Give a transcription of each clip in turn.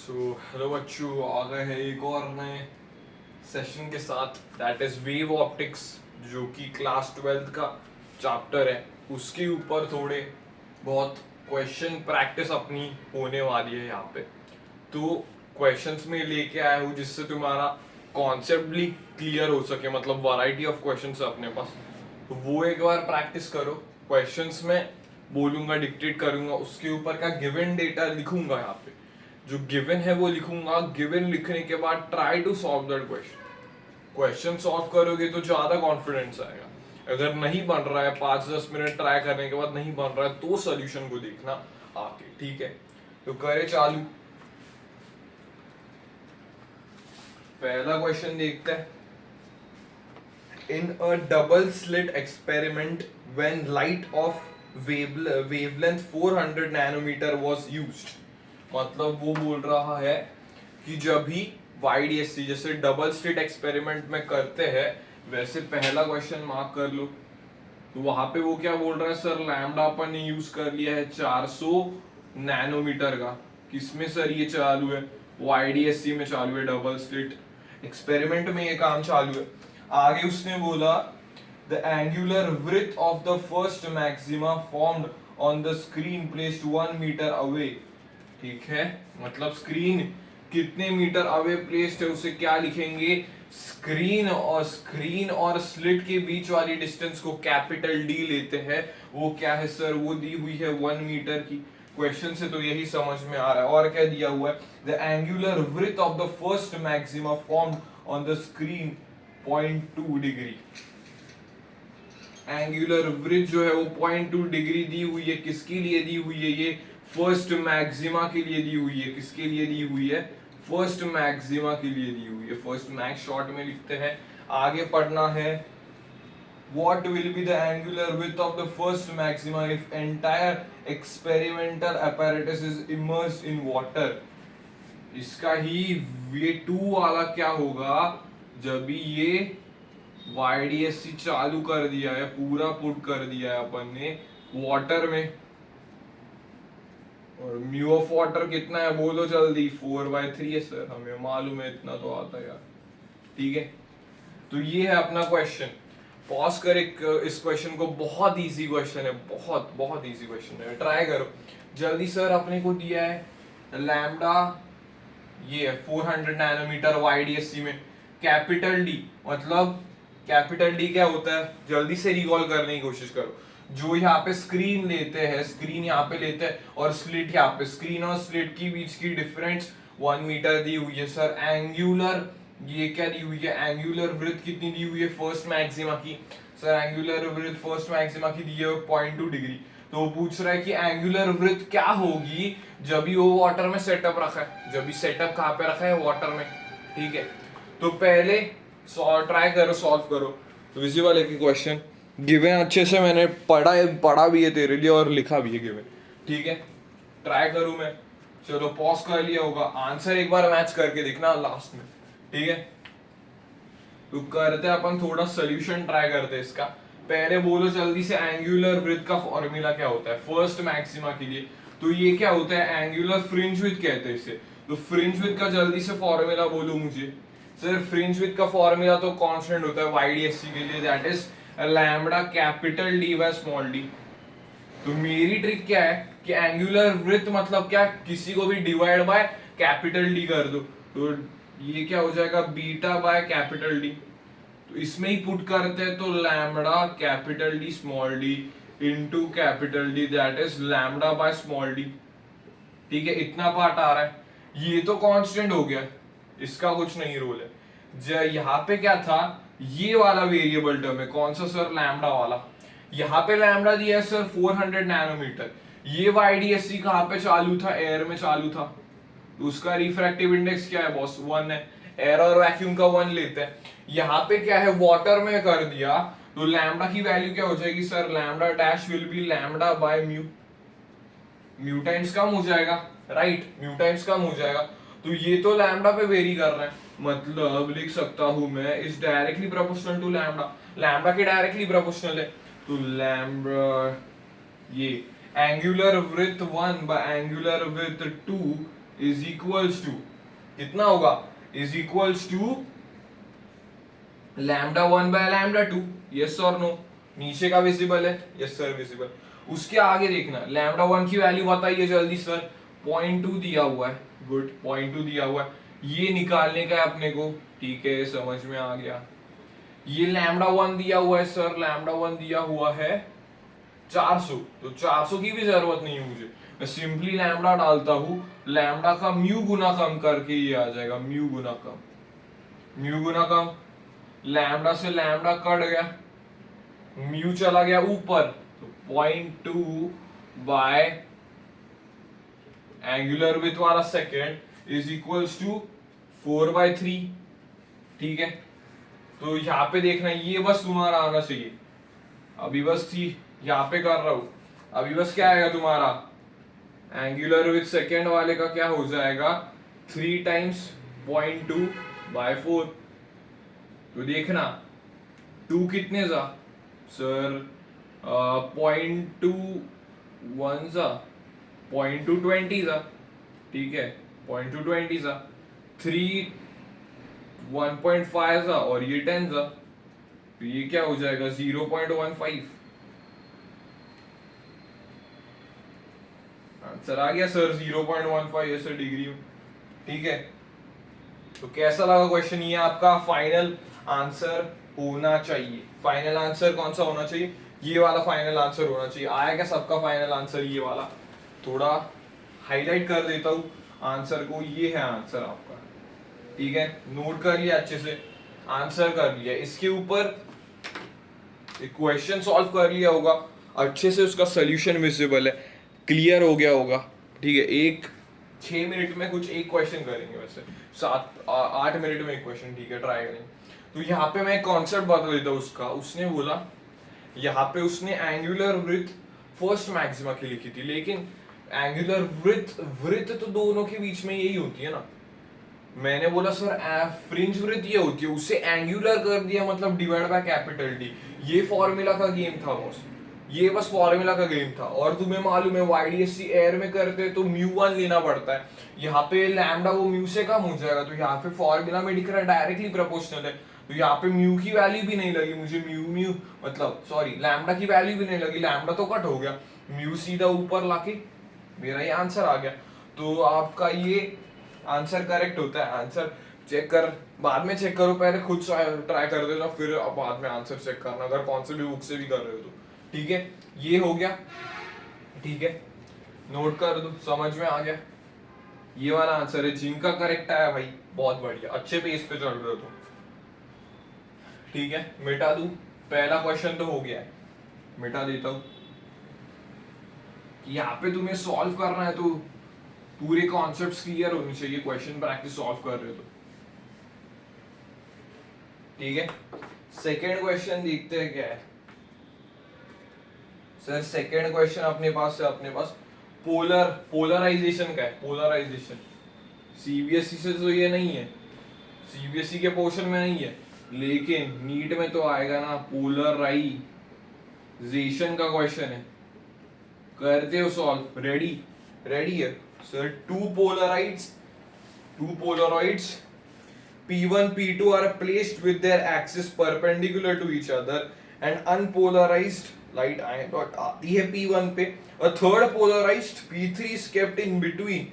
Hello बच्चों, आ गए हैं एक और नए सेशन के साथ, दैट इज वेव ऑप्टिक्स, जो कि क्लास 12th का चैप्टर है। उसके ऊपर थोड़े बहुत क्वेश्चन प्रैक्टिस अपनी होने वाली है यहाँ पे। तो क्वेश्चंस में लेके आया हूँ जिससे तुम्हारा कॉन्सेप्ट भी क्लियर हो सके, मतलब वैरायटी ऑफ क्वेश्चंस है अपने पास। तो वो एक बार प्रैक्टिस करो। क्वेश्चंस में बोलूंगा, डिक्टेट करूंगा, उसके ऊपर का गिवन डेटा लिखूंगा यहाँ पे। जो गिवन है वो लिखूंगा। गिवन लिखने के बाद try to solve that question. Question solve करोगे तो ज्यादा कॉन्फिडेंस आएगा। अगर नहीं बन रहा है, 5-10 मिनट ट्राई करने के बाद नहीं बन रहा है, तो सोल्यूशन को देखना आके, ठीक है। तो करे चालू। पहला क्वेश्चन देखते हैं। In a double slit experiment when light of wavelength 400 nanometer was used. मतलब वो बोल रहा है कि जब भी YDSC जैसे डबल स्लिट एक्सपेरिमेंट में करते हैं, वैसे पहला क्वेश्चन मार्क कर लो। तो वहां पे वो क्या बोल रहा है, सर लैम्डा अपन ने यूज कर लिया है 400 नैनोमीटर का। किसमें सर ये चालू है? YDSC में चालू है, डबल स्लिट एक्सपेरिमेंट में ये काम चालू है। आगे उसने बोला the angular width of the first maxima formed on the screen placed 1 metre away. ठीक है, मतलब स्क्रीन कितने मीटर अवे प्लेस्ड है उसे क्या लिखेंगे? स्क्रीन और स्लिट के बीच वाली डिस्टेंस को कैपिटल डी लेते हैं। वो क्या है सर? वो दी हुई है 1 मीटर की। क्वेश्चन से तो यही समझ में आ रहा है। और क्या दिया हुआ है? The angular width of the first maxima formed on the screen 0.2 degree. Angular bridge जो है वो 0.2 डिग्री दी हुई है। किसके लिए दी हुई है? ये फर्स्ट मैक्सिमा के लिए दी हुई है। किसके लिए दी हुई है? फर्स्ट मैक्सिमा के लिए दी हुई है। फर्स्ट मैक्स शॉर्ट में लिखते हैं। आगे पढ़ना है, what will be the angular width of the first maxima if entire experimental apparatus is immersed in water। इसका ही V2 वाला क्या होगा? जब भी ये YDSC चालू कर दिया है, पूरा पुट कर दिया है अपन ने वाटर में। और म्यू ऑफ वाटर कितना है बोलो जल्दी? 4/3 है सर, हमें मालूम है, इतना तो आता है यार। ठीक है, तो ये है अपना क्वेश्चन। पॉज कर इस क्वेश्चन को, बहुत इजी क्वेश्चन है, बहुत बहुत इजी क्वेश्चन है, ट्राई करो जल्दी। सर अपने को दिया है लैम्डा, ये है 400 नैनोमीटर YDSC में। कैपिटल डी, मतलब कैपिटल डी क्या होता है? जल्दी से रिकॉल करने की कोशिश करो। जो यहाँ पे स्क्रीन लेते हैं, स्क्रीन यहाँ पे लेते हैं, और स्लिट यहाँ पे, स्क्रीन और स्लिट की बीच की डिफरेंस 1 मीटर दी हुई है। सर एंगुलर, ये क्या दी हुई है? एंगुलर विड्थ कितनी दी हुई है फर्स्ट मैक्सिमा की? Sir angular width first maxima की दी है 0.2 डिग्री। तो वो पूछ रहा है कि एंगुलर विड्थ क्या होगी जब भी वो वाटर में सेटअप रखा है। जब भी सेटअप कहाँ पे रखा है? वाटर में। ठीक है, तो पहले ट्राई करो, सॉल्व करो। तो विजुअल है कि क्वेश्चन गिवन अच्छे से मैंने पढ़ा भी है तेरे लिए, और लिखा भी है गिवन। ठीक है, ट्राई करूं मैं। चलो पॉज कर लिया होगा, आंसर एक बार मैच करके देखना लास्ट में। ठीक है, तो करते अपन थोड़ा सोल्यूशन ट्राई करते हैं इसका। पहले बोलो जल्दी से, एंगुलर विड्थ का फॉर्मूला क्या होता है फर्स्ट मैक्सिमा के लिए? तो ये क्या होता है? एंगुलर फ्रिंज विड्थ कहते हैं इसे। तो फ्रिंज विड्थ का जल्दी से फॉर्मूला बोलो मुझे। सर फ्रिंज विड्थ का फॉर्मूला तो कांस्टेंट होता है YDSC के लिए, that is lambda capital D by small D. तो मेरी ट्रिक क्या है कि एंगुलर विड्थ मतलब क्या? किसी को भी डिवाइड बाय कैपिटल डी कर दो, तो ये क्या हो जाएगा? Beta by capital D. तो इसमें ही पुट करते हैं, तो lambda capital D small D into capital D, that is lambda by small D. ठीक है, इतना पार्ट आ रहा है। ये तो कांस्टेंट हो गया, इसका कुछ नहीं रोल है। यहाँ पे क्या था? ये वाला वेरिएबल टर्म है, कौन सा सर? लैम्डा वाला। यहाँ पे लैम्डा दिया है सर 400 नैनोमीटर। ये YDSC कहाँ पे चालू था? एयर में चालू था। तो उसका रिफ्रैक्टिव इंडेक्स क्या है बॉस? 1 है। एयर और वैक्यूम का 1 लेते हैं। यहाँ पे क्या है? वाटर में कर दिया, तो लैम्डा की वैल्यू क्या हो जाएगी sir? Lambda dash will be lambda by mu. Mu times कम हो जाएगा, राइट? म्यू टाइम्स कम हो जाएगा। तो ये तो लैम्डा पे वेरी कर रहा है, मतलब लिख सकता हूं मैं is directly proportional to lambda. Lambda के डायरेक्टली प्रोपोर्शनल है, तो लैम्डा, ये angular width 1 by angular width 2 is equals to कितना होगा, is equals to lambda 1/λ2। Yes और नो, नीचे का विजिबल है, यस सर विजिबल। उसके आगे देखना, लैम्डा 1 की वैल्यू बताइए जल्दी सर। 0.2 दिया हुआ है, गुड, 0.2 दिया हुआ है, ये निकालने का है अपने को, ठीक है समझ में आ गया। ये लैम्डा 1 दिया हुआ है सर, लैम्डा 1 दिया हुआ है 400, तो 400 की भी जरूरत नहीं है मुझे, मैं सिंपली लैम्डा डालता हूं, लैम्डा का म्यू गुना कम करके ये आ जाएगा, म्यू गुना कम, म्यू गुना कम, लैम्डा से लैम्डा कट गया, म्यू चला गया ऊपर, तो 0.2 बाय एंगुलर विथ वाला सेकेंड इज इक्वल्स टू 4/3, ठीक है। तो यहाँ पे देखना, ये बस तुम्हारा आना चाहिए, अभी बस थी यहाँ पे कर रहा हूं, अभी बस क्या आएगा तुम्हारा, एंगुलर विथ सेकेंड वाले का क्या हो जाएगा 3 टाइम्स 0.2/4। तो देखना 2 कितने जा सर, 0.21 जा, 0.220 जा, ठीक है 0.220 जा, 3 1.5 जा और ये 10 जा, तो ये क्या हो जाएगा 0.15। आंसर आ गया सर 0.15 ऐसे डिग्री में, ठीक है। तो कैसा लगा क्वेश्चन, ये आपका फाइनल आंसर होना चाहिए। फाइनल आंसर कौन सा होना चाहिए, ये वाला फाइनल आंसर होना चाहिए। आया क्या सबका फाइनल आंसर ये वाला, थोड़ा हाईलाइट कर देता हूँ आंसर को, ये है आंसर आपका, ठीक है। नोट कर लिया अच्छे से, आंसर कर लिया, इसके ऊपर एक क्वेश्चन सॉल्व कर लिया होगा अच्छे से, उसका सोल्यूशन विजिबल है, क्लियर हो गया होगा, ठीक है। 6 मिनट में कुछ एक क्वेश्चन करेंगे, वैसे 7-8 मिनट में एक क्वेश्चन, ठीक है, ट्राई करेंगे। तो यहाँ पे मैं कॉन्सेप्ट बता देता हूँ उसका। उसने बोला यहाँ पे, उसने एंगुलर विड्थ फर्स्ट मैक्सिमा की लिखी थी, लेकिन एंगुलर विड्थ तो दोनों के बीच में यही होती है ना। मैंने बोला सर फ्रिंज विड्थ ये होती है, उससे एंगुलर कर दिया, मतलब डिवाइड बाय कैपिटल डी। ये फॉर्मूला का गेम था बॉस, ये बस फॉर्मूला का गेम था। और तुम्हें मालूम है YDSC एयर में करते तो μ1 लेना पड़ता है, यहाँ पे लैम्डा वो म्यू से कम हो जाएगा, तो यहाँ पे फॉर्मूला में दिख रहा है डायरेक्टली प्रोपोर्शनल है, तो यहाँ पे म्यू की वैल्यू भी नहीं लगी मुझे, म्यू मतलब सॉरी लैम्डा की वैल्यू भी नहीं लगी, लैम्डा तो कट हो गया, म्यू सीधा ऊपर लाके मेरा ये आंसर आ गया। तो आपका ये आंसर करेक्ट होता है। आंसर चेक कर, बाद में चेक करो, पहले खुद ट्राई कर देना, फिर बाद में आंसर चेक करना, अगर कौन से भी बुक से भी कर रहे हो तो, ठीक है। ये हो गया, ठीक है, नोट कर दो, समझ में आ गया। ये वाला आंसर है, जिनका करेक्ट आया भाई बहुत बढ़िया, अच्छे पेज पे चल रहे हो तो, ठीक है। मिटा दूं, पहला क्वेश्चन तो हो गया है, मिटा देता हूं। यहाँ पे तुम्हें सॉल्व करना है तो पूरे कॉन्सेप्ट्स क्लियर होने चाहिए, क्वेश्चन प्रैक्टिस सॉल्व कर रहे हो तो, ठीक है। सेकेंड क्वेश्चन देखते हैं क्या है सर। सेकेंड क्वेश्चन अपने पास पोलराइजेशन का है। पोलराइजेशन सीबीएसई से तो ये नहीं है, सीबीएसई के पोर्शन में नहीं है, लेकिन नीट में तो आएगा ना। पोलराइजेशन का क्वेश्चन है, करते हो सॉल्व, रेडी है sir. Two polaroids P1 P2 are placed with their axis perpendicular to each other and unpolarized light ion dot आती है P1 पे, a third polarized P3 is kept in between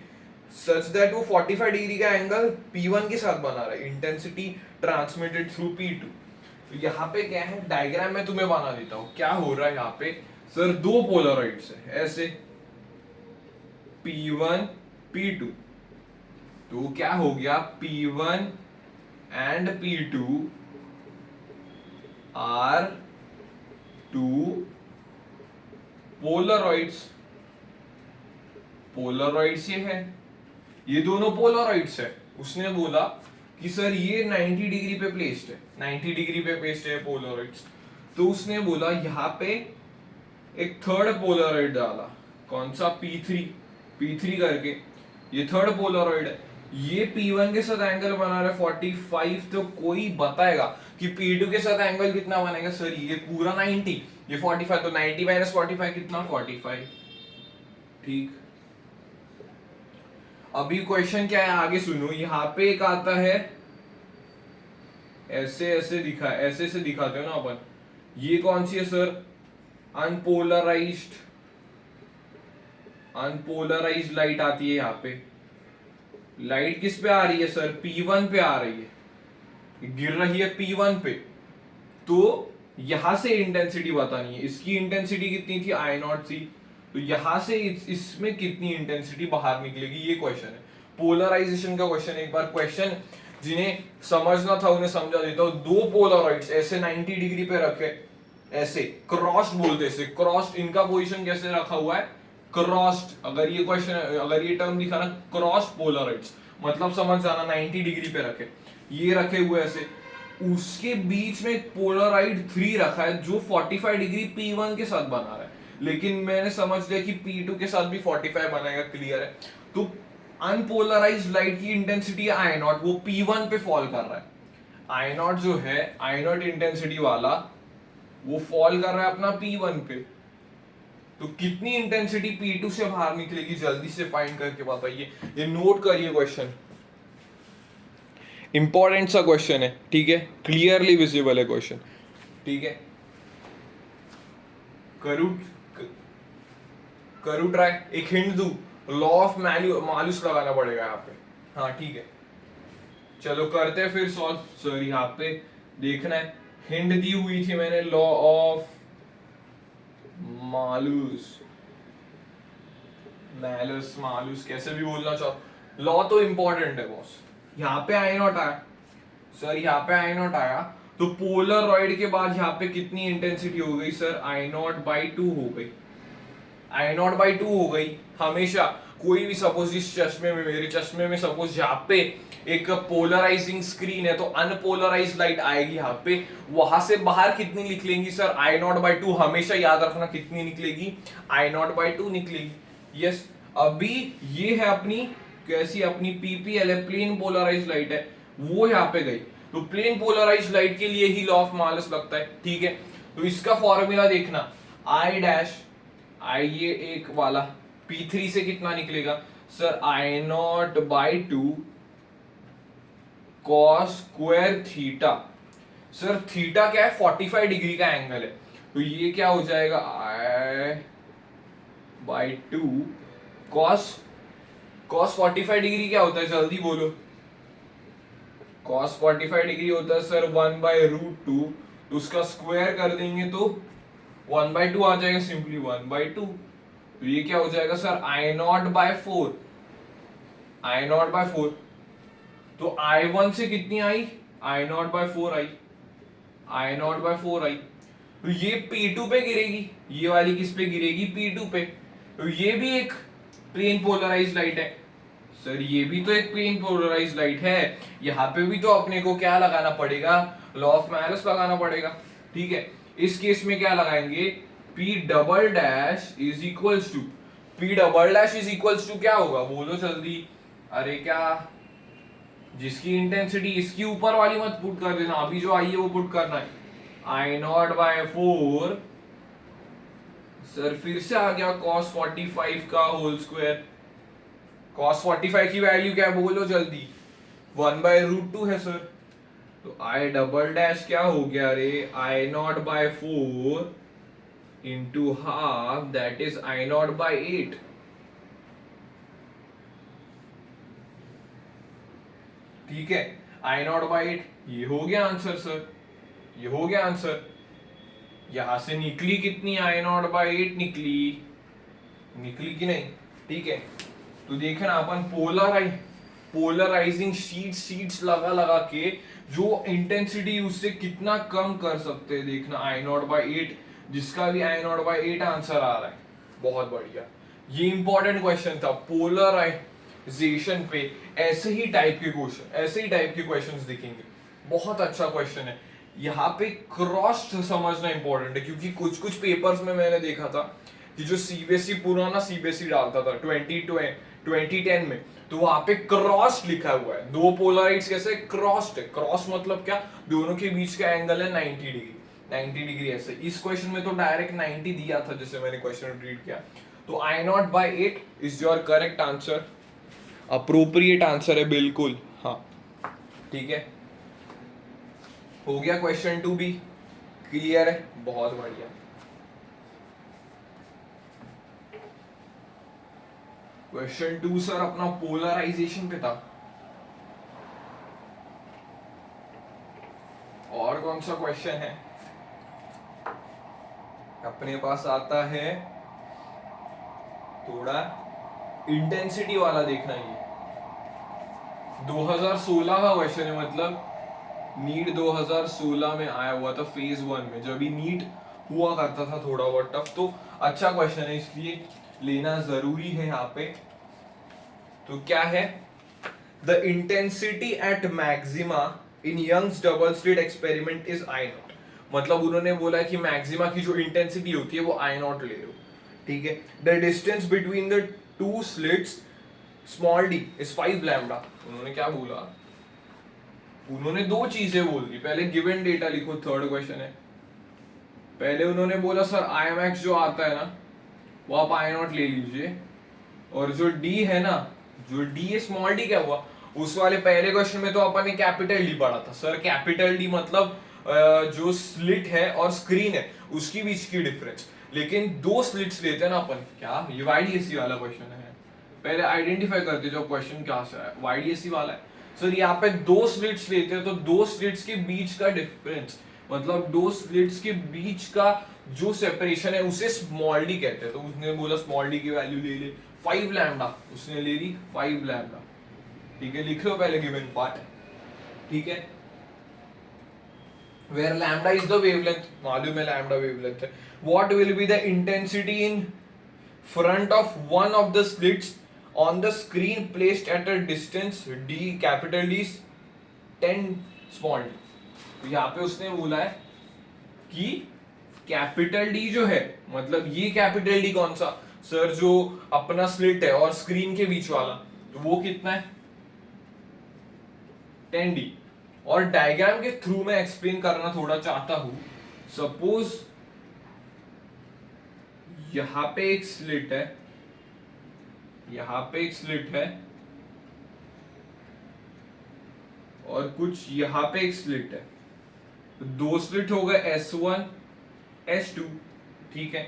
such that वो 45 degree का angle P1 के साथ बना रहा है, इंटेंसिटी ट्रांसमिटेड थ्रू P2। तो यहाँ पे क्या है, डायग्राम में तुम्हें बना देता हूँ क्या हो रहा है यहाँ पे सर। दो पोलराइड्स है ऐसे P1 P2, तो क्या हो गया P1 and P2 are two Polaroids। Polaroids ये है, ये दोनों Polaroids है। उसने बोला कि सर ये 90 डिग्री पे प्लेस्ड है, 90 डिग्री पे प्लेस्ड है Polaroids। तो उसने बोला यहाँ पे एक थर्ड पोलराइड डाला, कौन सा P3 करके, ये थर्ड पोलराइड है, ये P1 के साथ एंगल बना रहा है 45। तो कोई बताएगा कि P2 के साथ एंगल कितना बनेगा सर, ये पूरा 90, ये 45, तो 90 माइनस 45 कितना 45, ठीक। अभी क्वेश्चन क्या है आगे सुनो, यहाँ पे एक आता है ऐसे ऐसे दिखा, ऐसे ऐसे दिखाते हो ना अपन, ये कौन सी है सर? अनपोलराइज्ड, अनपोलराइज्ड लाइट आती है यहाँ पे। लाइट किस पे आ रही है सर? P1 पे आ रही है, गिर रही है P1 पे। तो यहां से इंटेंसिटी बतानी है, इसकी इंटेंसिटी कितनी थी? I0 थी। तो यहां से इसमें कितनी इंटेंसिटी बाहर निकलेगी, ये क्वेश्चन है, पोलराइजेशन का क्वेश्चन। एक बार क्वेश्चन जिन्हें समझना था उन्हें समझा देता हूं। दो पोलराइड्स ऐसे 90 डिग्री पे रखे, ऐसे क्रॉस्ड बोलते हैं इसे, क्रॉस्ड। इनका पोजीशन कैसे रखा हुआ है? क्रॉस्ड। अगर ये क्वेश्चन, अगर ये टर्म दिखा ना क्रॉस्ड पोलराइड्स, मतलब समझ जाना 90 डिग्री पे रखे, ये रखे हुए ऐसे। उसके बीच में पोलराइड 3 रखा है जो 45 डिग्री P1 के साथ बना रहा है, लेकिन मैंने समझ लिया कि P2 के साथ भी 45 बनाएगा, क्लियर है। तो अनपोलराइज्ड लाइट की इंटेंसिटी I0, वो P1 पे फॉल कर रहा है। I0 जो है, I0 इंटेंसिटी वाला, वो फॉल कर रहा है अपना P1 पे। तो कितनी इंटेंसिटी P2 से बाहर निकलेगी, जल्दी से फाइंड करके बताइए। ये नोट करिए क्वेश्चन, इंपॉर्टेंट सा क्वेश्चन है, ठीक है, क्लियरली विजिबल है क्वेश्चन, ठीक है। करूँ ट्राई, एक हिंट दूं, लॉ ऑफ मालूस लगाना पड़ेगा यहाँ पे। हाँ ठीक है, चलो करते हैं फिर सॉल्व। सर यहाँ पे देखना है, हिंट दी हुई थी मैंने, law of Malus, malleus Malus, कैसे भी बोलना चाहो, लॉ तो इंपॉर्टेंट है बॉस। यहाँ पे I0 आया सर, यहाँ पे I0 आया, तो पोलरॉइड के बाद यहाँ पे कितनी इंटेंसिटी हो गई सर? I0/2 हो गई, I0/2 हो गई। हमेशा कोई भी, सपोज इस चश्मे में, मेरे चश्मे में सपोज यहाँ पे एक पोलराइजिंग स्क्रीन है, तो अनपोलराइज लाइट आएगी यहाँ पे, वहां से बाहर कितनी निकलेंगी सर? I0/2। हमेशा याद रखना कितनी निकलेगी? I0/2 निकलेगी। यस, अभी ये है अपनी कैसी, अपनी PPL है, प्लेन पोलराइज लाइट है, वो यहाँ पे गई। तो प्लेन पोलराइज लाइट के लिए ही लॉ ऑफ मालस लगता है, ठीक है। तो इसका फॉर्मूला देखना, I ये एक वाला P3 से कितना निकलेगा sir? I0/2 cos square theta. Sir theta क्या है? 45 डिग्री का एंगल है, तो ये क्या हो जाएगा? I/2 cos 45 डिग्री क्या होता है, जल्दी बोलो। cos 45 डिग्री होता है सर 1/√2, तो उसका स्क्वायर कर देंगे तो 1/2 आ जाएगा, सिंपली 1/2। तो ये क्या हो जाएगा सर? I0/4, I0/4। तो I1 से कितनी आई? I0/4 आई, I0/4 आई। तो ये P2 पे गिरेगी, ये वाली किस पे गिरेगी? P2 पे। तो ये भी एक प्लेन पोलराइज्ड लाइट है सर, ये भी तो एक प्लेन पोलराइज्ड लाइट है। यहाँ पे भी तो अपने को क्या लगाना पड़ेगा? लॉ ऑफ मैलस लगाना पड़ेगा, ठीक है। इस केस में क्या लगाएंगे? P" is equals to, P" is equals to क्या होगा, बोलो जल्दी। अरे क्या, जिसकी इंटेंसिटी इसकी ऊपर वाली मत पुट कर देना, अभी जो आई है वो पुट करना है। I0/4 सर फिर से आ गया cos 45 का होल स्क्वायर। cos 45 की वैल्यू क्या है, बोलो जल्दी। 1/√2 है सर। तो I" क्या हो गया रे? I0/4 into half, that is I0/8। ठीक है, I0/8, ये हो गया आंसर सर, ये हो गया आंसर। यहां से निकली कितनी? I0/8 निकली, निकली कि नहीं? ठीक है, तो देखना अपन पोलराइजिंग शीट्स लगा लगा के जो इंटेंसिटी उससे कितना कम कर सकते हैं, देखना। I0/8, जिसका भी I0/8 आंसर आ रहा है, बहुत बढ़िया। ये इंपॉर्टेंट क्वेश्चन था पोलराइजेशन पे। ऐसे ही टाइप के क्वेश्चन, ऐसे ही टाइप के क्वेश्चंस दिखेंगे, बहुत अच्छा क्वेश्चन है। यहाँ पे क्रॉस समझना इंपॉर्टेंट है, क्योंकि कुछ पेपर्स में मैंने देखा था कि जो CBSE, पुराना CBSE डालता था 2010 में, तो वहां पे क्रॉस लिखा हुआ है, दो पोलराइड्स कैसे क्रॉस्ड है। क्रॉस मतलब क्या? दोनों के बीच का एंगल है 90 डिग्री, 90 डिग्री ऐसे। इस क्वेश्चन में तो डायरेक्ट 90 दिया था जैसे मैंने क्वेश्चन रीड किया। तो I0/8 is your correct answer. Appropriate answer है बिल्कुल, हाँ ठीक है। हो गया क्वेश्चन 2 भी क्लियर है, बहुत बढ़िया। क्वेश्चन 2 सर अपना पोलराइजेशन पे था। और कौन सा क्वेश्चन है अपने पास आता है, थोड़ा इंटेंसिटी वाला देखना। ये 2016 का क्वेश्चन है, मतलब नीट 2016 में आया हुआ था फेज 1 में, जब भी नीट हुआ करता था थोड़ा बहुत टफ, तो अच्छा क्वेश्चन है इसलिए लेना जरूरी है यहाँ पे। तो क्या है, the intensity at maxima in Young's double slit experiment is I naught. मतलब उन्होंने बोला कि मैक्सिमा की जो इंटेंसिटी होती है वो आई नॉट ले लो, ठीक है। The distance between the two slits small D is 5 lambda. उन्होंने क्या बोला, उन्होंने दो चीजें बोल दी। पहले गिवन डेटा लिखो, थर्ड क्वेश्चन है। पहले उन्होंने बोला सर आई एम एक्स जो आता है ना वो आप आई नॉट ले लीजिए, और जो डी है ना, जो डी है स्मॉल डी क्या हुआ, उस वाले पहले क्वेश्चन में तो अपन ने कैपिटल डी पढ़ा था सर। कैपिटल डी मतलब जो स्लिट है और स्क्रीन है उसकी बीच की डिफरेंस। लेकिन दो स्लिट्स लेते हैं ना अपन, क्या ये वाईडीएससी वाला क्वेश्चन है, पहले आइडेंटिफाई करते जो क्वेश्चन क्या से है, वाईडीएससी वाला है सर। यहाँ पे दो स्लिट्स लेते हैं तो दो स्लिट्स के बीच का डिफरेंस, मतलब दो स्लिट्स के बीच का जो सेपरेशन है उसे स्मॉल डी कहते हैं। तो उसने बोला स्मॉल डी की वैल्यू ले ले 5 लैम्डा, उसने ले ली 5 लैम्डा, ठीक है। लिख लो पहले गिवन पार्ट, ठीक है। where lambda is the wavelength, मालूम है lambda wavelength है। what will be the intensity in front of one of the slits on the screen placed at a distance d, capital D 10 small d। तो यहाँ पे उसने बोला है कि कैपिटल डी जो है, मतलब ये कैपिटल डी कौन सा सर, जो अपना स्लिट है और स्क्रीन के बीच वाला, तो वो कितना है 10D। और डायग्राम के थ्रू मैं एक्सप्लेन करना थोड़ा चाहता हूं। सपोज यहां पे एक स्लिट है, यहां पे एक स्लिट है, और कुछ यहां पे एक स्लिट है, तो दो स्लिट हो गए S1 S2, ठीक है।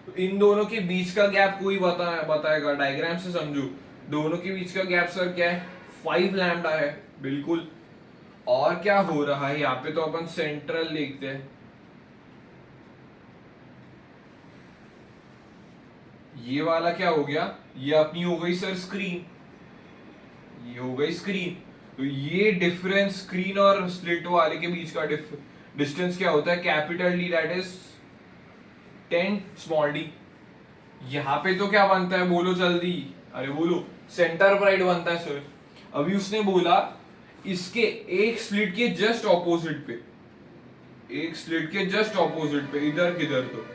तो इन दोनों के बीच का गैप कोई बताएगा, डायग्राम से समझो। दोनों के बीच का गैप सर क्या है 5 लैम्डा है, बिल्कुल। और क्या हो रहा है यहाँ पे, तो अपन सेंट्रल लिखते हैं, ये वाला क्या हो गया, ये अपनी हो गई सर स्क्रीन, ये हो गई स्क्रीन। तो ये डिफरेंस स्क्रीन और स्लिट वाले के बीच का डिस्टेंस क्या होता है, capital D, that is 10 small D. यहाँ पे तो क्या बनता है बोलो जल्दी, अरे बोलो, सेंटर पॉइंट बनता है सर। अभी उसने बोला इसके एक स्लिट के जस्ट ऑपोजिट पे, एक स्लिट के जस्ट ऑपोजिट पे, इधर किधर, तो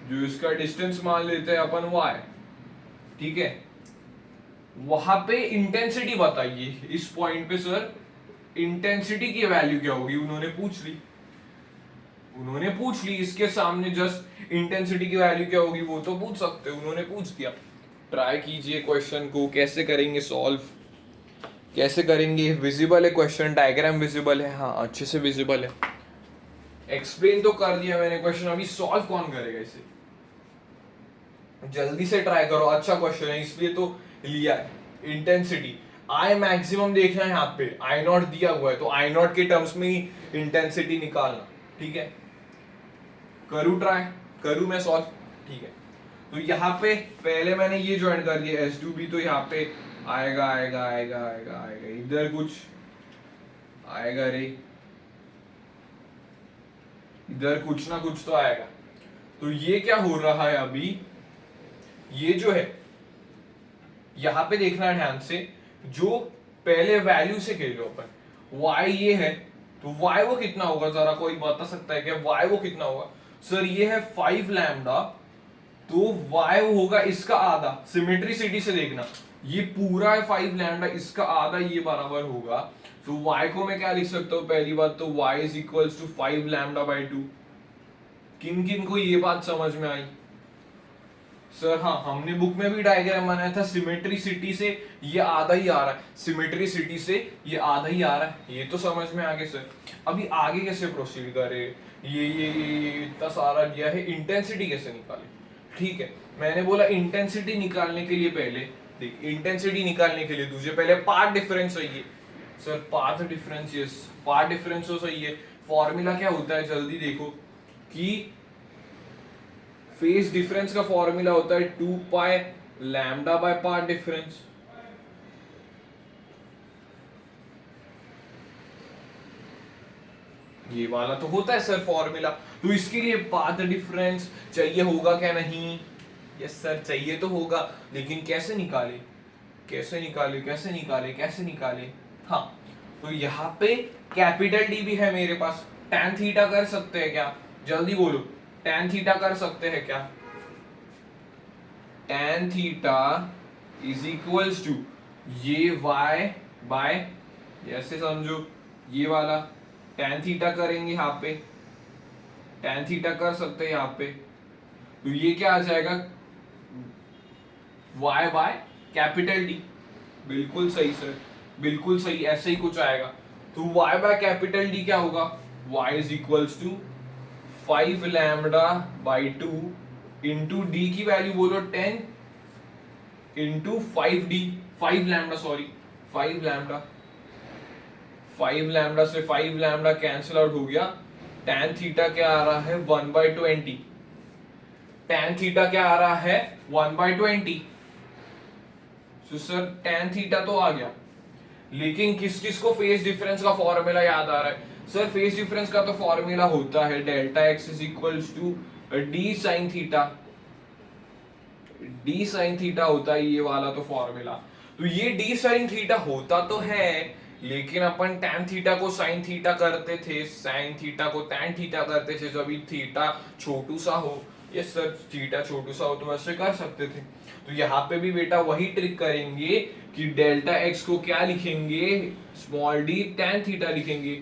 जो इसका डिस्टेंस मान लेते हैं अपन y, ठीक है। वहां पे इंटेंसिटी बताइए, इस पॉइंट पे सर इंटेंसिटी की वैल्यू क्या होगी, उन्होंने पूछ ली, उन्होंने पूछ ली। इसके सामने जस्ट इंटेंसिटी की वैल्यू क्या होगी वो तो पूछ सकते, उन्होंने पूछ दिया। ट्राई कीजिए क्वेश्चन को, कैसे करेंगे सॉल्व, कैसे करेंगे। विजिबल है क्वेश्चन, डायग्राम विजिबल है, हाँ अच्छे से विजिबल है। एक्सप्लेन तो कर दिया मैंने क्वेश्चन, अभी सॉल्व कौन करेगा इसे, जल्दी से ट्राई करो। अच्छा क्वेश्चन है इसलिए तो लिया है। इंटेंसिटी आई मैक्सिमम देखना है, यहाँ पे आई नॉट दिया हुआ है, तो आई नॉट के टर्म्स में ही इंटेंसिटी निकालना, ठीक है। करूँ ट्राई, करूँ मैं सॉल्व, ठीक है। तो यहाँ पे पहले मैंने ये ज्वाइन कर दिया S2B, तो यहाँ पे आएगा आएगा आएगा आएगा आएगा, इधर कुछ आएगा रे, इधर कुछ ना कुछ तो आएगा। तो ये क्या हो रहा है अभी, ये जो है यहां पे देखना है ध्यान से, जो पहले वैल्यू से खेल लो अपन, y ये है, तो y वो कितना होगा जरा कोई बता सकता है क्या, y वो कितना होगा सर, ये है 5 लैम्डा, तो y होगा इसका आधा। सिमेट्रिसिटी से देखना, ये पूरा है 5 लैम्डा, इसका आधा ये बराबर होगा। तो y को मैं क्या लिख सकता हूँ, पहली बात तो y is equals to 5 lambda by 2। किन किन को ये बात समझ में आई, सर हाँ, हमने बुक में भी डायग्राम बनाया था, सिमेट्रिसिटी से ये आधा ही आ रहा है, सिमेट्रिसिटी से ये आधा ही आ रहा है, ये तो समझ में आ गया सर। अभी आगे कैसे प्रोसीड करें, ये इतना सारा दिया है, इंटेंसिटी कैसे निकाले? ठीक है, मैंने बोला इंटेंसिटी निकालने के लिए पहले देख, इंटेंसिटी निकालने के लिए तुझे पहले पाथ डिफरेंस चाहिए। Sir path difference, yes path difference तो सही है। फॉर्मूला क्या होता है जल्दी देखो कि फेज डिफरेंस का फॉर्मूला होता है 2 pi lambda by path difference. ये वाला तो होता है सर फॉर्मूला, तो इसके लिए पाथ डिफरेंस चाहिए होगा क्या? नहीं, यस सर चाहिए तो होगा, लेकिन कैसे निकाले, कैसे निकाले, कैसे निकाले, कैसे निकाले? हाँ, तो यहाँ पे कैपिटल डी भी है मेरे पास, tan थीटा कर सकते हैं क्या? जल्दी बोलो, tan थीटा कर सकते हैं क्या? tan theta is equals to ये y बाय, ऐसे समझो ये वाला tan थीटा करेंगे यहाँ पे, tan थीटा कर सकते हैं यहाँ पे, तो ये क्या आ जाएगा y बाय कैपिटल डी। बिल्कुल सही सर, बिल्कुल सही, ऐसे ही कुछ आएगा। तो y बाय कैपिटल डी क्या होगा? y is equals to 5 lambda by 2 into D की वैल्यू बोलो 10 into 5d, 5 lambda sorry 5 lambda, 5 lambda से 5 लैम्डा कैंसिल आउट हो गया। tan थीटा क्या आ रहा है? 1/20। tan थीटा क्या आ रहा है? 1/20। तो सर tan थीटा तो आ गया, लेकिन किस किस को फेज डिफरेंस का फॉर्मूला याद आ रहा है? सर फेज डिफरेंस का तो फॉर्मूला होता है delta X is equals to D sine theta, D sine theta होता है ये वाला तो फॉर्मूला। तो ये डी साइन थीटा होता तो है, लेकिन अपन tan थीटा को sin थीटा करते थे, sin थीटा को tan थीटा करते थे, जब थीटा छोटू सा हो, ये सर थीटा छोटू सा हो तो वैसे कर सकते थे। तो यहाँ पे भी बेटा वही ट्रिक करेंगे कि डेल्टा एक्स को क्या लिखेंगे? स्मॉल डी tan थीटा लिखेंगे,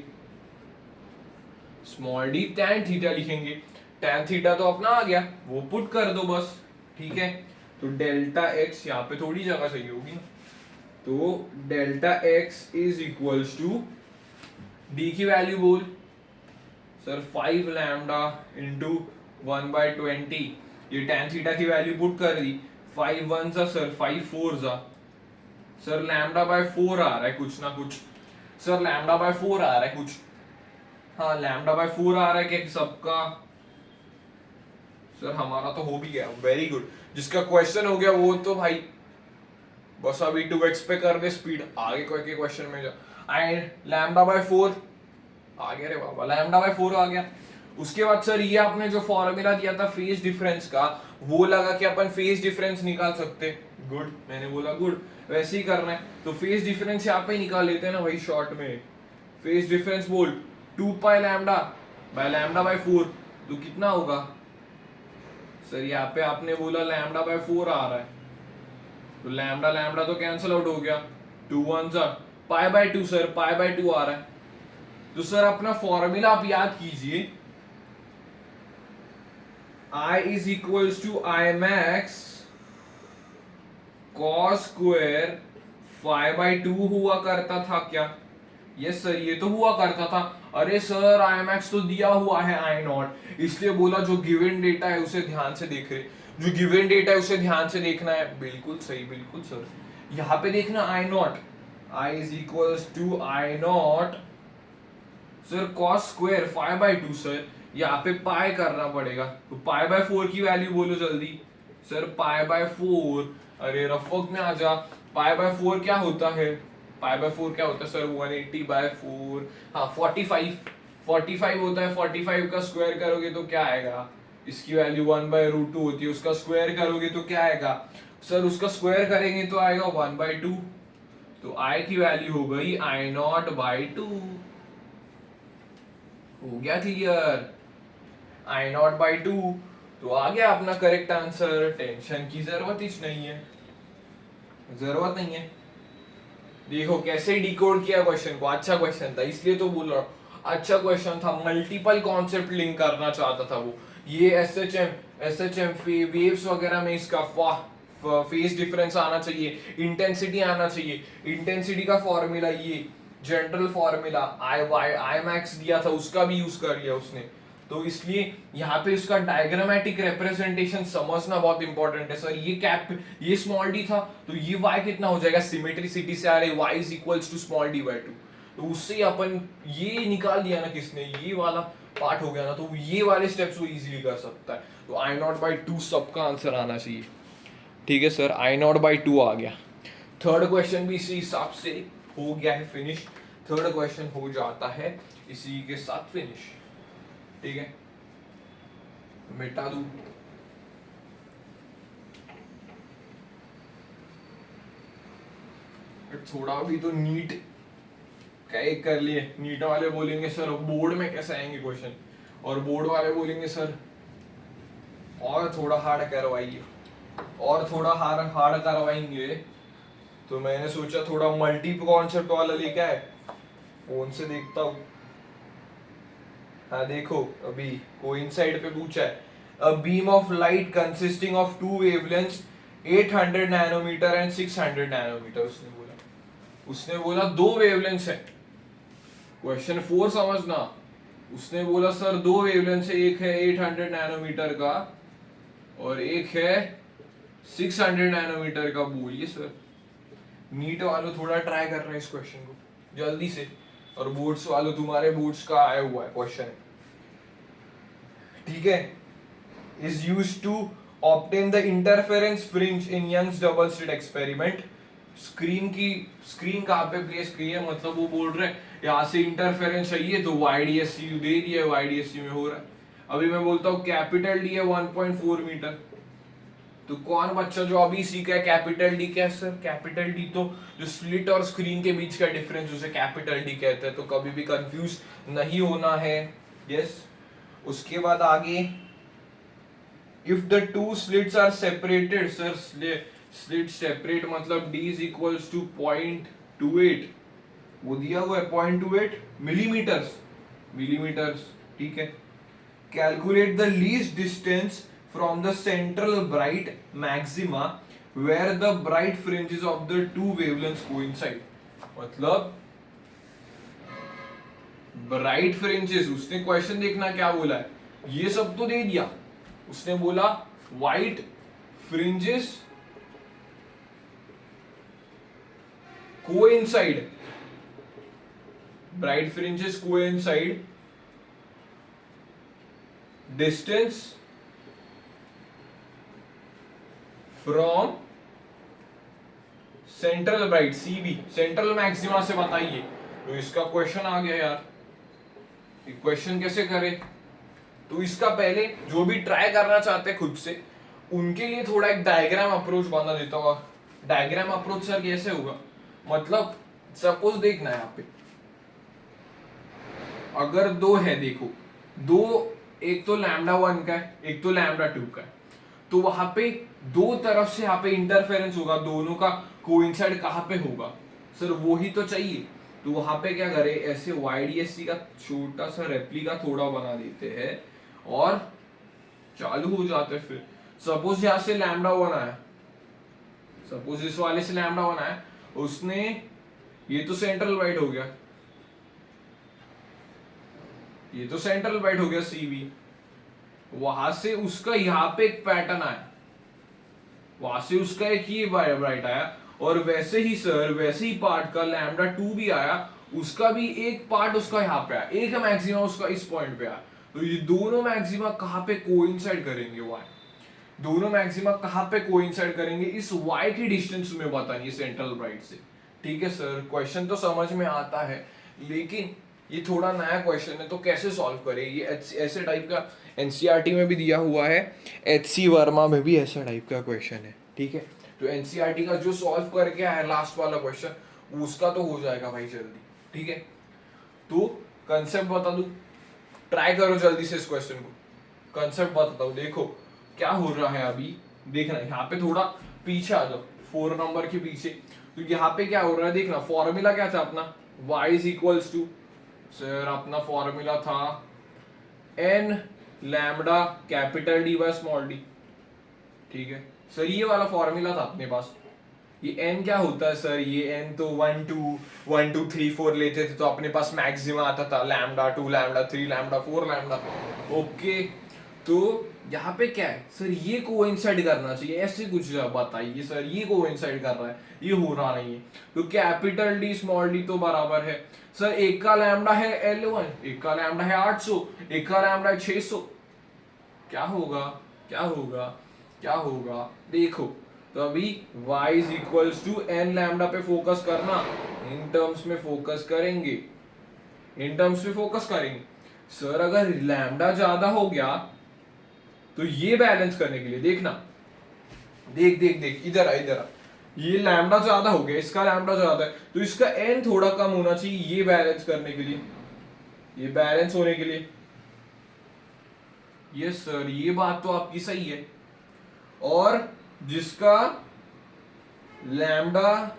स्मॉल डी tan थीटा लिखेंगे। tan थीटा तो अपना आ गया, वो पुट कर दो बस, ठीक है। तो डेल्टा एक्स यहाँ पे थोड़ी जगह चाहिए होगी, तो delta X is equals to D की वैल्यू बोल सर 5 लैम्डा इंटू 1/20, ये tan थीटा की वैल्यू पुट कर दी, 5 1 जा सर 5 4 जा सर लैम्डा बाय 4 आ रहा है कुछ ना कुछ, सर लैम्डा बाय 4 आ रहा है कुछ, हाँ लैम्डा बाय 4 आ रहा है क्या सबका? सर हमारा तो हो भी गया, वेरी गुड। जिसका क्वेश्चन हो गया वो तो भाई बस अभी 2x पे कर दे स्पीड, आगे कोई के क्वेश्चन में जा। एंड लैम्डा बाय 4 आ गया रे बाबा, लैम्डा बाय 4 आ गया। उसके बाद सर ये आपने जो फॉर्मूला दिया था फेज डिफरेंस का, वो लगा कि अपन फेज डिफरेंस निकाल सकते, गुड, मैंने बोला गुड, वैसे ही करना है। तो फेज डिफरेंस यहाँ पे निकाल लेते हैं ना भाई शॉर्ट में। फेज डिफरेंस बोल 2 पाई लैम्डा बाय 4, तो कितना होगा सर? यहाँ पे आपने बोला लैम्डा बाय 4 आ रहा है, तो लैम्डा लैम्डा तो कैंसिल आउट हो गया, 2 1 जा पाई बाय 2 सर, पाई बाय 2 आ रहा है। तो सर अपना फॉर्मूला आप याद कीजिए, I is equals to I max cos square 5/2 हुआ करता था क्या? यस सर ये तो हुआ करता था। अरे सर आई मैक्स तो दिया हुआ है आई नॉट, इसलिए बोला जो गिवन डेटा है उसे ध्यान से देख रहे, जो गिवन डेटा है उसे ध्यान से देखना है। बिल्कुल सही, बिल्कुल सर। यहाँ पे देखना I naught, I is equals to I naught sir cos square 5/2 sir, यहाँ पे पाई करना पड़ेगा, तो पाई बाय 4 की वैल्यू बोलो जल्दी सर। पाई बाय 4, अरे रफक में आ जा, पाई बाय 4 क्या होता है? पाई बाय 4 क्या होता है सर? 180/4, हाँ 45 होता है। 45 का स्क्वायर करोगे तो क्या आएगा? इसकी वैल्यू 1/√2 होती है, उसका स्क्वायर करोगे तो क्या आएगा सर? उसका स्क्वायर करेंगे तो आएगा 1/2, तो आई की वैल्यू हो गई I0/2। हो गया क्लियर? I0/2 तो आ गया अपना करेक्ट आंसर। टेंशन की जरूरत ही नहीं है, जरूरत नहीं है। देखो कैसे डिकोड किया क्वेश्चन को, अच्छा क्वेश्चन था इसलिए तो बोल रहा हूँ, अच्छा क्वेश्चन था, मल्टीपल कॉन्सेप्ट लिंक करना चाहता था वो। ये SHM SHM वेव्स वगैरह में इसका फेस डिफरेंस आना चाहिए, इंटेंसिटी आना चाहिए। इंटेंसिटी का फॉर्मूला ये जनरल फॉर्मूला आई मैक्स दिया था, उसका भी यूज कर लिया उसने। तो इसलिए यहाँ पे इसका डायग्रामेटिक रिप्रेजेंटेशन समझना बहुत इंपॉर्टेंट है सर। ये स्मॉल डी था, तो ये y कितना हो जाएगा, सिमेट्रिसिटी से आ रही y is equals to small D by 2। तो उससे अपन ये निकाल दिया ना किसने, ये वाला पार्ट हो गया ना, तो ये वाले स्टेप्स वो इजीली कर सकता है। तो आई नॉट बाई 2 सबका आंसर आना चाहिए। ठीक है सर, आई नॉट बाई 2 आ गया। थर्ड क्वेश्चन भी इसी हिसाब से हो गया है फिनिश। थर्ड क्वेश्चन हो जाता है इसी के साथ फिनिश। ठीक है, मिटा दू। थोड़ा भी तो नीट क्या कर लिए। नीट वाले बोलेंगे सर बोर्ड में कैसे आएंगे क्वेश्चन, और बोर्ड वाले बोलेंगे सर और थोड़ा हार्ड करवाइए, और थोड़ा हार्ड करवाएंगे। तो मैंने सोचा थोड़ा मल्टी कॉन्सेप्ट वाला लेके आए, फोन से देखता हूँ। हाँ देखो, अभी कोइंसाइड पे पूछा है, a beam of light consisting of two wavelengths 800 nanometre and 600 nanometre. उसने बोला दो वेवलेंथ्स है। क्वेश्चन 4 समझना, उसने बोला सर दो वेवलेंथ है, एक है 800 नैनोमीटर का और एक है 600 नैनोमीटर का। बोलिए सर, नीट वालों थोड़ा ट्राई कर रहे हैं इस क्वेश्चन को जल्दी से, और बोर्ड्स वालों तुम्हारे बोर्ड्स का आया हुआ है क्वेश्चन। ठीक है, is used to obtain the interference fringe in Young's double slit experiment. Screen कहाँ पे प्लेस की है, मतलब वो बोल रहे हैं यहाँ से इंटरफेरेंस चाहिए तो YDSCU दे दिया, YDSCU में हो रहा है। अभी मैं बोलता हूँ कैपिटल डी है 1.4 मीटर, तो कौन बच्चा जो अभी सीखा है कैपिटल डी क्या है सर, कैपिटल डी तो जो स्लिट और स्क्रीन के बीच का डिफरेंस उसे कैपिटल डी कहते हैं। तो कभी भी कंफ्यूज नहीं होना है। यस, उसके बाद आगे, if the two slits are separated, sir slit separate मतलब d इज इक्वल्स टू 0.28, वो दिया हुआ है 0.28 मिलीमीटर्स। ठीक है, calculate the least distance from the central bright maxima where the bright fringes of the two wavelengths coincide। मतलब bright fringes, उसने question देखना क्या बोला है, ये सब तो दे दिया। उसने बोला white fringes coincide, bright fringes coincide, distance from central bright CB, central maxima से बताइए। तो इसका क्वेश्चन आ गया यार, क्वेश्चन कैसे करें। तो इसका पहले जो भी ट्राई करना चाहते हैं खुद से, उनके लिए थोड़ा एक डायग्राम अप्रोच बना देता हूँ। डायग्राम अप्रोच सर कैसे होगा, मतलब सपोज देखना है यहाँ पे, अगर दो है, देखो दो, एक तो λ1 का है, एक तो λ2 का है, तो वहां पे दो तरफ से यहाँ पे इंटरफेरेंस होगा, दोनों का कोइंसाइड कहाँ पे होगा सर, वो ही तो चाहिए। तो वहां पे क्या करे, ऐसे YDSC का छोटा सा रेप्लिका थोड़ा बना देते हैं और चालू हो जाते हैं। फिर सपोज यहाँ से λ1 आया, सपोज इस वाले से λ1 आया, उसने ये तो सेंट्रल वाइड हो गया, ये तो सेंट्रल वाइड हो गया CB, वहां से उसका यहाँ पे एक पैटर्न आया, वहां से उसका एक ही ब्राइट आया, और वैसे ही सर वैसे ही पार्ट का λ2 भी आया, उसका भी एक पार्ट उसका यहाँ पे आया, एक मैक्सिमा उसका इस पॉइंट पे आया। तो ये दोनों मैक्सिमा कहाँ पे कोइंसाइड करेंगे, y दोनों मैक्सिमा कहाँ पे कोइंसाइड करेंगे, इस y की डिस्टेंस में बतानी है सेंट्रल ब्राइट से। ठीक है सर, क्वेश्चन तो समझ में आता है, लेकिन ये थोड़ा नया क्वेश्चन है, तो कैसे सॉल्व करें। ये ऐसे टाइप का NCERT में भी दिया हुआ है, HC वर्मा में भी ऐसा टाइप का क्वेश्चन है। ठीक है, तो NCERT का जो सॉल्व करके आया लास्ट वाला क्वेश्चन, उसका तो हो जाएगा भाई जल्दी। ठीक है, तो कंसेप्ट बता दूं, ट्राई करो जल्दी से इस क्वेश्चन को, कंसेप्ट बताता हूँ। देखो क्या हो रहा है अभी, देखना यहाँ पे थोड़ा पीछे आ जाओ, 4 नंबर के पीछे। तो यहाँ पे क्या हो रहा है देखना, फॉर्मूला क्या था अपना, y is equals to, sir अपना फॉर्मूला था n lambda capital D by small D. ठीक है सर, ये वाला फॉर्मूला था अपने पास। ये n क्या होता है सर, ये n तो 1 2 3 4 लेते थे तो अपने पास मैक्सिमा आता था lambda 2 lambda 3 lambda 4 lambda. Okay, तो यहाँ पे क्या है सर, ये कोइंसाइड करना चाहिए, ऐसे कुछ बताइए सर, ये कोइंसाइड कर रहा है, ये हो रहा नहीं है। तो कैपिटल डी स्मॉल डी तो बराबर है सर, एक का लैम्डा है L1, एक का लैम्डा है 800, एक का लैम्डा है 600। क्या होगा क्या होगा क्या होगा, देखो तो अभी y is equals to N lambda पे फोकस करना, इन टर्म्स में फोकस करेंगे, इन टर्म्स में फोकस करेंगे। सर अगर लैम्डा ज्यादा हो गया तो ये बैलेंस करने के लिए देखना, देख देख देख इधर आ इधर आ, ये लैम्डा ज्यादा हो गया, इसका लैम्डा ज्यादा है तो इसका n थोड़ा कम होना चाहिए, ये बैलेंस करने के लिए, ये बैलेंस होने के लिए। यस सर, ये बात तो आपकी सही है। और जिसका लैम्डा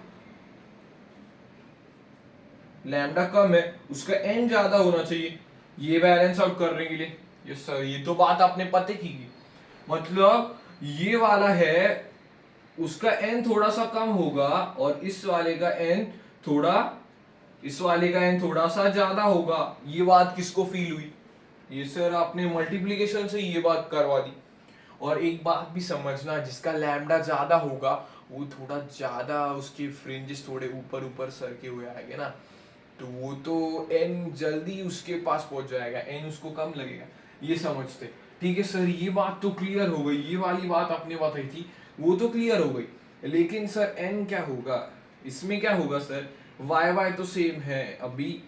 कम है उसका n ज्यादा होना चाहिए, ये बैलेंस आउट करने के लिए। यस सर, ये तो बात आपने पते की, मतलब ये वाला है उसका n थोड़ा सा कम होगा और इस वाले का n थोड़ा सा ज्यादा होगा। ये बात किसको फील हुई? ये सर आपने मल्टीप्लिकेशन से ये बात करवा दी। और एक बात भी समझना, जिसका लैम्डा ज्यादा होगा वो थोड़ा ज्यादा उसके फ्रिंजेस थोड़े ऊपर ऊपर सरके हुए आएंगे ना, तो वो तो n जल्दी उसके पास पहुंच जाएगा, n उसको कम लगेगा, ये समझते। ठीक है सर, ये बात तो क्लियर हो गई, ये वाली बात आपने बताई थी वो तो क्लियर हो गई। लेकिन सर n क्या होगा, इसमें क्या होगा सर, y तो सेम है अभी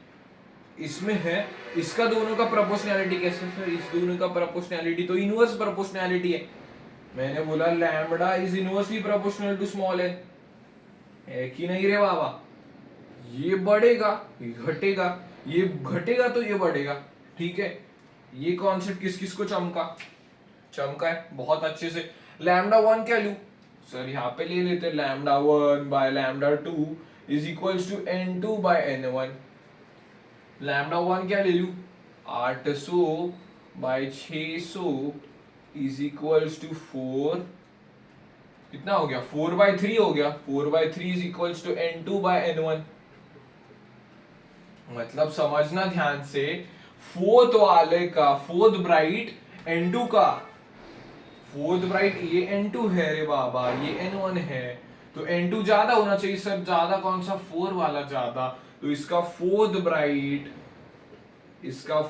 इसमें है, इसका दोनों का प्रोपोर्शनैलिटी कैसे सर, इस दोनों का प्रोपोर्शनैलिटी तो इनवर्स प्रोपोर्शनैलिटी है। मैंने बोला lambda is inversely proportional to small n, है कि नहीं रे बाबा? ये बढ़ेगा ये घटेगा, ये घटेगा तो ये बढ़ेगा। ठीक है, ये कॉन्सेप्ट किस किस को चमका है बहुत अच्छे से। लैम्डा 1 क्या लूं सर, यहाँ पे ले लेते lambda 1 by lambda 2 is equals to n2 by n1। Lambda 1 क्या ले लूं, 800 बाय 600 इज इक्वल्स टू 4, कितना हो गया 4/3 हो गया, 4/3 is equals to n2 by n1। मतलब समझना ध्यान से, फोर्थ वाले का फोर्थ ब्राइट n2 का, फोर्थ ब्राइट ये n2 है रे बाबा, ये n1 है, तो n2 ज्यादा होना चाहिए सर, ज्यादा कौन सा, 4 वाला ज्यादा, तो इसका फोर्थ ब्राइट इसके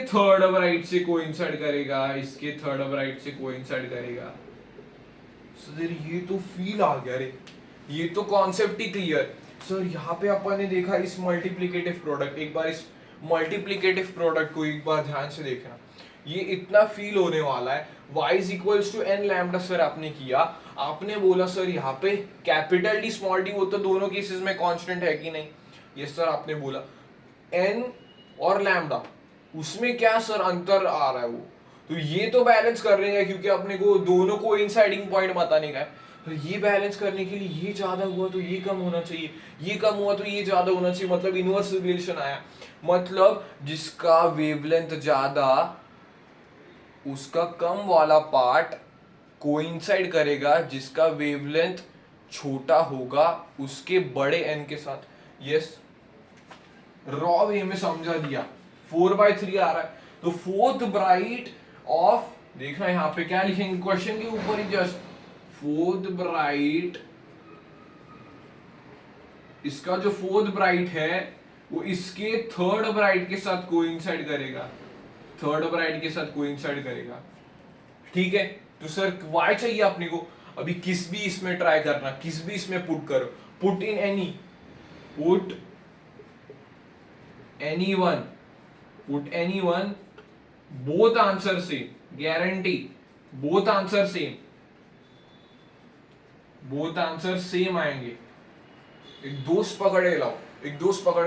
थर्ड ब्राइट से कोइंसाइड करेगा, इसके थर्ड ब्राइट से कोइंसाइड करेगा। सर ये तो फील आ गया रे, ये तो कॉन्सेप्ट ही क्लियर। सर यहाँ पे अपन ने देखा इस मल्टीप्लिकेटिव प्रोडक्ट, एक बार इस मल्टीप्लिकेटिव प्रोडक्ट को एक बार ध्यान से देखना, ये इतना फील होने वाला है। y is equals to n lambda sir आपने किया, आपने बोला सर यहाँ पे कैपिटल डी स्मॉल डी वो तो दोनों केसेस में कांस्टेंट है कि नहीं, ये सर आपने बोला n और लैम्डा उसमें क्या सर अंतर आ रहा है, वो तो ये तो बैलेंस कर रहे हैं क्योंकि अपने को दोनों को इनसाइडिंग पॉइंट बताने का है। तो ये बैलेंस करने के लिए ये ज्यादा हुआ तो ये कम होना चाहिए, ये कम हुआ तो ये ज्यादा होना चाहिए, मतलब इनवर्स रिलेशन आया। मतलब जिसका वेवलेंथ ज्यादा उसका कम वाला पार्ट कोइंसाइड करेगा जिसका वेवलेंथ छोटा होगा उसके बड़े n के साथ। यस, रॉ वे में समझा दिया, 4/3 आ रहा है तो फोर्थ ब्राइट ऑफ, देखना यहाँ पे क्या लिखेंगे क्वेश्चन के ऊपर ही जस्ट, फोर्थ ब्राइट, इसका जो फोर्थ ब्राइट है वो इसके थर्ड ब्राइट के साथ कोइंसाइड करेगा, थर्ड ब्राइट के साथ कोइंसाइड करेगा। ठीक है, तो सर y चाहिए अपने को, अभी किस भी इसमें ट्राई करना, किस भी इसमें पुट करो, put in any, put anyone, both answer same, guarantee both answer same आएंगे। एक दोस्त पकड़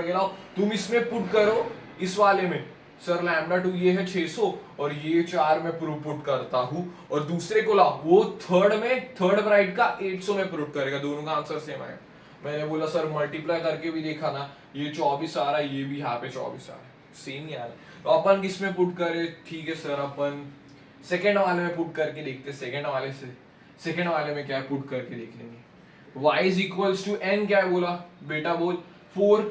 के लाओ, तुम इसमें पुट करो इस वाले में, सर लैम्डा 2 ये है 600 और ये 4 में पुट करता हूं, और दूसरे को लाओ वो थर्ड ब्राइट का 800 में पुट करेगा, दोनों का आंसर सेम आएगा। मैंने बोला सर मल्टीप्लाई करके भी देखा ना, ये 24 आ रहा है, ये भी यहाँ पे 24 आ रहा है, सेम ही आ रहा है। तो अपन किस में पुट करें? ठीक है सर, अपन सेकेंड वाले में पुट करके देखते हैं। सेकेंड वाले में क्या है, पुट करके देख लेंगे। y is equals to n, क्या है बोला बेटा, बोल 4,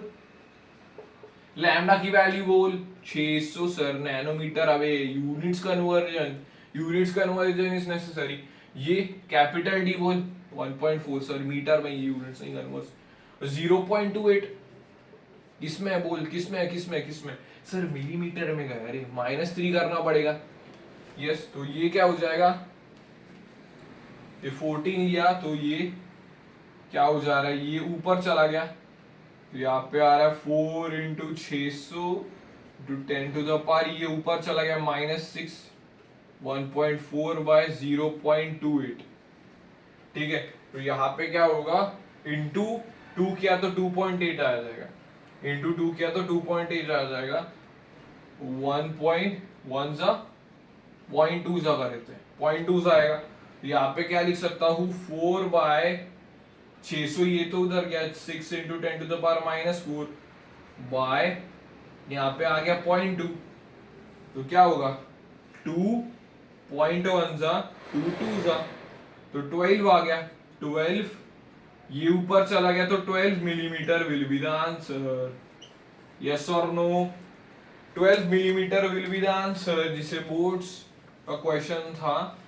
लैम्डा की वैल्यू बोल 600 सर नैनोमीटर। अबे यूनिट्स कन्वर्जन इज नेसेसरी। ये कैपिटल डी बोल 1.4 सर, मीटर में ये यूनिट्स नहीं कन्वर्ट। 0.28 किसमें है बोल, किसमें सर मिलीमीटर में गया। अरे -3 करना पड़ेगा। यस, तो ये क्या हो जाएगा, ये 14 लिया तो ये क्या हो जा रहा है, ये ऊपर चला गया। तो यहाँ पे आ रहा है 4 into 600 into 10 to the power, ये ऊपर चला गया -6, 1.4 बाय 0.28। ठीक है, तो यहाँ पे क्या होगा, इंटू 2 किया तो 2.8 आ जाएगा, इंटू 2 किया तो 2.8 आ जाएगा। 1.1 जा 0.2 जा कर देते हैं, 0.2 आएगा। यहाँ पे क्या लिख सकता हूँ, 4 बाय 600, ये तो उधर गया 6 into 10 to the power -4 by यहाँ पे आ गया 0.2, तो क्या होगा 2.1 जा 2 जा तो 12 आ गया। 12 ये ऊपर चला गया तो 12 millimeter will be the answer. Yes और no? 12 millimeter will be the answer, जिसे बोर्ड्स का क्वेश्चन था।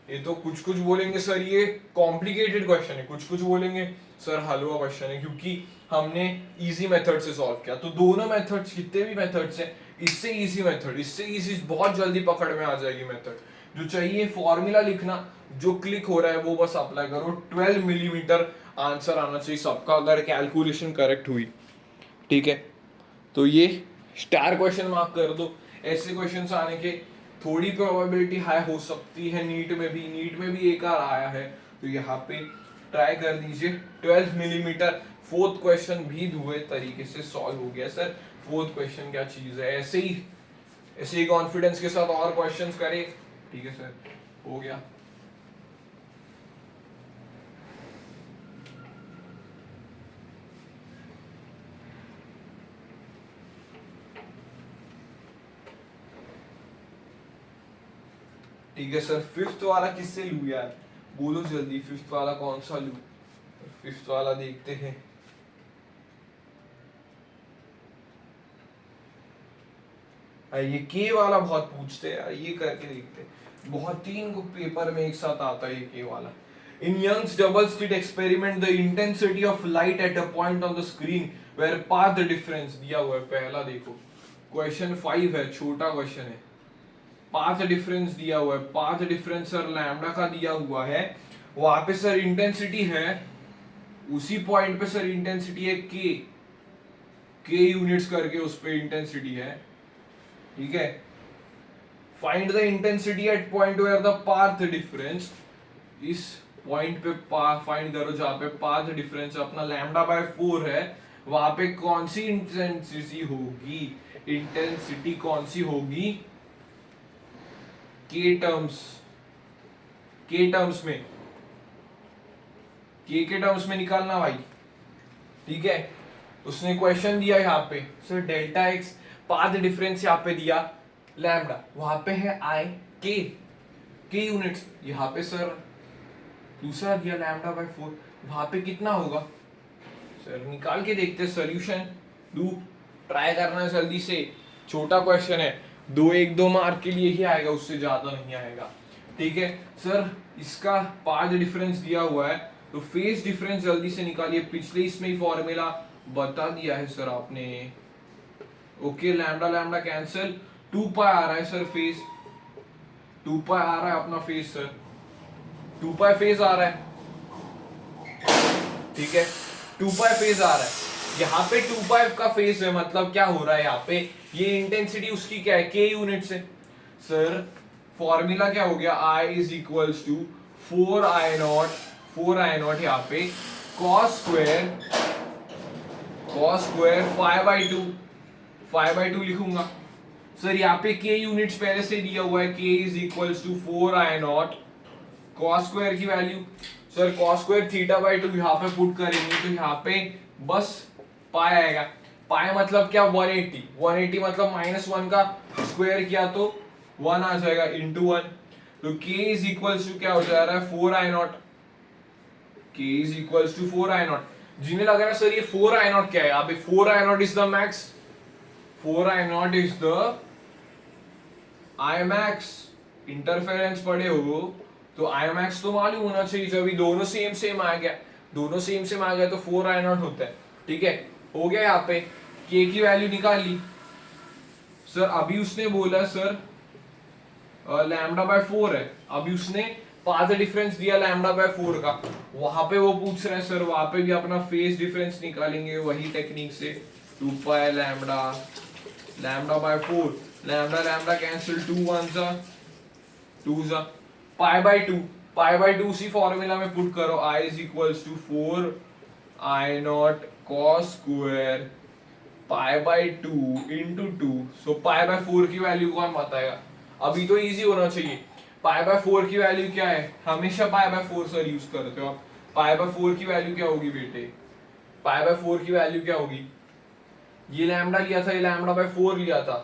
ये तो कुछ बोलेंगे सर ये कॉम्प्लिकेटेड क्वेश्चन है, कुछ बोलेंगे सर हलवा क्वेश्चन है, क्योंकि हमने इजी मेथड से सॉल्व किया। तो दोनों मेथड्स, जितने भी मेथड्स हैं, इससे इजी बहुत जल्दी पकड़ में आ जाएगी मेथड। जो चाहिए फॉर्मूला लिखना, जो क्लिक हो रहा है वो बस अप्लाई करो। 12 मिलीमीटर आंसर आना चाहिए सबका, अगर कैलकुलेशन करेक्ट हुई। ठीक है, तो ये स्टार क्वेश्चन मार्क कर दो। ऐसे क्वेश्चन आने के थोड़ी प्रोबेबिलिटी हाई हो सकती है। नीट में भी एक बार आया है, तो यहाँ पे ट्राई कर दीजिए। 12 मिलीमीटर फोर्थ क्वेश्चन भी धुए तरीके से सॉल्व हो गया। सर फोर्थ क्वेश्चन क्या चीज है, ऐसे ही कॉन्फिडेंस के साथ और क्वेश्चंस करें। ठीक है सर, हो गया। ठीक है सर, फिफ्थ वाला किससे लूं यार, बोलो जल्दी, फिफ्थ वाला कौन सा लूं? फिफ्थ वाला देखते हैं। ये के वाला बहुत पूछते हैं यार, ये करके देखते हैं। बहुत 3 पेपर में एक साथ आता है ये के वाला। In Young's double slit experiment the intensity of light at a point on the screen where path difference दिया हुआ है। पहला देखो, क्वेश्चन 5 है, छोटा क्वेश्चन है। पाथ डिफरेंस दिया हुआ है, पाथ डिफरेंस सर लैम्डा का दिया हुआ है। वहां पे सर इंटेंसिटी है, उसी पॉइंट पे सर इंटेंसिटी है के यूनिट्स करके उस पे इंटेंसिटी है। ठीक है, find the intensity at point where the path difference, इस पॉइंट पे फाइंड करो जहां पे पाथ डिफरेंस अपना लैम्डा बाय 4 है। वहां पे कौन सी इंटेंसिटी होगी, इंटेंसिटी कौन सी होगी के टर्म्स में निकालना भाई। ठीक है, उसने क्वेश्चन दिया यहाँ पे sir delta x, path difference यहाँ पे दिया लैम्डा, वहां पे है आई के यूनिट्स, यहाँ पे सर दूसरा दिया लैम्डा बाय 4, वहां पे कितना होगा सर, निकाल के देखते सॉल्यूशन। ट्राई करना जल्दी से, छोटा क्वेश्चन है, 2 मार्क के लिए ही आएगा, उससे ज्यादा नहीं आएगा। ठीक है सर, इसका पाथ डिफरेंस दिया हुआ है, तो फेज डिफरेंस जल्दी से निकालिए। पिछले इसमें ही फॉर्मूला बता दिया है सर आपने। ओके, लैम्डा कैंसिल, 2 पाई आ रहा है सर फेज, 2 पाई आ रहा है अपना फेज सर, 2 पाई फेज आ रहा है। ठीक है, 2 पाई फेज आ रहा है, यहाँ पे 2 पाई का फेज है, मतलब क्या हो रहा है यहाँ पे, ये इंटेंसिटी उसकी क्या है, के यूनिट से। सर फॉर्मूला क्या हो गया, I is equals to 4I0 यहाँ पे cos स्क्वायर 5/2 लिखूंगा। सर यहाँ पे के यूनिट्स पहले से दिया हुआ है, के is equals to 4I0 cos square की वैल्यू सर cos स्क्वायर θ/2 यहाँ पे पुट करेंगे तो यहाँ पे बस पाई आएगा। पाई मतलब क्या 180, 180 मतलब -1 का स्क्वायर किया तो 1 आ जाएगा इंटू 1। तो k इज इक्वल्स टू क्या हो जा रहा है 4i0, k is equals to 4i0। जिन्हें लग रहा है सर ये 4i0 क्या है, यहाँ पे 4i0 is the max, 4i0 is the I max. Interference पढ़े हो तो आई मैक्स तो मालूम होना चाहिए, जब ये दोनों सेम सेम आ गया, दोनों सेम सेम आ गया तो 4i0 होता है। ठीक है, हो गया। यहाँ पे k की वैल्यू निकाल ली सर। अभी उसने बोला सर लैम्डा बाय 4 है, अभी उसने पाथ डिफरेंस दिया लैम्डा बाय 4 का, वहां पे वो पूछ रहे हैं सर वहां पे भी अपना फेज डिफरेंस निकालेंगे वही टेक्निक से, 2 pi lambda, lambda by 4, lambda lambda cancel, 2 1 जा 2 जा, पाई बाय 2, पाई बाय 2 उसी फॉर्मूला में पुट करो, i is equals to 4 i0 cos square pi by 2 into 2। So pi by 4 की वैल्यू कौन बताएगा, अभी तो इजी होना चाहिए। पाई बाय 4 की वैल्यू क्या है, हमेशा पाई बाय 4 सर यूज करते हो आप। पाई बाय 4 की वैल्यू क्या होगी बेटे, पाई बाय 4 की वैल्यू क्या होगी, ये लैम्डा लिया था, ये लैम्डा बाय 4 लिया था,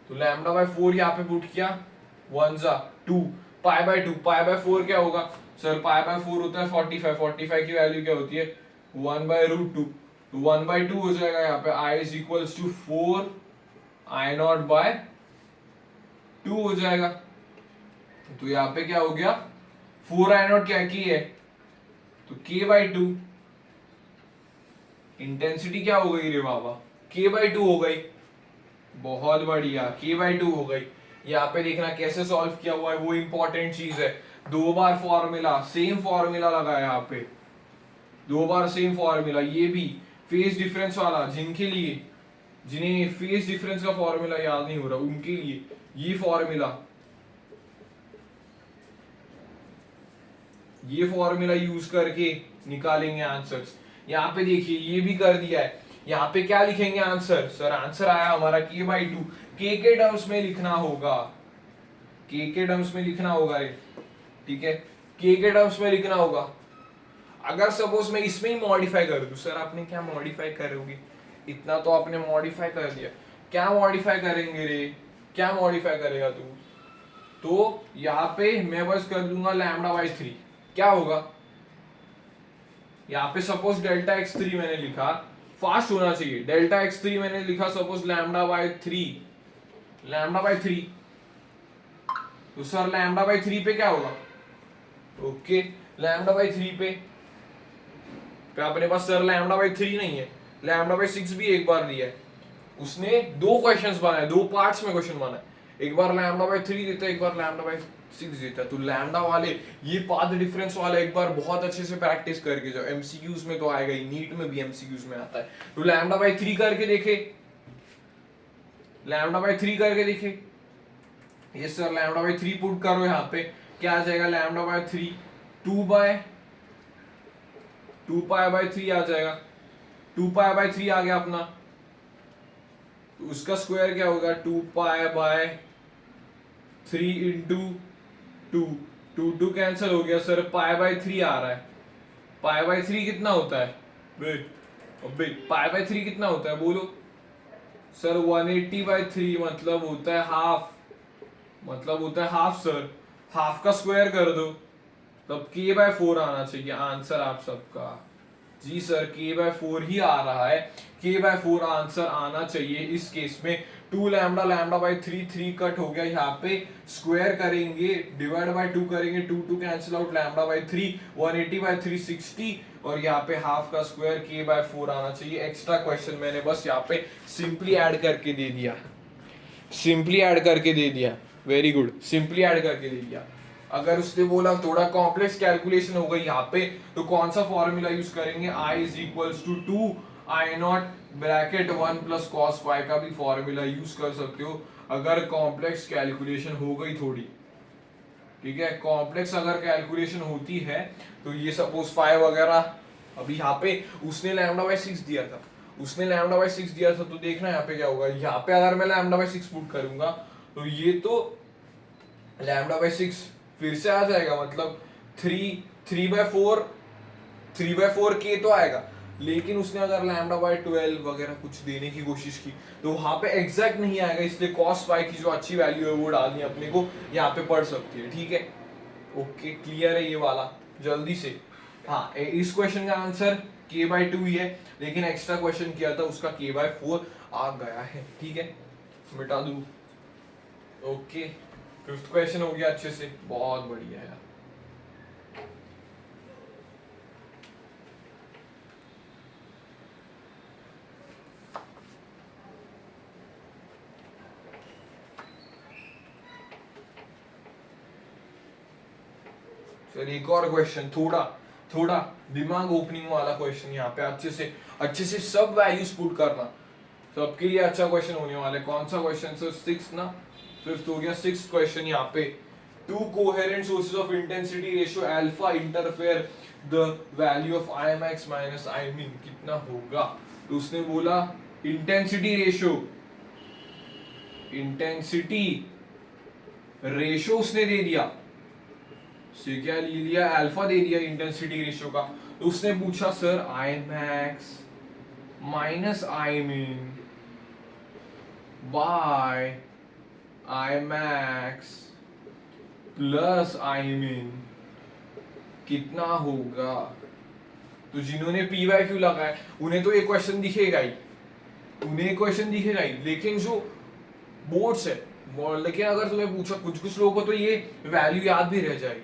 तो लैम्डा बाय 4 यहाँ पे पुट किया, 1 जा 2, पाई बाय 2, पाई बाय 4 क्या होगा सर, पाई बाय 4 होता है 45, 45 की वैल्यू क्या होती है 1 बाय रूट 2, तो 1 बाय 2 हो जाएगा यहाँ पे, i is equals to 4 i0 by 2 हो जाएगा। तो यहाँ पे क्या हो गया 4 i0 क्या की है तो k बाय 2, इंटेंसिटी क्या हो गई रे बाबा k बाय 2 हो गई, बहुत बढ़िया k बाय 2 हो गई। यहाँ पे देखना कैसे सॉल्व किया हुआ है, वो इंपॉर्टेंट चीज है। 2 बार फॉर्मूला, सेम फॉर्मूला लगा है यहाँ पे, 2 बार सेम फॉर्मूला, ये भी फेज डिफरेंस वाला, जिनके लिए जिन्हें फेज डिफरेंस का फॉर्मूला याद नहीं हो रहा उनके लिए ये फॉर्मूला, ये फॉर्मूला यूज करके निकालेंगे आंसर्स। यहाँ पे देखिए ये भी कर दिया है, यहाँ पे क्या लिखेंगे आंसर, सर आंसर आया हमारा k बाई 2, k के टर्म्स में लिखना होगा, k के टर्म्स में लिखना होगा रे, ठीक है k के टर्म्स में लिखना होगा। अगर सपोज मैं इसमें ही मॉडिफाई कर दूं, सर आपने क्या मॉडिफाई करोगे, इतना तो आपने मॉडिफाई कर दिया, क्या मॉडिफाई करेंगे रे, क्या मॉडिफाई करेगा तू, तो यहाँ पे मैं बस कर दूंगा लैम्डा बाई 3, क्या होगा यहाँ पे सपोज डेल्टा x3 मैंने लिखा, फास्ट होना चाहिए, डेल्टा x3 मैंने लिखा suppose lambda by 3, lambda by 3, तो सर लैम्डा बाई 3 पे क्या होगा, ओके लैम्डा बाई 3 पे अपने पास सर लैम्डा बाई 3 नहीं है, लैम्डा बाई 6 भी एक बार दिया है उसने, दो क्वेश्चंस बनाए, दो पार्ट्स में क्वेश्चन बनाए, एक बार लैम्डा बाई 3 देता है, एक बार लैम्डा बाई 6 देता है। तो लैम्डा वाले ये पाथ डिफरेंस वाला एक बार बहुत अच्छे से प्रैक्टिस करके जाओ, एमसीक्यूज में तो आएगा ही, नीट में भी एमसीक्यूज में आता है। तो लैम्डा बाई 3 करके देखे, लैम्डा बाई 3 करके देखे, ये सर लैम्डा बाई 3 पुट करो, यहाँ पे क्या आ जाएगा लैम्डा बाई 3 2 पाई बाई 3 आ जाएगा, 2 पाई बाई 3 आ गया अपना, तो उसका स्क्वायर क्या होगा 2 पाई बाय 3 इंटू 2, 2 कैंसिल हो गया सर, पाई बाय 3 आ रहा है, पाई बाय 3 कितना होता है अबे पाई बाय 3 कितना होता है बोलो सर, 180 बाय 3 मतलब होता है हाफ, मतलब होता है हाफ सर, हाफ का स्क्वायर कर दो तब k बाय 4 आना चाहिए आंसर आप सबका, जी सर k बाय 4 ही आ रहा है, k बाय 4 आंसर आना चाहिए इस केस में। 2 लैम्डा, लैम्डा बाय 3, 3 कट हो गया, यहाँ पे स्क्वायर करेंगे, डिवाइड बाय 2 करेंगे, 2 cancel out, lambda by 3, 180 by 3 60, और यहाँ पे हाफ का स्क्वायर k बाय 4 आना चाहिए। एक्स्ट्रा क्वेश्चन मैंने बस यहाँ पे सिंपली ऐड करके दे दिया, सिंपली ऐड करके दे दिया, वेरी गुड, सिंपली ऐड करके दे दिया। अगर उसने बोला थोड़ा कॉम्प्लेक्स कैलकुलेशन हो गई यहाँ पे, तो कौन सा फॉर्मूला यूज करेंगे, i is equals to 2 i0 bracket 1 plus cos pi का भी फॉर्मूला यूज कर सकते हो अगर कॉम्प्लेक्स कैलकुलेशन हो गई थोड़ी, ठीक है। कॉम्प्लेक्स अगर कैलकुलेशन होती है तो ये सपोज 5 वगैरह, अभी यहाँ पे उसने लैम्डा बाय 6 दिया था, उसने लैम्डा बाय 6 दिया था, तो देखना यहाँ पे क्या होगा, यहाँ पे अगर मैं लैम्डा बाय 6 पुट करूंगा तो ये तो लैम्डा बाय 6 फिर से आ जाएगा, मतलब 3 बाय 4 k तो आएगा, लेकिन उसने अगर λ/12 वगैरह कुछ देने की कोशिश की तो वहां पे एग्जैक्ट नहीं आएगा, इसलिए cos फाई की जो अच्छी वैल्यू है वो डालनी अपने को यहाँ पे पड़ सकती है, ठीक है। ओके, क्लियर है ये वाला, जल्दी से। हाँ, इस क्वेश्चन का आंसर k/2 ही है, लेकिन एक्स्ट्रा क्वेश्चन किया था उसका k/4 आ गया है, ठीक है, मिटा दूं। ओके, फिफ्थ क्वेश्चन हो गया अच्छे से, बहुत बढ़िया यार। चलिए एक और क्वेश्चन, थोड़ा थोड़ा दिमाग ओपनिंग वाला क्वेश्चन, यहाँ पे अच्छे से सब वैल्यूज पुट करना, सबके लिए अच्छा क्वेश्चन होने वाला है। कौन सा क्वेश्चन सर? सिक्स ना, फिफ्थ हो गया, सिक्स क्वेश्चन यहाँ पे। To coherent sources of intensity ratio alpha interfere the value of Imax minus Imin कितना होगा? तो उसने बोला इंटेंसिटी रेशियो उसने दे दिया, से क्या ले लिया, अल्फा दे दिया इंटेंसिटी रेशियो का। तो उसने पूछा sir Imax minus Imin by Imax plus Imin कितना होगा? तो जिन्होंने PYQ लगाया उन्हें तो ये क्वेश्चन दिखेगा ही, लेकिन जो बोर्ड्स है, लेकिन अगर तुम्हें पूछा, कुछ लोगों को तो ये वैल्यू याद भी रह जाएगी,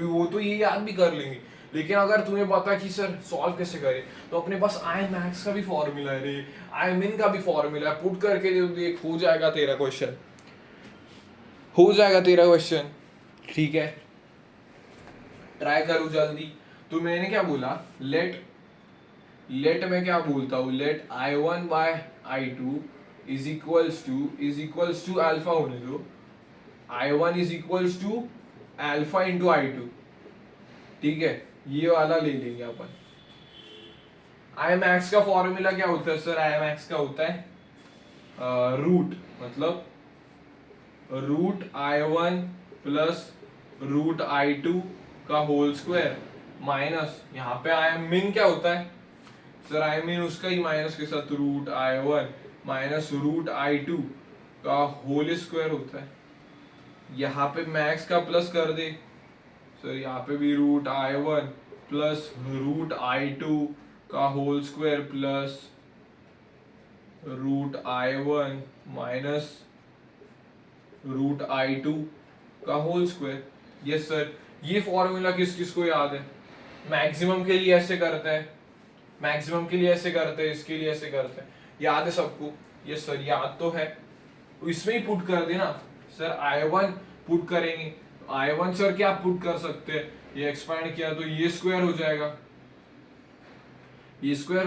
वो तो ये याद भी कर लेंगे, लेकिन अगर तुम्हें पता कि सर सॉल्व कैसे करें, तो अपने पास Imax का भी फॉर्मूला है रे, Imin का भी फॉर्मूला है, पुट करके देख, हो जाएगा तेरा क्वेश्चन, ठीक है। ट्राई करो जल्दी। तो मैंने क्या बोला, लेट में क्या बोलता हूँ, let I1 by I2 is equals to alpha होने दो, I1 is equals to alpha into I2, ठीक है, ये वाला ले लेंगे अपन। Imax का फॉर्मूला क्या होता है सर? Imax का होता है रूट, मतलब root I1 plus root I2 का होल स्क्वायर माइनस, यहाँ पे Imin क्या होता है सर? Imin उसका ही माइनस के साथ root I1 minus root I2 का होल स्क्वायर होता है। यहाँ पे मैक्स का प्लस कर दे सर, यहाँ पे भी root I1 plus root I2 का whole square plus root I1 minus root I2 का होल स्क्वायर। यस सर, ये फॉर्मूला किस किस को याद है? मैक्सिमम के लिए ऐसे करते हैं, इसके लिए ऐसे करते हैं, याद है सबको? यस सर, याद तो है। इसमें ही पुट कर देना सर, I1 पुट करेंगे, I1 सर क्या पुट कर सकते हैं, ये एक्सपांड किया तो ये स्क्वायर हो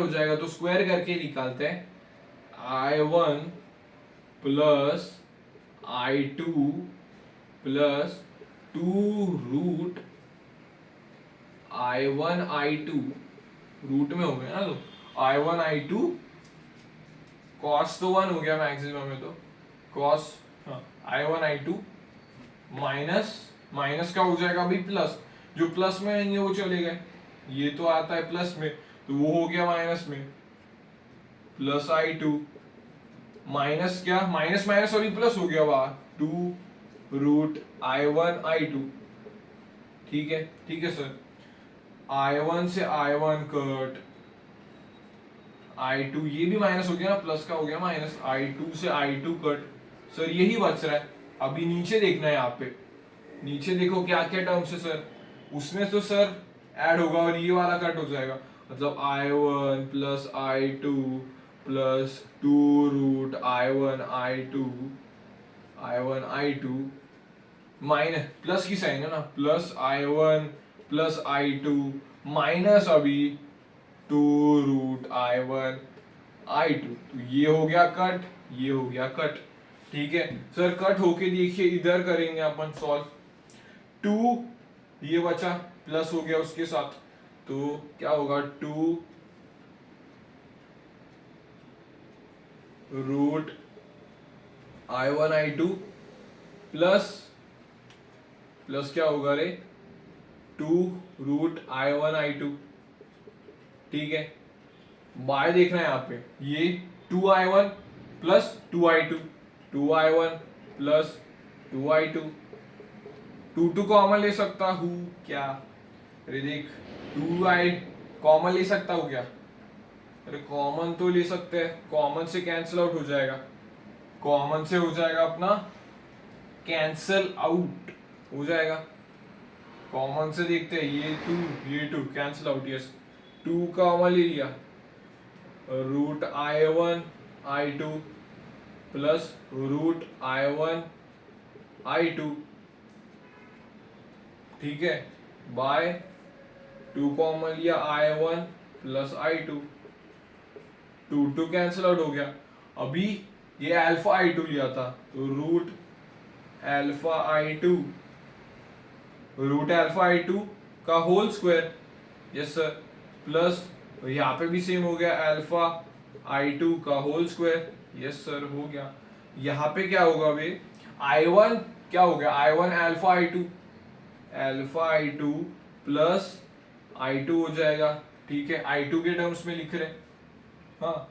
जाएगा, तो स्क्वायर करके निकालते हैं I1 plus I2 plus 2 root I1 I2 root में हो गया ना, तो I1 I2 cos तो 1 हो गया मैक्सिमम में, तो cos I1 I2 माइनस का हो जाएगा अभी प्लस, जो प्लस में आएंगे वो चले गए, ये तो आता है प्लस में, तो वो हो गया माइनस में, प्लस I2 माइनस क्या, माइनस अभी प्लस हो गया बाहर, 2 रूट I1 I2, ठीक है सर। I1 से I1 कट, I2 ये भी माइनस हो गया ना, प्लस का हो गया माइनस, I2 से I2 कट, सर यही बच रहा है। अभी नीचे देखना है, यहाँ पे नीचे देखो क्या क्या टर्म्स है सर, उसमें तो सर ऐड होगा और ये वाला कट हो जाएगा, मतलब I1 plus I2 plus 2 root I1 I2 minus, plus की साइन है ना, plus I1 plus I2 minus अभी 2 रूट I1 I2, तो ये हो गया कट, ये हो गया कट, ठीक है सर। कट होके देखिए, इधर करेंगे अपन सॉल्व, 2 ये बचा प्लस हो गया उसके साथ, तो क्या होगा 2 रूट I1 I2 प्लस क्या होगा रे, 2 रूट I1 I2, ठीक है। बाय देखना है यहाँ पे, ये 2i1 plus 2i2, 2i1 plus 2i2, 2 common ले सकता हूँ क्या? अरे देख, 2i कॉमन ले सकता हूँ क्या? अरे कॉमन तो ले सकते हैं, कॉमन से कैंसिल आउट हो जाएगा, कॉमन से हो जाएगा अपना कैंसिल आउट हो जाएगा। कॉमन से देखते हैं, ये to cancel out, yes 2 common ले लिया, root i1 i2 plus root i1 i2, ठीक है, बाय 2 कॉमन लिया i1 plus i2, 2 cancel out हो गया। अभी ये अल्फा i2 लिया था, तो root alpha i2, root alpha i2 का whole square, yes sir, plus यहाँ पे भी सेम हो गया, अल्फा i2 का होल स्क्वायर, यस सर हो गया। यहाँ पे क्या होगा अभी, i1 क्या हो गया, i1 alpha i2, alpha i2 plus i2 हो जाएगा, ठीक है, i2 के टर्म्स में लिख रहे, हाँ,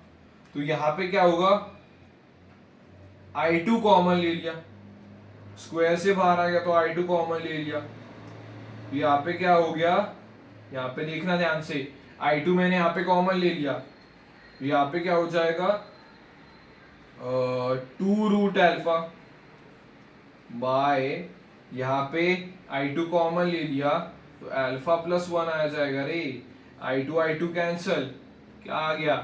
तो यहाँ पे क्या होगा, i2 कॉमन ले लिया, स्क्वायर से बाहर आ गया तो i2 कॉमन ले लिया, यहाँ पे क्या हो गया, यहाँ पे देखना ध्यान से, i2 मैंने यहाँ पे कॉमन ले लिया, यहाँ पे क्या हो जाएगा, 2 रूट अल्फा बाय, यहाँ पे i2 कॉमन ले लिया तो अल्फा प्लस 1 आ जाएगा रे, i2 कैंसल, क्या आ गया,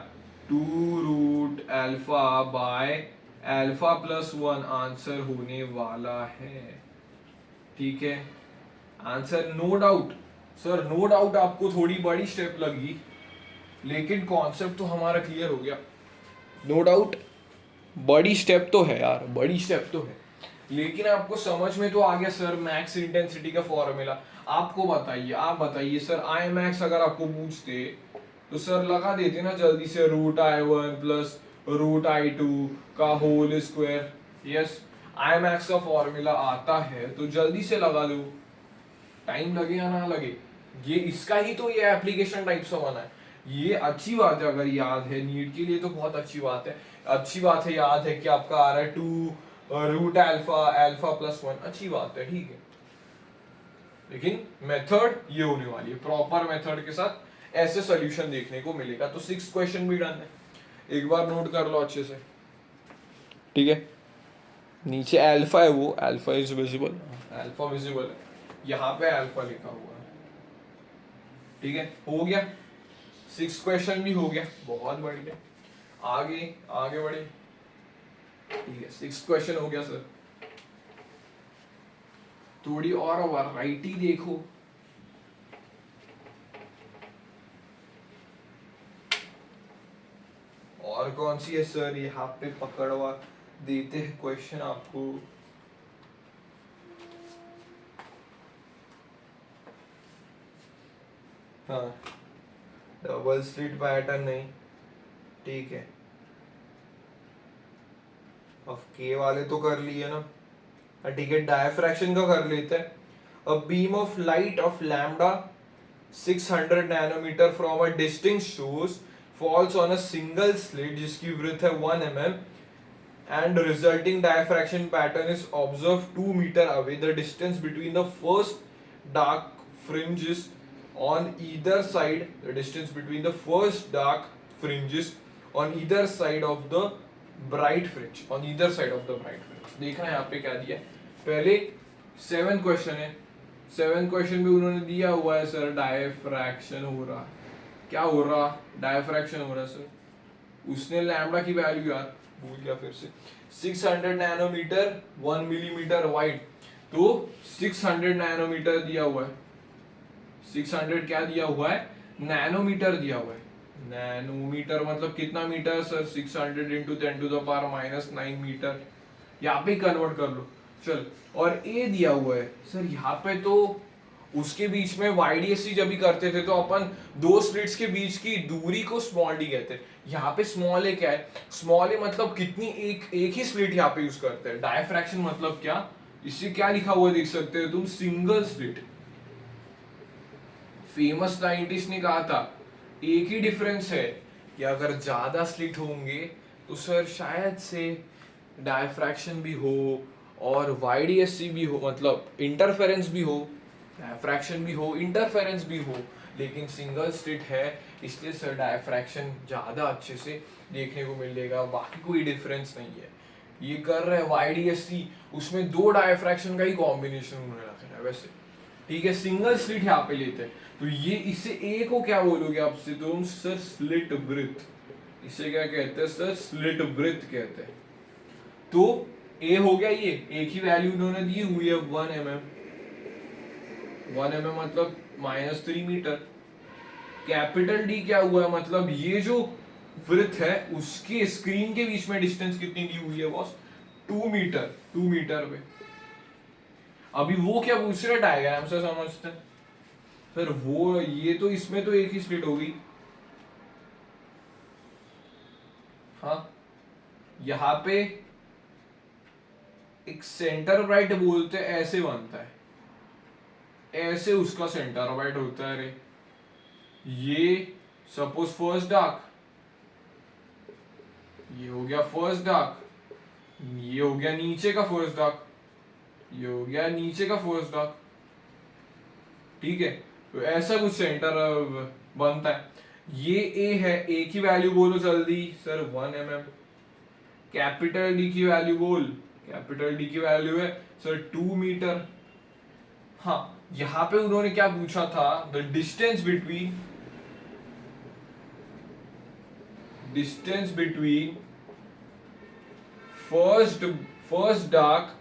2 root alpha by alpha plus 1 answer होने वाला है, ठीक है। Answer no doubt sir, no doubt आपको थोड़ी बड़ी स्टेप लगी, लेकिन कॉन्सेप्ट तो हमारा क्लियर हो गया। नो डाउट बड़ी स्टेप तो है यार, बड़ी स्टेप तो है, लेकिन आपको समझ में तो आ गया सर मैक्स इंटेंसिटी का फॉर्मूला। आपको बताइए, आप बताइए सर, आई मैक्स अगर आपको पूछते तो सर लगा देते ना जल्दी से, root i1 plus root i2 का whole square, yes, I max का फॉर्मूला आता है तो जल्दी से लगा दो, टाइम लगे या ना लगे, ये इसका ही तो ये एप्लीकेशन टाइप सा बना है। ये अच्छी बात है, अगर याद है नीट के लिए तो बहुत अच्छी बात है, अच्छी बात है, याद है कि आपका आ रहा है 2 रूट अल्फा अल्फा प्लस 1, अच्छी बात है, ठीक है, लेकिन मेथड ये होने वाली है, प्रॉपर मेथड के साथ ऐसे सॉल्यूशन देखने को मिलेगा। तो 6 क्वेश्चन भी डन है, एक बार नोट कर लो अच्छे से, ठीक है, नीचे अल्फा है, वो alpha is visible, alpha visible है, यहाँ पे अल्फा लिखा हुआ है, ठीक है, हो गया, 6 क्वेश्चन भी हो गया, बहुत बढ़िया, आगे आगे बढ़े, ठीक है, 6 क्वेश्चन हो गया सर, थोड़ी और वैरायटी देखो, और कौन सी है सर, यहाँ पे पकड़वा देते हैं क्वेश्चन आपको, हाँ, डबल स्लिट पैटर्न नहीं, ठीक है, अब के वाले तो कर लिए ना, ठीक है, डायफ्रैक्शन का कर लेते हैं। A beam of light of lambda 600 nanometre from a distinct source falls on a single slit जिसकी width है 1 mm and resulting diffraction pattern is observed 2 meter away. The distance between the first dark fringes on either side, the distance between the first dark fringes on either side of the bright fringe, on either side of the bright fringe. देखना है यहाँ पे क्या दिया है, पहले 7 question है, 7 question भी उन्होंने दिया हुआ है सर, डायफ्रैक्शन हो रहा है, क्या हो रहा, डायफ्रैक्शन हो रहा सर, उसने लैम्डा की वैल्यू यार भूल गया फिर से, 600 नैनोमीटर 1 मिलीमीटर वाइड, तो 600 नैनोमीटर दिया हुआ है, 600 क्या दिया हुआ है, नैनोमीटर दिया हुआ है, नैनोमीटर मतलब कितना metre sir, 600 into 10 to the power -9 metre, यहाँ पे कन्वर्ट कर लो, चल, और ए दिया हुआ है सर, यहाँ पे तो उसके बीच में YDSC जब भी करते थे तो अपन 2 स्लिट्स के बीच की दूरी को स्मॉल डी कहते हैं, यहाँ पे स्मॉल ए क्या है, स्मॉल ए मतलब कितनी, एक ही स्लिट यहाँ पे यूज करते हैं। डायफ्रैक्शन मतलब क्या, इससे क्या लिखा हुआ देख सकते हो तुम, सिंगल स्लिट, फेमस साइंटिस्ट ने कहा था एक ही डिफरेंस है कि अगर ज़्यादा स्लिट होंगे तो सर शायद से डायफ्रैक्शन भी हो और YDSC भी हो, मतलब इंटरफेरेंस भी हो, डायफ्रैक्शन भी हो, इंटरफेरेंस भी हो, लेकिन सिंगल स्लिट है इसलिए सर डायफ्रैक्शन ज़्यादा अच्छे से देखने को मिलेगा, बाकी कोई डिफरेंस नहीं है। ये कर रहे हैं YDSC, उसमें दो डायफ्रैक्शन का ही कॉम्बिनेशन उन्होंने रखा है वैसे, ठीक है। सिंगल स्लिट यहाँ पे लेते हैं तो ये इससे ए को क्या बोलोगे आपसे तुम? सर स्लिट ब्रिथ, इसे क्या कहते हैं सर? स्लिट ब्रिथ कहते हैं। तो ए हो गया, ये एक ही वैल्यू उन्होंने दी हुई है 1 mm, 1 mm मतलब -3 मीटर। कैपिटल डी क्या हुआ है, मतलब ये जो वृत्त है उसके स्क्रीन के बीच में डिस्टेंस कितनी दी हुई है बॉस? 2 मीटर, 2 मीटर पे। अभी वो क्या पूछ रहे, डायग्राम से समझते हैं सर। वो ये तो इसमें तो एक ही स्प्लिट होगी, हाँ। यहाँ पे एक सेंटर राइट बोलते हैं, ऐसे बनता है, ऐसे उसका सेंटर राइट होता है रे। ये सपोज फर्स्ट डार्क, ये हो गया फर्स्ट डार्क, ये हो गया नीचे का फर्स्ट डार्क, ये हो गया नीचे का फर्स्ट डार्क, ठीक है। तो ऐसा कुछ सेंटर बनता है। ये ए है, ए की वैल्यू बोलो जल्दी सर 1 mm। कैपिटल डी की वैल्यू बोल, कैपिटल डी की वैल्यू है सर 2 मीटर। हाँ, यहां पे उन्होंने क्या पूछा था? The distance between first dark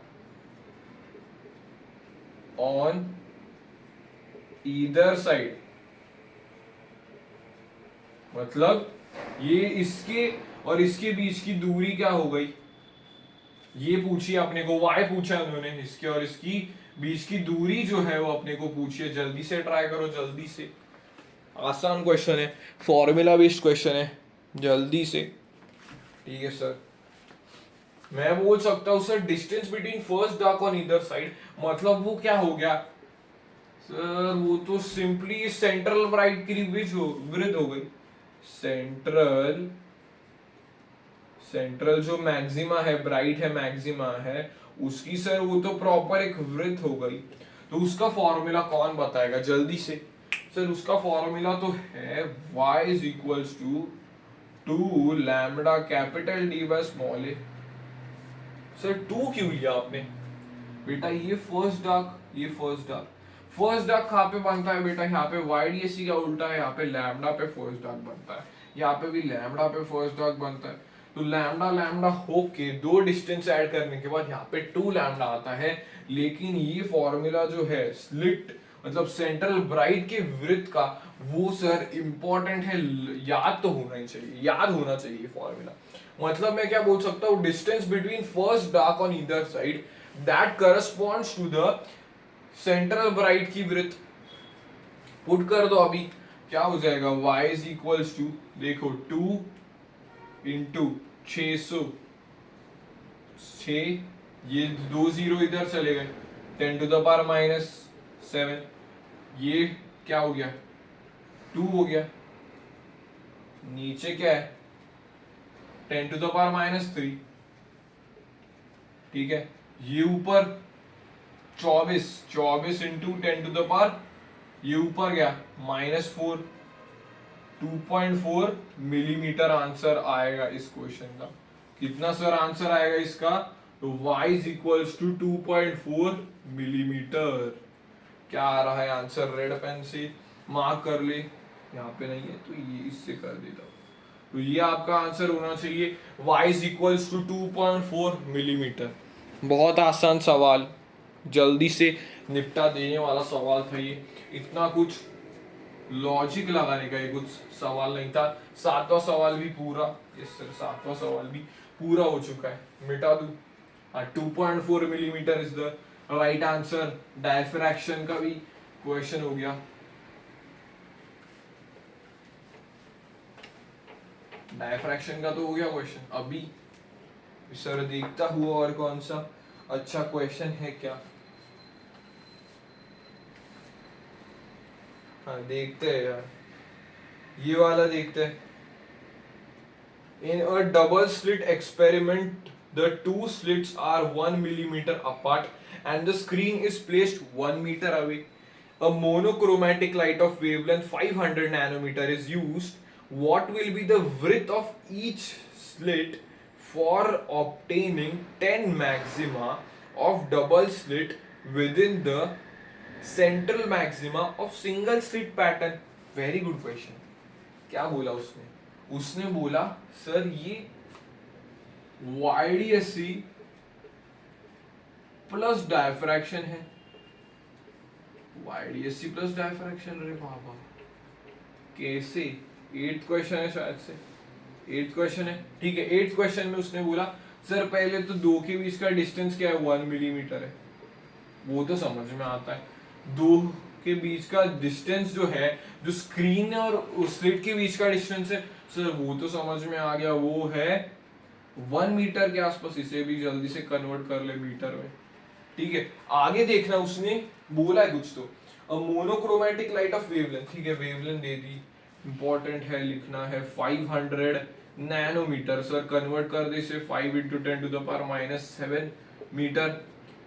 on either side, मतलब ये इसके और इसके बीच की दूरी क्या हो गई, ये पूछी अपने को। y पूछा उन्होंने, इसके और इसकी बीच की दूरी जो है वो अपने को पूछी है। जल्दी से ट्राई करो, जल्दी से, आसान क्वेश्चन है, फॉर्मूला बेस्ड क्वेश्चन है, जल्दी से, ठीक है सर। मैं बोल सकता हूँ sir distance between first dark on either side, मतलब वो क्या हो गया सर? वो तो सिंपली सेंट्रल ब्राइट की विड्थ हो गई। सेंट्रल जो मैक्सिमा है, ब्राइट है, मैक्सिमा है, उसकी सर वो तो प्रॉपर एक वृत्त हो गई। तो उसका फॉर्मूला कौन बताएगा जल्दी से? सर उसका फॉर्मूला तो है y is equals to 2 lambda capital D by small A. Sir 2 क्यों लिया आपने बेटा? ये फर्स्ट डार्क, ये फर्स्ट डार्क, फर्स्ट डार्क कहाँ पे बनता है बेटा? यहाँ पे YDSC का उल्टा है, यहाँ पे लैम्बडा पे फर्स्ट डार्क बनता है, यहाँ पे भी लैम्बडा पे फर्स्ट डार्क बनता है। तो लैम्बडा लैम्बडा होके दो डिस्टेंस ऐड करने के बाद यहाँ पे 2 लैम्बडा आता है। लेकिन ये फॉर्मूला जो है स्लिट मतलब सेंट्रल ब्राइट के वृत्त का, वो सर इंपॉर्टेंट है, याद तो होना ही चाहिए, याद होना चाहिए फॉर्मूला। मतलब मैं क्या बोल सकता हूँ? Distance between first dark on either side that corresponds to the central bright की वृत्त। पुट कर दो अभी, क्या हो जाएगा? y इज इक्वल्स टू, देखो 2 इंटू 600, 6, ये 2 0 इधर चले गए, 10 टू द पावर -7, ये क्या हो गया? 2 हो गया, नीचे क्या है? 10 टू द पावर -3, ठीक है। ये ऊपर 24 इंटू 10 टू द पावर, ये ऊपर गया -4, 2.4 मिलीमीटर आंसर आएगा इस क्वेश्चन का। कितना सर आंसर आएगा इसका? तो y is equals to 2.4 millimetre. क्या आ रहा है आंसर? रेड पेन से मार्क कर ले, यहाँ पे नहीं है तो ये इससे कर देता हूँ। तो ये आपका आंसर होना चाहिए, y is equals to 2.4 millimetre. बहुत आसान सवाल, जल्दी से निपटा देने वाला सवाल था ये, इतना कुछ लॉजिक लगाने का ये कुछ सवाल नहीं था। 7वां सवाल भी पूरा, यस सर 7वां सवाल भी पूरा हो चुका है, मिटा दूं? 2.4 millimetre is the right answer. Diffraction का भी क्वेश्चन हो गया, डायफ्रैक्शन का तो हो गया क्वेश्चन। अभी सर देखता हुआ और कौन सा अच्छा क्वेश्चन है क्या। हाँ देखते हैं यार, ये वाला देखते हैं। In a double slit experiment, the two slits are 1 millimeter apart and the screen is placed 1 meter away. A monochromatic light of wavelength 500 nanometer is used. What will be the width of each slit for obtaining 10 maxima of double slit within the central maxima of single slit pattern? Very good question. क्या बोला उसने? उसने बोला sir ये YDSC plus diffraction है. YDSC plus diffraction, रे बाबा कैसे? 8th question है शायद से. 8th क्वेश्चन है, ठीक है. 8th क्वेश्चन में उसने बोला सर पहले तो दो के बीच का डिस्टेंस क्या है? 1 मिलीमीटर है. वो तो समझ में आता है. दो के बीच का डिस्टेंस जो है, जो स्क्रीन और स्लिट के बीच का डिस्टेंस है, सर वो तो समझ में आ गया, वो है 1 मीटर के आसपास. इसे भी जल्दी से कन्वर्ट कर ले मीटर में. ठीक है, आगे देखना. उसने बोला है कुछ तो, अ मोनोक्रोमैटिक लाइट ऑफ वेवलेंथ. ठीक है, वेवलेंथ दे दी, इंपॉर्टेंट है, लिखना है 500 नैनोमीटर. सर कन्वर्ट कर दे इसे 5 × 10⁻⁷ मीटर.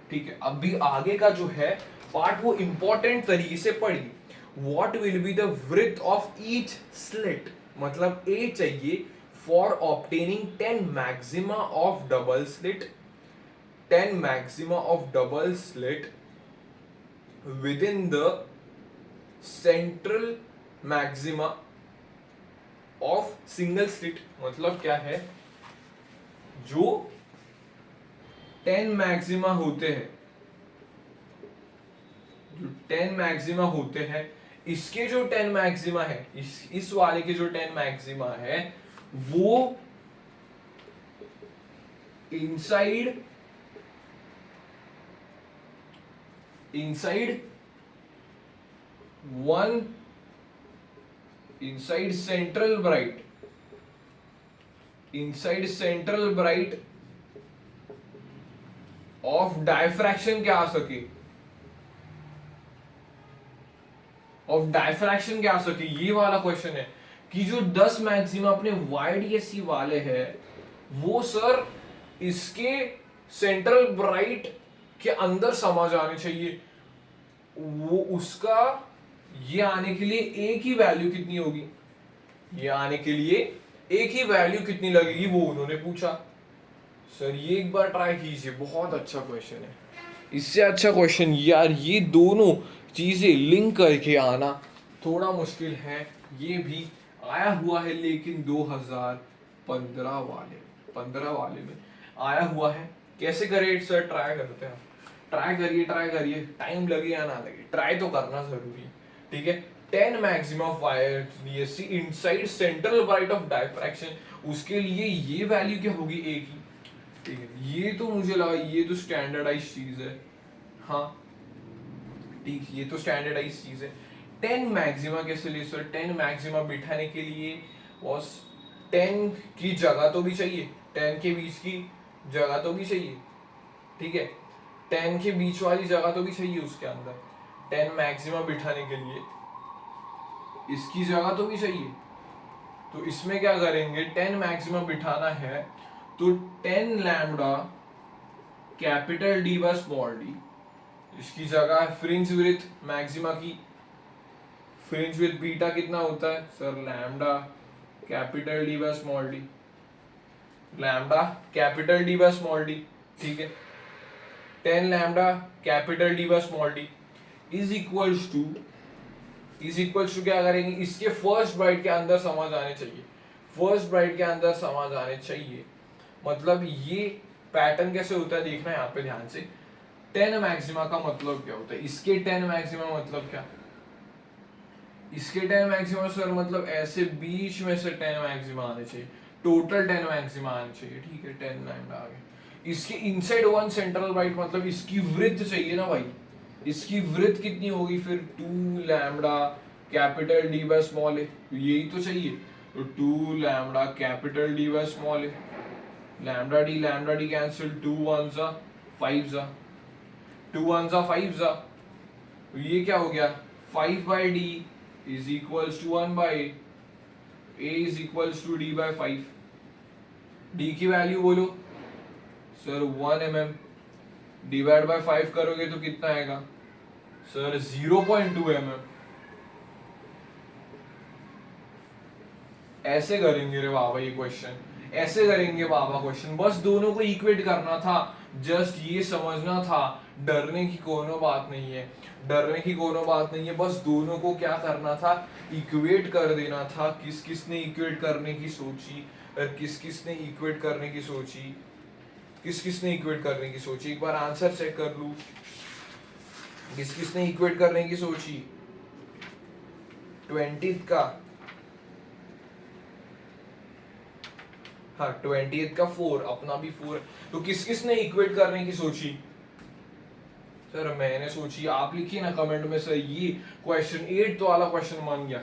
ठीक है, अभी आगे का जो है पार्ट वो इंपॉर्टेंट तरीके से पढ़िए. What will be the width of each slit, मतलब ए चाहिए for obtaining 10 maxima of double slit, 10 maxima of double slit within the central maxima of single slit. मतलब क्या है, जो 10 मैक्सिमा होते हैं, जो 10 मैक्सिमा होते हैं, इसके जो 10 मैक्सिमा है, इस वाले के जो 10 मैक्सिमा है, वो inside central bright of diffraction क्या आ सके, ये वाला क्वेश्चन है कि जो 10 मैक्सिमा अपने YDSC वाले हैं, वो सर इसके सेंट्रल ब्राइट के अंदर समा जाने चाहिए. वो उसका ये आने के लिए एक ही वैल्यू कितनी होगी, ये आने के लिए एक ही वैल्यू कितनी लगेगी, वो उन्होंने पूछा. सर ये एक बार ट्राई कीजिए, बहुत अच्छा क्वेश्चन है. इससे अच्छा क्वेश्चन यार, ये दोनों चीजें लिंक करके आना थोड़ा मुश्किल है. ये भी आया हुआ है, लेकिन 2015 वाले में आया हुआ है. कैसे करें सर? ट्राई करते हैं. ट्राई करिए, टाइम लगे या ना लगे, ट्राई तो करना जरूरी है. ठीक है, 10 maxima of YDSC inside central bright of diffraction, उसके लिए ये वैल्यू क्या होगी? एक ही. ठीक है, ये तो मुझे लगा ये तो स्टैंडर्डाइज चीज है. हाँ ठीक, ये तो स्टैंडर्डाइज चीज है. 10 मैक्सिमा कैसे ले सर? 10 मैक्सिमा बिठाने के लिए बॉस 10 की जगह तो भी चाहिए, 10 के बीच की जगह तो भी चाहिए. ठीक है, 10 के बीच वाली जगह तो भी चाहिए उसके अंदर. 10 मैक्सिमा बिठाने के लिए इसकी जगह तो भी चाहिए. तो इसमें क्या करेंगे, 10 मैक्सिमा बिठाना है तो 10 lambda capital D by small D, इसकी जगह फ्रिंज विड्थ मैक्सिमा की. फ्रिंज विड्थ बीटा कितना होता है sir? Lambda capital D by small D, lambda capital D by small D. ठीक है, 10 lambda capital D by small D is equals to क्या करेंगे, इसके फर्स्ट ब्राइट के अंदर समा जाने चाहिए. फर्स्ट ब्राइट के अंदर समा जाने चाहिए मतलब ये पैटर्न कैसे होता है देखना यहाँ पे ध्यान से. 10 मैक्सिमा का मतलब क्या होता है, इसके 10 मैक्सिमा मतलब क्या, इसके 10 मैक्सिमा सर मतलब ऐसे बीच में से 10 मैक्सिमा आने चाहिए, टोटल 10 मैक्सिमा आने चाहिए. ठीक है, 10 लैम्डा आ गए. इसके इनसाइड 1 सेंट्रल ब्राइट मतलब इसकी विड्थ चाहिए ना भाई, इसकी विड्थ कितनी होगी फिर? 2 lambda capital D by small A, यही तो चाहिए. तो 2 lambda capital D by small A, lambda D cancel, 2 1 जा 5 जा, 2 1 जा 5 जा. तो ये क्या हो गया, 5 by D is equals to 1 by A is equals to D by 5. डी की वैल्यू बोलो सर 1 mm, डिवाइड बाय 5 करोगे तो कितना आएगा सर 0.2 mm। ऐसे करेंगे रे बाबा ये क्वेश्चन, ऐसे करेंगे बाबा क्वेश्चन, बस दोनों को इक्वेट करना था, जस्ट ये समझना था, डरने की कोनो बात नहीं है, डरने की कोनो बात नहीं है, बस दोनों को क्या करना था, इक्वेट कर देना था। किस किस ने इक्वेट करने की सोची और किस किस ने इक्वेट करने की सोची, किस किस ने इक्वेट करने की सोची, एक बार आंसर चेक कर लूं, किस किस ने इक्वेट करने की सोची। 20 का, हाँ 20 का 4, अपना भी 4, तो किस किस ने इक्वेट करने की सोची। सर मैंने सोची, आप लिखिए ना कमेंट में सर ये क्वेश्चन 8th वाला क्वेश्चन मान गया,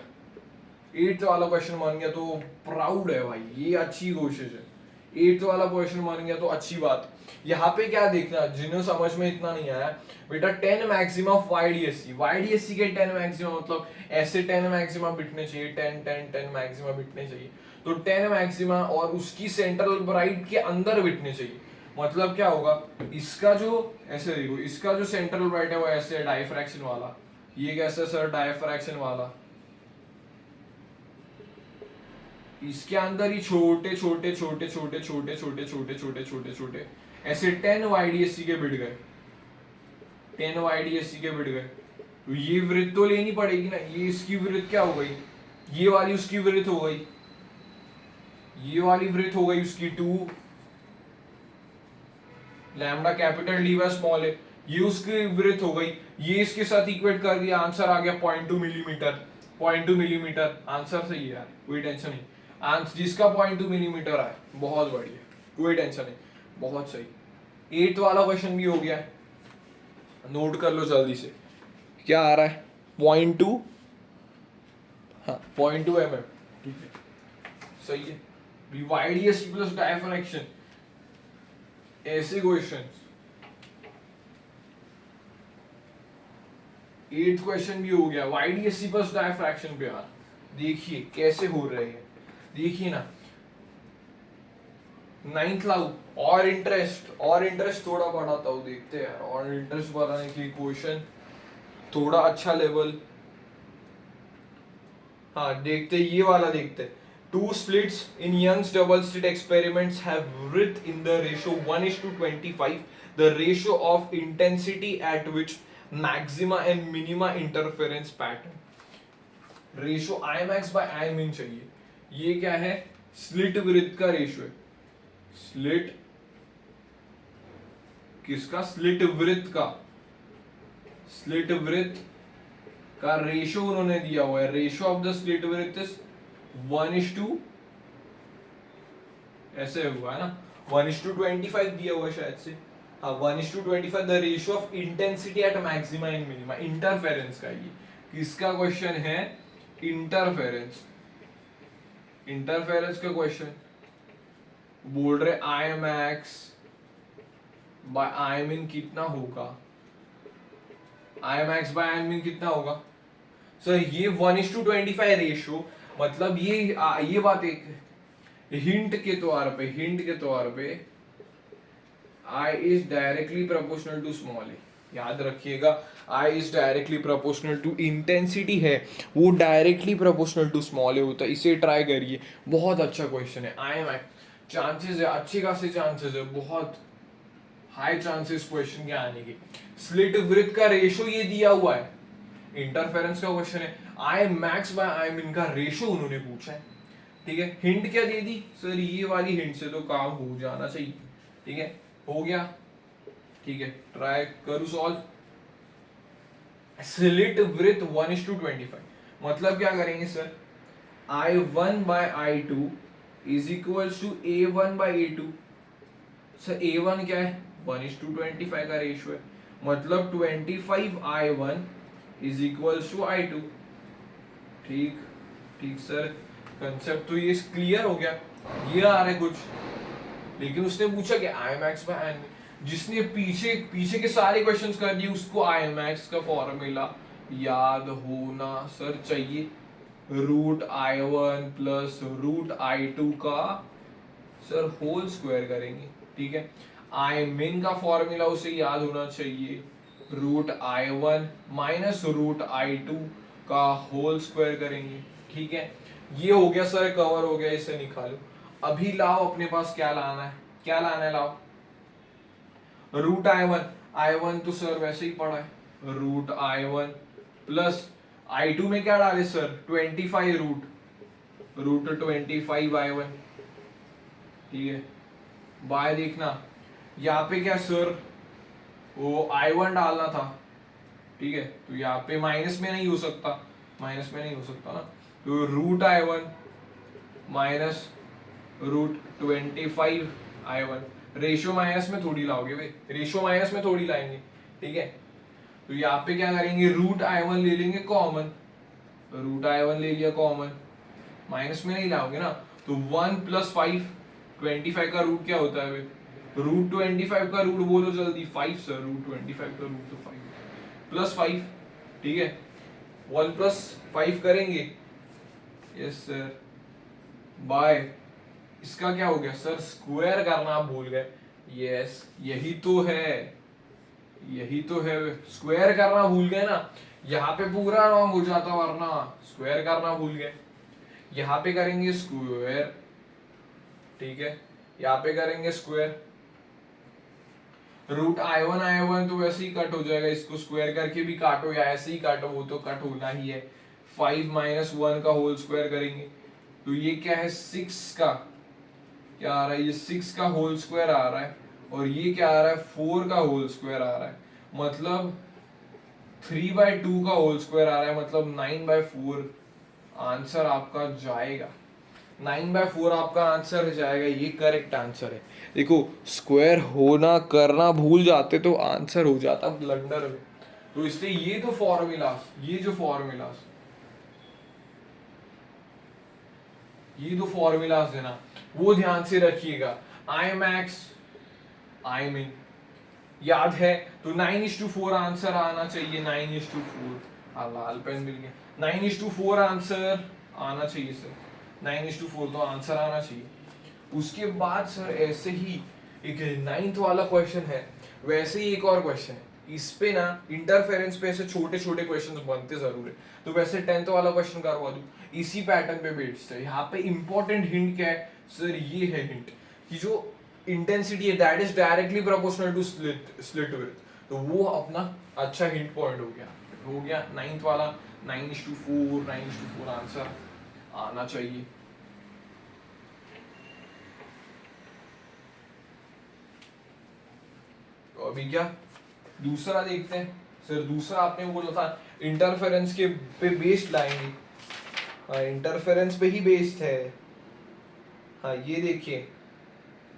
8th वाला क्वेश्चन मान गया तो प्राउड है भाई, ये अच्छी कोशिश है, 8th वाला क्वेश्चन मान गया तो अच्छी बात। यहाँ पे क्या देखना, जिन्हें समझ में इतना नहीं आया बेटा, 10 मैक्सिमा ऑफ वाईडीएससी, वाईडीएससी के 10 मैक्सिमा मतलब ऐसे 10 मैक्सिमा बिटने चाहिए, 10 10 10 मैक्सिमा बिटने चाहिए, तो 10 मैक्सिमा और उसकी सेंट्रल ब्राइट के अंदर बिटने चाहिए। मतलब क्या होगा, इसका जो ऐसे देखो, इसका जो सेंट्रल ब्राइट है वो ऐसे डायफ्रैक्शन वाला, ये कैसे सर डायफ्रैक्शन वाला, इसके अंदर ही छोटे छोटे छोटे छोटे छोटे छोटे छोटे छोटे छोटे छोटे ऐसे 10 वाईडीएससी के बिट गए, 10 वाईडीएससी के बिट गए, तो ये वृत्त तो लेनी पड़ेगी ना, ये इसकी वृत्त क्या हो गई, ये वाली उसकी वृत्त हो गई, ये वाली वृत्त हो गई उसकी 2 lambda capital D by small है, ये उसकी वृत्त हो गई, ये इसके साथ इक्वेट कर दिया, आंसर आ गया 0.2 मिलीमीटर, 0.2 मिलीमीटर आंसर सही है यार, कोई टेंशन नहीं, आंसर जिसका 0.2 मिलीमीटर आए बहुत बढ़िया, कोई टेंशन नहीं, बहुत सही। 8th वाला क्वेश्चन भी हो गया है, नोट कर लो जल्दी से, क्या आ रहा है 0.2, हाँ 0.2 mm, ठीक है सही है, वाईडीएससी प्लस डायफ्रैक्शन, ऐसे क्वेश्चंस। 8th क्वेश्चन भी हो गया वाईडीएससी प्लस डायफ्रैक्शन पे यार, देखिए कैसे हो रहे हैं, देखिए ना 9th लाओ, और इंटरेस्ट थोड़ा बढ़ाता हूँ, देखते हैं यार, और इंटरेस्ट बढ़ाने के लिए क्वेश्चन थोड़ा अच्छा लेवल, हाँ देखते ये वाला देखते। Two slits in Young's double slit experiments have writ in the ratio 1:25, the ratio of intensity at which maxima and minima interference pattern, ratio Imax by Imin चाहिए, ये क्या है, स्लिट वृत्त का रेशियो है, स्लिट किसका, स्लिट वृत्त का, स्लिट वृत्त का रेशियो उन्होंने दिया हुआ है, रेशियो ऑफ द स्लिट वृत्त इज 1:, ऐसे हुआ है ना, 1:25 दिया हुआ है शायद से, हाँ 1:25, the ratio of intensity at maxima and minima, interference का, ये किसका क्वेश्चन है, इंटरफेरेंस, इंटरफेरेंस का क्वेश्चन बोल रहे आई मैक्स बाय आई मिन कितना होगा, आई मैक्स बाय आई मिन कितना होगा सर, ये 1:25 रेशियो, मतलब ये बात एक हिंट के तौर पे I is directly proportional to small A, याद रखिएगा, I is directly proportional to intensity है, वो directly proportional to small A होता है, इसे ट्राई करिए, बहुत अच्छा क्वेश्चन है। आई एम चांसेस है, अच्छी खासी चांसेस है, बहुत हाई चांसेस क्वेश्चन के आने के। स्लिट वृत्त का रेशो ये दिया हुआ है, इंटरफेरेंस का क्वेश्चन है, आई मैक्स बाय आई मिन का रेशो उन्होंने पूछा है, ठीक है। हिंट क्या दे दी सर, ये वाली हिंट से तो काम हो जाना चाहिए, ठीक है, हो गया, ठीक है, ट्राई करूं सॉल्व। स्लिट वृत्त 1:25, मतलब क्या करेंगे sir, I1 by I2 is equals to A1 by A2, sir A1 क्या है, 1:25 का रेशियो है, मतलब 25I1 is equals to I2, ठीक ठीक सर, कंसेप्ट तो ये क्लियर हो गया, ये आ रहा है कुछ, लेकिन उसने पूछा कि आई मैक्स बाय आई, जिसने पीछे के सारे क्वेश्चंस कर दिए उसको आई मैक्स का फॉर्मूला याद होना सर चाहिए, √I1 प्लस √I2 का सर होल स्क्वायर करेंगे, ठीक है। आई मिन का फॉर्मूला उसे याद होना चाहिए, root I one minus root I two का होल स्क्वायर करेंगे, ठीक है। ये हो गया सर, कवर हो गया, इसे निकालो। अभी लाओ अपने पास क्या लाना है, क्या लाना है, लाओ रूट आई वन तो सर वैसे ही पड़ा है, root I one plus I two में क्या डाले सर, 25 रूट 25 आई वन, ठीक है। बाय देखना यहाँ पे क्या सर, वो आई वन डालना था, ठीक है। तो यहाँ पे माइनस में नहीं हो सकता, माइनस में नहीं हो सकता ना, तो root I one minus root 25 I one, ratio minus में थोड़ी लाओगे भाई, रेशियो माइनस में थोड़ी लाएंगे, ठीक है। तो यहाँ पे क्या करेंगे, रूट आई वन ले लेंगे कॉमन, रूट आई वन ले लिया कॉमन, माइनस में नहीं लाओगे ना, तो 1 प्लस 5, 25 का रूट क्या होता है भाई, रूट 25 का रूट बोलो जल्दी, 5 सर, रूट 25 का रूट तो 5 प्लस 5, ठीक है। 1 प्लस 5 करेंगे, यस सर, बाय इसका क्या हो गया सर, स्क्वायर करना आप भूल गए, यस यही तो है, यही तो है, स्क्वायर करना भूल गए ना, यहाँ पे पूरा रॉन्ग हो जाता वरना स्क्वायर करना भूल गए। यहाँ पे करेंगे स्क्वायर, ठीक है, यहाँ पे करेंगे स्क्वायर, रूट आई वन तो वैसे ही कट हो जाएगा, इसको स्क्वायर करके भी काटो या ऐसे ही काटो, वो तो कट होना ही है। 5 माइनस 1 का होल स्क्वायर करेंगे, तो ये क्या है, 6 का क्या आ रहा है, ये 6 का होल स्क्वायर आ रहा है, और ये क्या आ रहा है, 4 का होल स्क्वायर आ रहा है, मतलब 3/2 का होल स्क्वायर आ रहा है, मतलब 9/4 आंसर आपका जाएगा, 9/4 आपका आंसर जाएगा, ये करेक्ट आंसर है। देखो स्क्वायर होना करना भूल जाते तो आंसर हो जाता ब्लंडर में, तो इसलिए ये तो फॉर्मूलास, ये जो फॉर्मूलास, ये दो फॉर्मूलाज है ना, वो ध्यान से रखिएगा। आई मैक्स आई मीन याद है, तो 9:4 आंसर आना चाहिए, 9:4, लाल पेन मिल गया, 9:4 आंसर आना चाहिए सर, 9:4 तो आंसर आना चाहिए। उसके बाद सर ऐसे ही एक 9th वाला क्वेश्चन है, वैसे ही एक और क्वेश्चन है, इस पे ना इंटरफेरेंस पे ऐसे छोटे छोटे क्वेश्चंस बनते जरूर है, तो वैसे 10th वाला क्वेश्चन करवा दूं, इसी पैटर्न पे बेस्ड है। यहाँ पे इंपॉर्टेंट हिंट क्या है सर, ये है हिंट कि जो इंटेंसिटी है that is directly proportional to slit width, तो वो अपना अच्छा हिंट पॉइंट हो गया 9th वाला, 9:4 आंसर आना चाहिए। तो अभी क्या दूसरा देखते हैं सर, दूसरा आपने बोला था इंटरफेरेंस के पे बेस्ड लाएंगे, हाँ इंटरफेरेंस पे ही बेस्ड है, हाँ ये देखिए,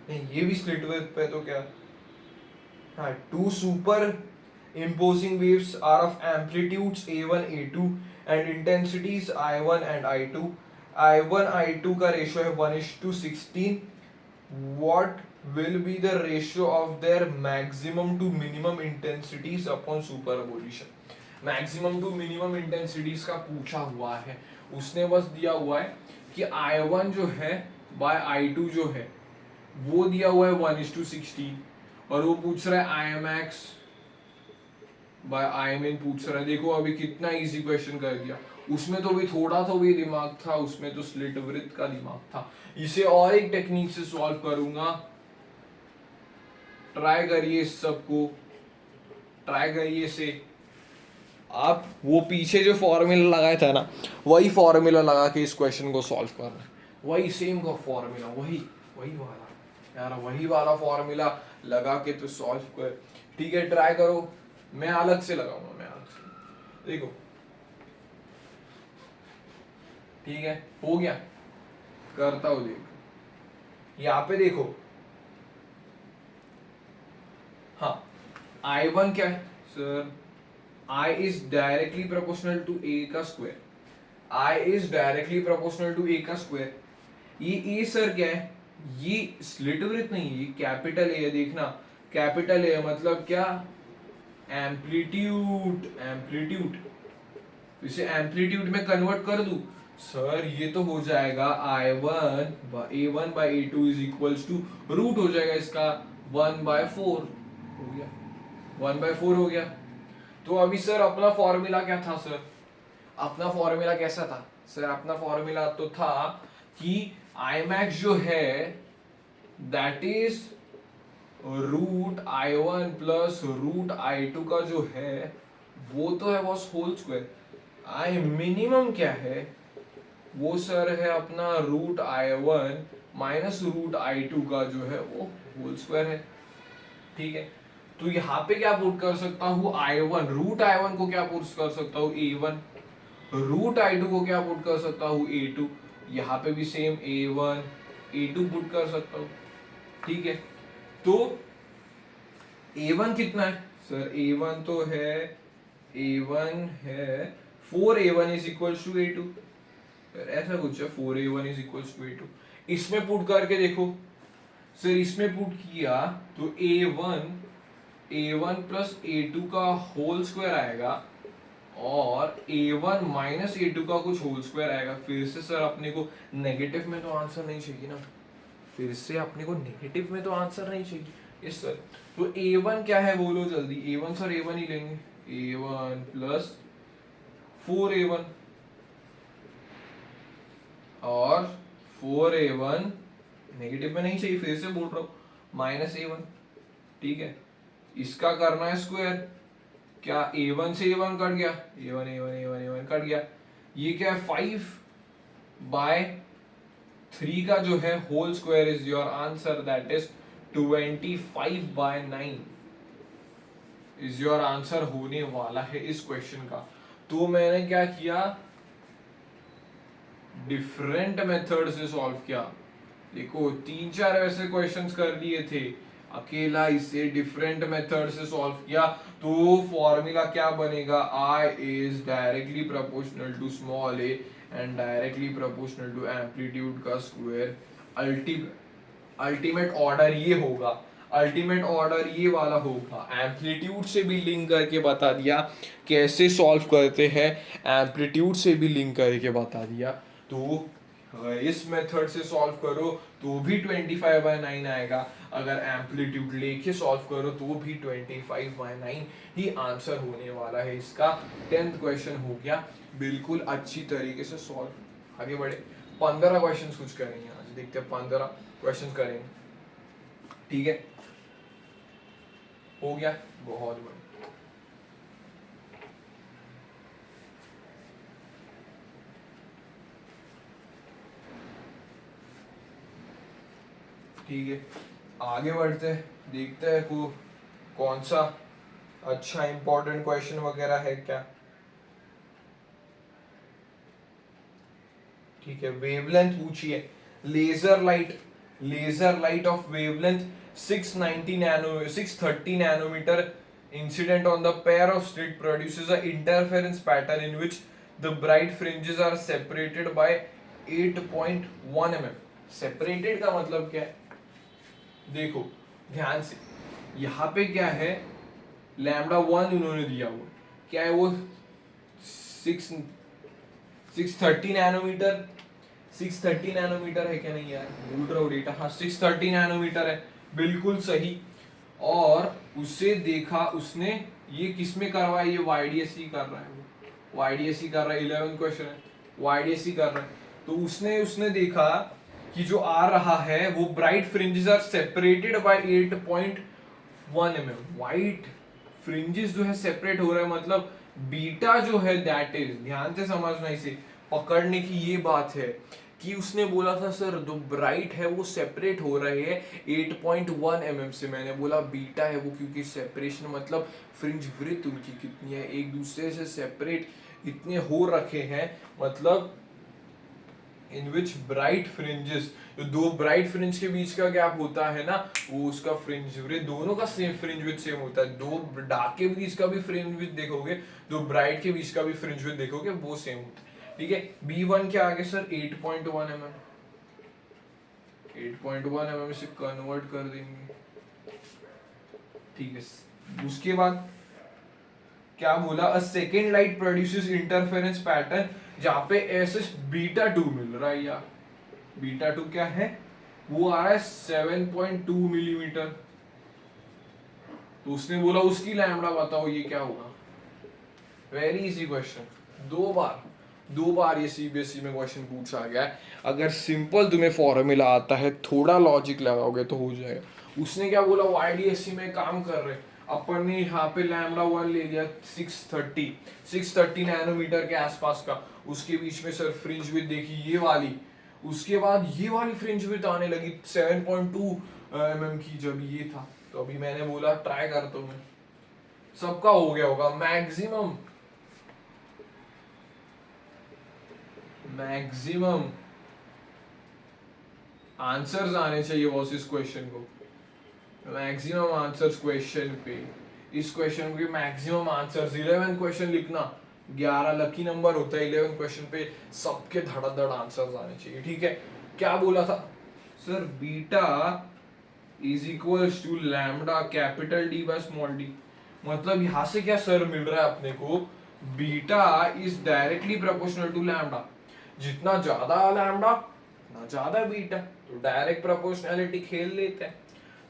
नहीं ये भी स्लिट विड्थ पे, तो क्या, हाँ, two super imposing waves are of amplitudes a1 a2 and intensities i1 and i2, i1 i2 का रेशियो है 1:16, what will be the ratio of their maximum to minimum intensities upon superposition, maximum to minimum intensities का पूछा हुआ है, उसने बस दिया हुआ है कि i1 जो है बाय i2 जो है वो दिया हुआ है 1:16, और वो पूछ रहा है I max bye I mean पूछ रहा है। देखो अभी कितना इजी क्वेश्चन कर दिया, उसमें तो भी थोड़ा तो भी दिमाग था, उसमें तो स्लिट वृत्त का दिमाग था। इसे और एक टेक्निक से सॉल्व करूंगा, ट्राई करिए इस सबको, ट्राई करिए इसे आप, वो पीछे जो फॉर्मूला लगाया था ना वही फॉर्मूला लगा के इस क्वेश्चन को सॉल्व करना, वही सेम का फॉर्मूला, वही वही वाला यार, वही वाला फॉर्मूला लगा के तो सॉल्व कर, ठीक है। ट्राई करो, मैं अलग से लगाऊंगा, मैं अलग से, देखो ठीक है, हो गया, करता हूं, देखो यहाँ पे देखो, हाँ I1 क्या है sir, I is directly proportional to A का square, I is directly proportional to A का स्क्वायर, ये A सर क्या है, ये स्लिट वृत्त नहीं, ये कैपिटल ए है, देखना कैपिटल ए मतलब क्या, एम्पलीट्यूड, एम्पलीट्यूड, इसे एम्पलीट्यूड में कन्वर्ट कर दूं सर ये तो हो जाएगा a1 by a2 is equals to root हो जाएगा इसका 1/4 हो गया, 1/4 हो गया। तो अभी सर अपना फॉर्मूला क्या था सर? अपना फॉर्मूला कैसा था सर? अपना फॉर्मूला तो था कि आई मैक्स जो है that is √i1 plus √i2 का जो है वो तो है बॉस होल स्क्वायर। आई मिनिमम क्या है वो सर है अपना √i1 माइनस √i2 का जो है वो होल स्क्वायर है। ठीक है, तो यहाँ पे क्या पुट कर सकता हूँ i1, √i1 को क्या पुट कर सकता हूँ a1, √i2 को क्या पुट कर सकता हूँ a2, यहाँ पे भी सेम a1 a2 पुट कर सकता हूँ। ठीक है, तो a1 कितना है सर? a1 तो है a1 है 4a1 is equal to a2, ऐसा कुछ है 4a1 is equal to a2। इसमें पुट करके देखो सर, इसमें पुट किया तो a1 प्लस a2 का होल स्क्वायर आएगा और a1 माइनस a2 का कुछ होल स्क्वायर आएगा। फिर से सर अपने को नेगेटिव में तो आंसर नहीं चाहिए ना, फिर से अपने को नेगेटिव में तो आंसर नहीं चाहिए। यस सर, तो a1 क्या है बोलो जल्दी? a1 सर a1 ही लेंगे, a1 प्लस 4a1 और 4a1 नेगेटिव में नहीं चाहिए, फिर से बोल रहा हूँ, माइनस a1। ठीक है, इसका करना है स्क्वायर। क्या a1 से a1 कट गया, a1 कट गया। ये क्या है 5/3 का जो है whole square is your answer, that is 25/9 is your answer होने वाला है इस क्वेश्चन का। तो मैंने क्या किया, डिफरेंट मेथड से सॉल्व किया। देखो 3-4 ऐसे क्वेश्चंस कर लिए थे, अकेला इसे डिफरेंट मेथड से सॉल्व किया। तो फॉर्मूला क्या बनेगा, I is directly proportional to small a and directly proportional to amplitude का स्क्वायर। अल्टीमेट ऑर्डर ये होगा, अल्टीमेट ऑर्डर ये वाला होगा। एम्पलीट्यूड से भी लिंक करके बता दिया कैसे सॉल्व करते हैं, एम्पलीट्यूड से भी लिंक करके बता दिया। तो इस मेथड से सॉल्व करो तो भी 25/9 आएगा, अगर एम्पलीट्यूड लेके सॉल्व करो तो भी 25/9 ही आंसर होने वाला है इसका। 10th क्वेश्चन हो गया बिल्कुल अच्छी तरीके से सॉल्व। आगे बढ़े, 15 क्वेश्चंस कुछ करेंगे आज, देखते हैं 15 क्वेश्चंस करेंगे। ठीक है, हो गया, बहुत बढ़िया। ठीक है, आगे बढ़ते हैं, देखते हैं को कौन सा अच्छा इंपॉर्टेंट क्वेश्चन वगैरह है क्या। ठीक है, वेवलेंथ पूछिए, laser light of wavelength 630 nanometre incident on the pair of slit produces a interference pattern in which the bright fringes are separated by 8.1 mm। separated का मतलब क्या है, देखो ध्यान से, यहाँ पे क्या है λ1 उन्होंने दिया हुआ, क्या है वो 630 नैनोमीटर, 630 नैनोमीटर है क्या, नहीं यार भूल रहा हूँ डेटा, हाँ 630 नैनोमीटर है, बिल्कुल सही। और उससे देखा उसने, ये किसमें करवाया, ये YDSE कर रहा है, वो YDSE कर रहा है, 11 क्वेश्चन है, YDSE कर रहा है। तो उसने देखा कि जो आ रहा है वो bright fringes are separated by 8.1 mm। White fringes जो है सेपरेट हो रहा है, मतलब बीटा जो है दैट इज, ध्यान से समझना, इसे पकड़ने की ये बात है कि उसने बोला था सर जो ब्राइट है वो सेपरेट हो रहे हैं 8.1 mm से। मैंने बोला बीटा है वो, क्योंकि सेपरेशन मतलब फ्रिंज विड्थ उनकी कितनी है, एक दूसरे से सेपरेट इतने हो रखे हैं, मतलब इन विच ब्राइट फ्रिंजेस, जो दो ब्राइट फ्रिंज के बीच का गैप होता है ना, वो उसका फ्रिंज विड्थ, दोनों का सेम फ्रिंज विड्थ सेम होता है। दो डार्क के बीच का भी फ्रिंज विड्थ देखोगे, दो ब्राइट के बीच का भी फ्रिंज विड्थ देखोगे, वो सेम होता है। ठीक है, B1 के आगे सर 8.1 mm, 8.1 mm से कन्वर्ट कर देंगे। ठीक है, उसके बाद क्या बोला, a second light produces interference pattern जहाँ पे ऐसे बीटा 2 मिल रहा है यार। बीटा 2 क्या है, वो आ रहा है 7.2 मिलीमीटर। तो उसने बोला उसकी लैम्डा बताओ, ये क्या होगा। वेरी इजी क्वेश्चन, दो बार ये सीबीएसई में क्वेश्चन पूछा गया है। अगर सिंपल तुम्हें फॉर्मूला आता है, थोड़ा लॉजिक लगाओगे तो हो जाएगा। उसने क्या बोला, वो आईडीएससी में काम कर रहे, अपन ने यहाँ पे लैम्डा 1 ले लिया 630 नैनोमीटर के आसपास का। उसके बीच में सर फ्रिंज विड्थ देखी ये वाली, उसके बाद ये वाली फ्रिंज विड्थ आने लगी 7.2 mm की। जब ये था तो अभी मैंने बोला ट्राई करता हूँ मैं, सबका हो गया होगा मैक्सिमम आंसर्स आने चाहिए बॉस इस क्वेश्चन को। मैक्सिमम आंसर्स क्वेश्चन पे, इस क्वेश्चन के मैक्सिमम आंसर्स 11 क्वेश्चन लिखना, 11 लकी नंबर होता है 11 क्वेश्चन पे, सबके धड़ाधड़ आंसर्स आने चाहिए। ठीक है, क्या बोला था sir, beta is equals to lambda capital D by small D. मतलब यहां से क्या सर मिल रहा है अपने को, beta is directly proportional to lambda. जितना ज्यादा लैम्डा उतना ज्यादा बीटा, तो डायरेक्ट प्रोपोर्शनैलिटी खेल लेते हैं।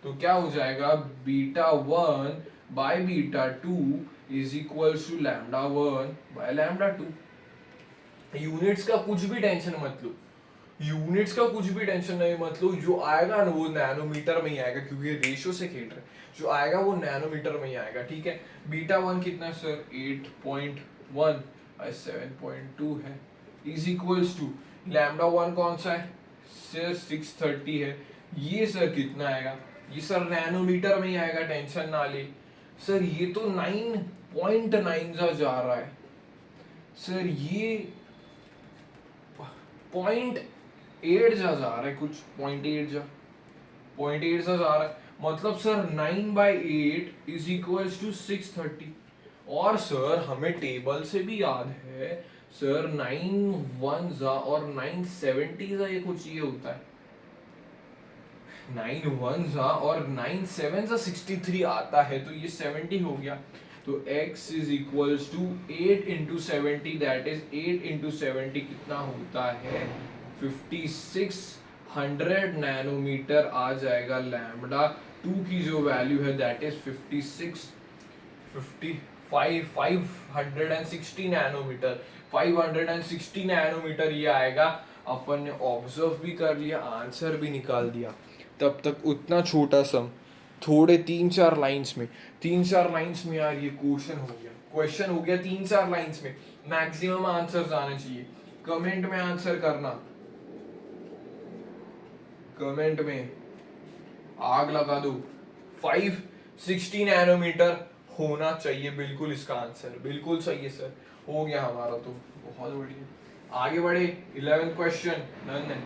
तो क्या हो जाएगा, beta 1 by beta 2 is equal to lambda 1 by lambda 2। Units का कुछ भी टेंशन मत लो, यूनिट्स का कुछ भी टेंशन नहीं मत लो, जो आएगा ना वो नैनोमीटर में ही आएगा, क्योंकि रेशियो से खेल रहे, जो आएगा वो नैनोमीटर में ही आएगा। ठीक है, बीटा 1 कितना है सर, 8.1 और 7.2 है, इज इक्वल्स टू लैम्डा 1 कौन सा है सर, 630 है। ये सर कितना आएगा, ये सर नैनोमीटर में ही आएगा, टेंशन ना ले। सर ये तो 9.9 जा रहा है सर, ये 0.8 जा रहा है, कुछ 0.8 जा रहा है। मतलब सर 9/8 इज इक्वल्स टू 630। और सर हमें टेबल से भी याद है सर, 9 1 और 9 ये कुछ ये होता है, 9 1 और 9 7 63 आता है, तो ये 70 हो गया। तो x is equals to 8 into 70, that is 8 into 70 कितना होता है 5600 नैनोमीटर आ जाएगा। लैम्डा 2 की जो वैल्यू है दैट इज 560 नैनोमीटर, 560 नैनोमीटर ये आएगा। अपन ने ऑब्जर्व भी कर लिया, आंसर भी निकाल दिया। तब तक उतना छोटा सम, थोड़े 3-4 लाइंस में, 3-4 लाइंस में यार ये क्वेश्चन हो गया, 3-4 लाइंस में। मैक्सिमम आंसर्स आने चाहिए। कमेंट में आंसर करना, कमेंट में आग लगा दो, 560 नैनोमीटर होना चाहिए बिल्कुल इसका आंसर। बिल्कुल सही है सर, हो गया हमारा तो बहुत बढ़िया। आगे बढ़े, 11 क्वेश्चन डन है।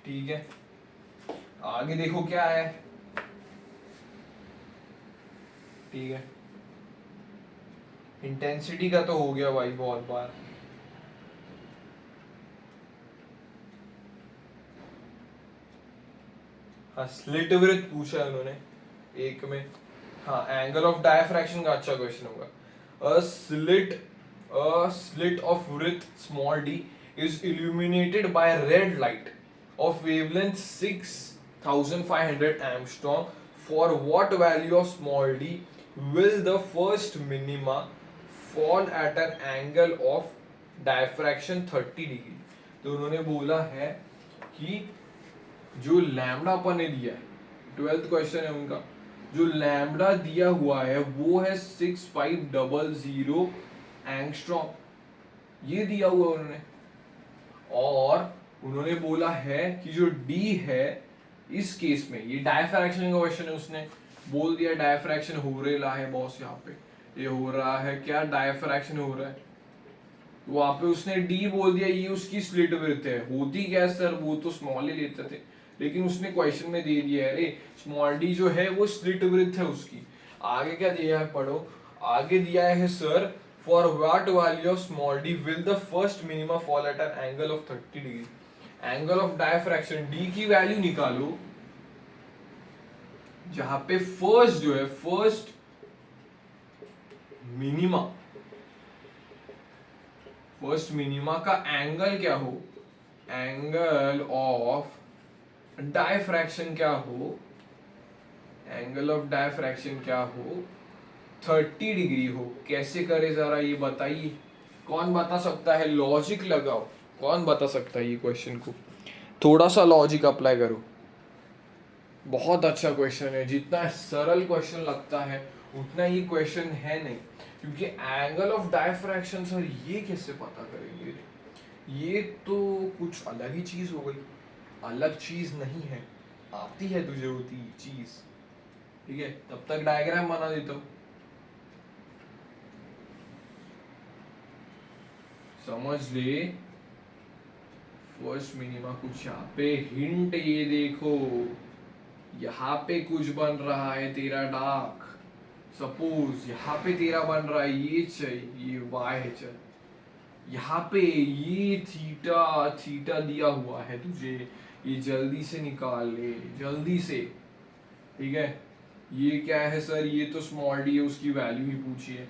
ठीक है, आगे देखो क्या है। ठीक है, इंटेंसिटी का तो हो गया भाई बहुत बार। हाँ, स्लिट वृत्त पूछा है उन्होंने एक में। हाँ, एंगल ऑफ डायफ्रैक्शन का अच्छा क्वेश्चन होगा। अ स्लिट ऑफ वृत्त small D is illuminated by red light of wavelength 6500 angstrom. For what value of small d will the first minima fall at an angle of diffraction 30 degree. तो उन्होंने बोला है कि जो लैम्डा अपन ने दिया है, 12th क्वेश्चन है उनका, जो लैम्डा दिया हुआ है वो है 6500 एंगस्ट्रॉम, ये दिया हुआ उन्होंने। और उन्होंने बोला है कि जो D है इस केस में, ये डायफ्रैक्शन का क्वेश्चन है, उसने बोल दिया डायफ्रैक्शन हो रहा है बॉस, यहाँ पे ये हो रहा है क्या, डायफ्रैक्शन हो रहा है। तो वहां पे उसने D बोल दिया, ये उसकी स्लिट विड्थ है। होती क्या सर, वो तो स्मॉल ही लेते थे, लेकिन उसने क्वेश्चन में दे दिया है, अरे स्मॉल d जो है वो स्लिट विड्थ है उसकी। आगे क्या दिया है पढ़ो, आगे दिया है sir, for what value of small d will the first minima fall at an angle of 30 degree। Angle of diffraction D की वैल्यू निकालो, जहां पे फर्स्ट जो है, फर्स्ट मिनिमा, फर्स्ट मिनिमा का एंगल क्या हो, एंगल ऑफ डायफ्रैक्शन क्या हो, एंगल ऑफ डायफ्रैक्शन क्या हो, 30 डिग्री हो। कैसे करे जरा ये बताइए, कौन बता सकता है, लॉजिक लगाओ, कौन बता सकता है ये क्वेश्चन को, थोड़ा सा लॉजिक अप्लाई करो। बहुत अच्छा क्वेश्चन है, जितना सरल क्वेश्चन लगता है उतना ही क्वेश्चन है नहीं, क्योंकि एंगल ऑफ डायफ्रैक्शन सर ये कैसे पता करेंगे, ये तो कुछ अलग ही चीज हो गई, अलग चीज नहीं है, आती है तुझे होती चीज, ठीक है। तब तक डायग्राम बना देता हूं, समझ ले। फर्स्ट मिनिमा कुछ यहाँ पे हिंट, ये देखो यहाँ पे कुछ बन रहा है तेरा डार्क, सपोज यहाँ पे तेरा बन रहा है ये चाहिए, ये वाई है, चल यहाँ पे ये थीटा, थीटा दिया हुआ है तुझे, ये जल्दी से निकाल ले, जल्दी से, ठीक है। ये क्या है सर, ये तो स्मॉल डी है, उसकी वैल्यू ही पूछी है,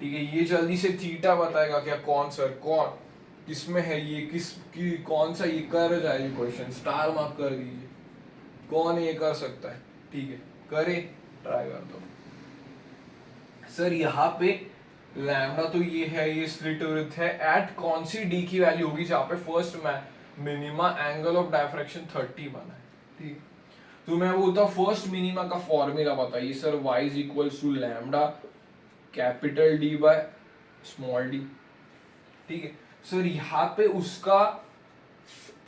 ठीक है। ये जल्दी से थीटा बताएगा क्या, कौन सर, कौन किसमें है ये, किस की कौन सा, ये कर जाए क्वेश्चन, स्टार मार्क कर दीजिए, कौन ये कर सकता है, ठीक है, करे, ट्राई कर दो। सर यहाँ पे लैम्डा तो ये है, ये स्लिट वृत्त है, एट कौन सी डी की वैल्यू होगी, जहाँ पे first minima angle of diffraction 30 बना है, ठीक। तो मैं बोलता हूँ फर्स्ट मिनिमा का फॉर्मूला बताइए sir, y is equal to lambda capital D by small D, ठीक है। सर यहाँ पे उसका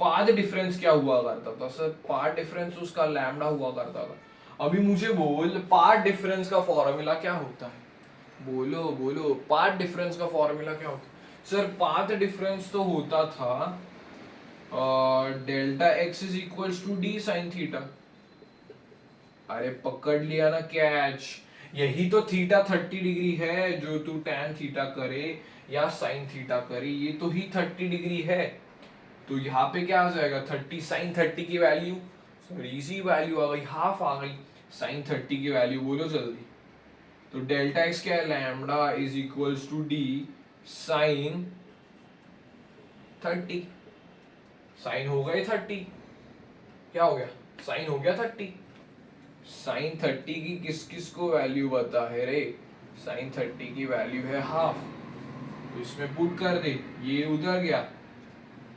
पाथ डिफरेंस क्या हुआ करता था सर, पाथ डिफरेंस उसका लैम्डा हुआ करता था। अभी मुझे बोल पाथ डिफरेंस का फॉर्मूला क्या होता है, बोलो बोलो, पाथ डिफरेंस का फॉर्मूला क्या होता है सर। पाथ डिफरेंस तो होता था delta X is equal to D sine theta. अरे पकड़ लिया ना कैच, यही तो थीटा 30 डिग्री है, जो तू टैन थीटा करे या साइन थीटा करे, ये तो ही 30 डिग्री है। तो यहाँ पे क्या आ जाएगा, 30 साइन 30 की वैल्यू, सॉरी इजी वैल्यू आ गई, हाफ आ गई, साइन 30 की वैल्यू बोलो जल्दी। तो डेल्टा एक्स क्या है, lambda is equals to D sine 30, sine हो गए 30, क्या हो गया, साइन हो गया 30, साइन 30 की किस किस को वैल्यू बता है रे, साइन 30 की वैल्यू है हाफ, तो इसमें पुट कर दे, ये उधर गया,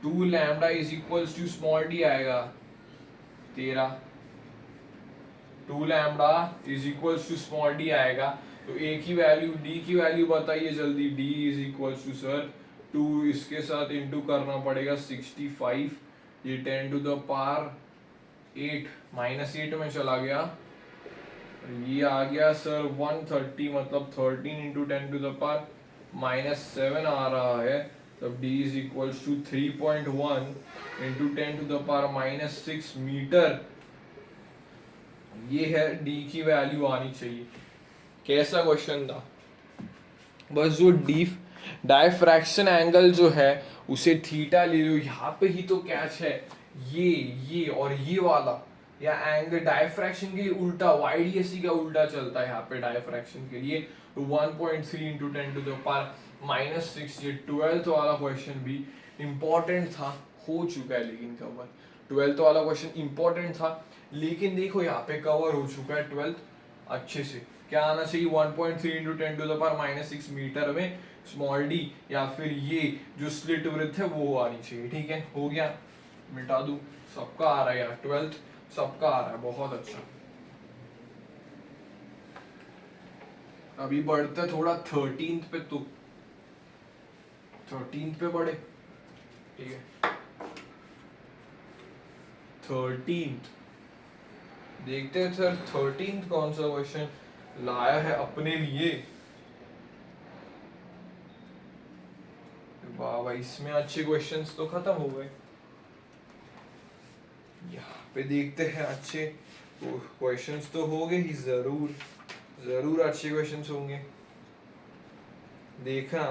2 lambda is equals to small D आएगा तेरा, 2 lambda is equals to small D आएगा, तो ए की वैल्यू, डी की वैल्यू बताइए जल्दी, D is equals to sir 2 इसके साथ इंटू करना पड़ेगा 65, ये 10 टू द पावर 8 -8 में चला गया, ये आ गया सर 130, मतलब 13 इंटू 10 टू द पावर -7 आ रहा है, तब d is equals to 3.1 into 10 to the power -6 metre, ये है d की वैल्यू आनी चाहिए। कैसा क्वेश्चन था, बस जो डी डायफ्रैक्शन एंगल जो है उसे थीटा ले लो, यहाँ पे ही तो कैच है, ये और ये वाला, या एंगल डायफ्रैक्शन के लिए उल्टा, YDSC का उल्टा चलता है यहाँ पे डायफ्रैक्शन के लिए, तो 1.3 इंटू 10 टू द पावर -6, ये 12th वाला क्वेश्चन भी इंपॉर्टेंट था, हो चुका है लेकिन कवर, 12th वाला क्वेश्चन इंपॉर्टेंट था, लेकिन देखो यहाँ पे कवर हो चुका है 12th अच्छे से। क्या आना चाहिए, 1.3 into 10 to the power -6 metre में स्मॉल डी, या फिर ये जो स्लिट वृत्त है वो आनी चाहिए, ठीक है, हो गया, मिटा दूं, सबका आ रहा है यार, 12th सबका आ रहा है, बहुत अच्छा। अभी बढ़ते थोड़ा 13th पे, तो 13th पे बढ़े, ठीक है, 13th देखते हैं सर 13th कौन सा क्वेश्चन लाया है अपने लिए। वाह भाई, इसमें अच्छे क्वेश्चंस तो खत्म हो गए, यहाँ पे देखते हैं अच्छे क्वेश्चंस तो हो गए ही, जरूर जरूर अच्छे क्वेश्चंस होंगे, देखना।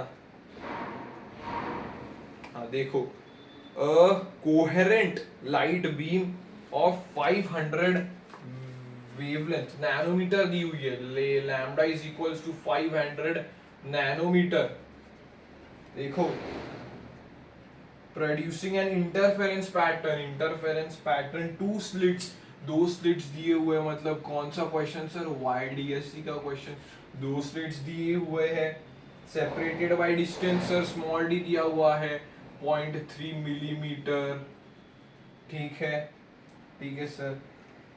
हाँ देखो, a coherent light beam of 500 wavelength nanometer दी हुई है, lambda is equals to 500 nanometer. देखो producing an interference pattern two slits, दो स्लिट्स दिए हुए, मतलब कौन सा क्वेश्चन सर, YDSC का क्वेश्चन। दो स्लिट्स दिए हुए हैं, separated by distance sir small D दिया हुआ है 0.3 मिलीमीटर, ठीक है sir.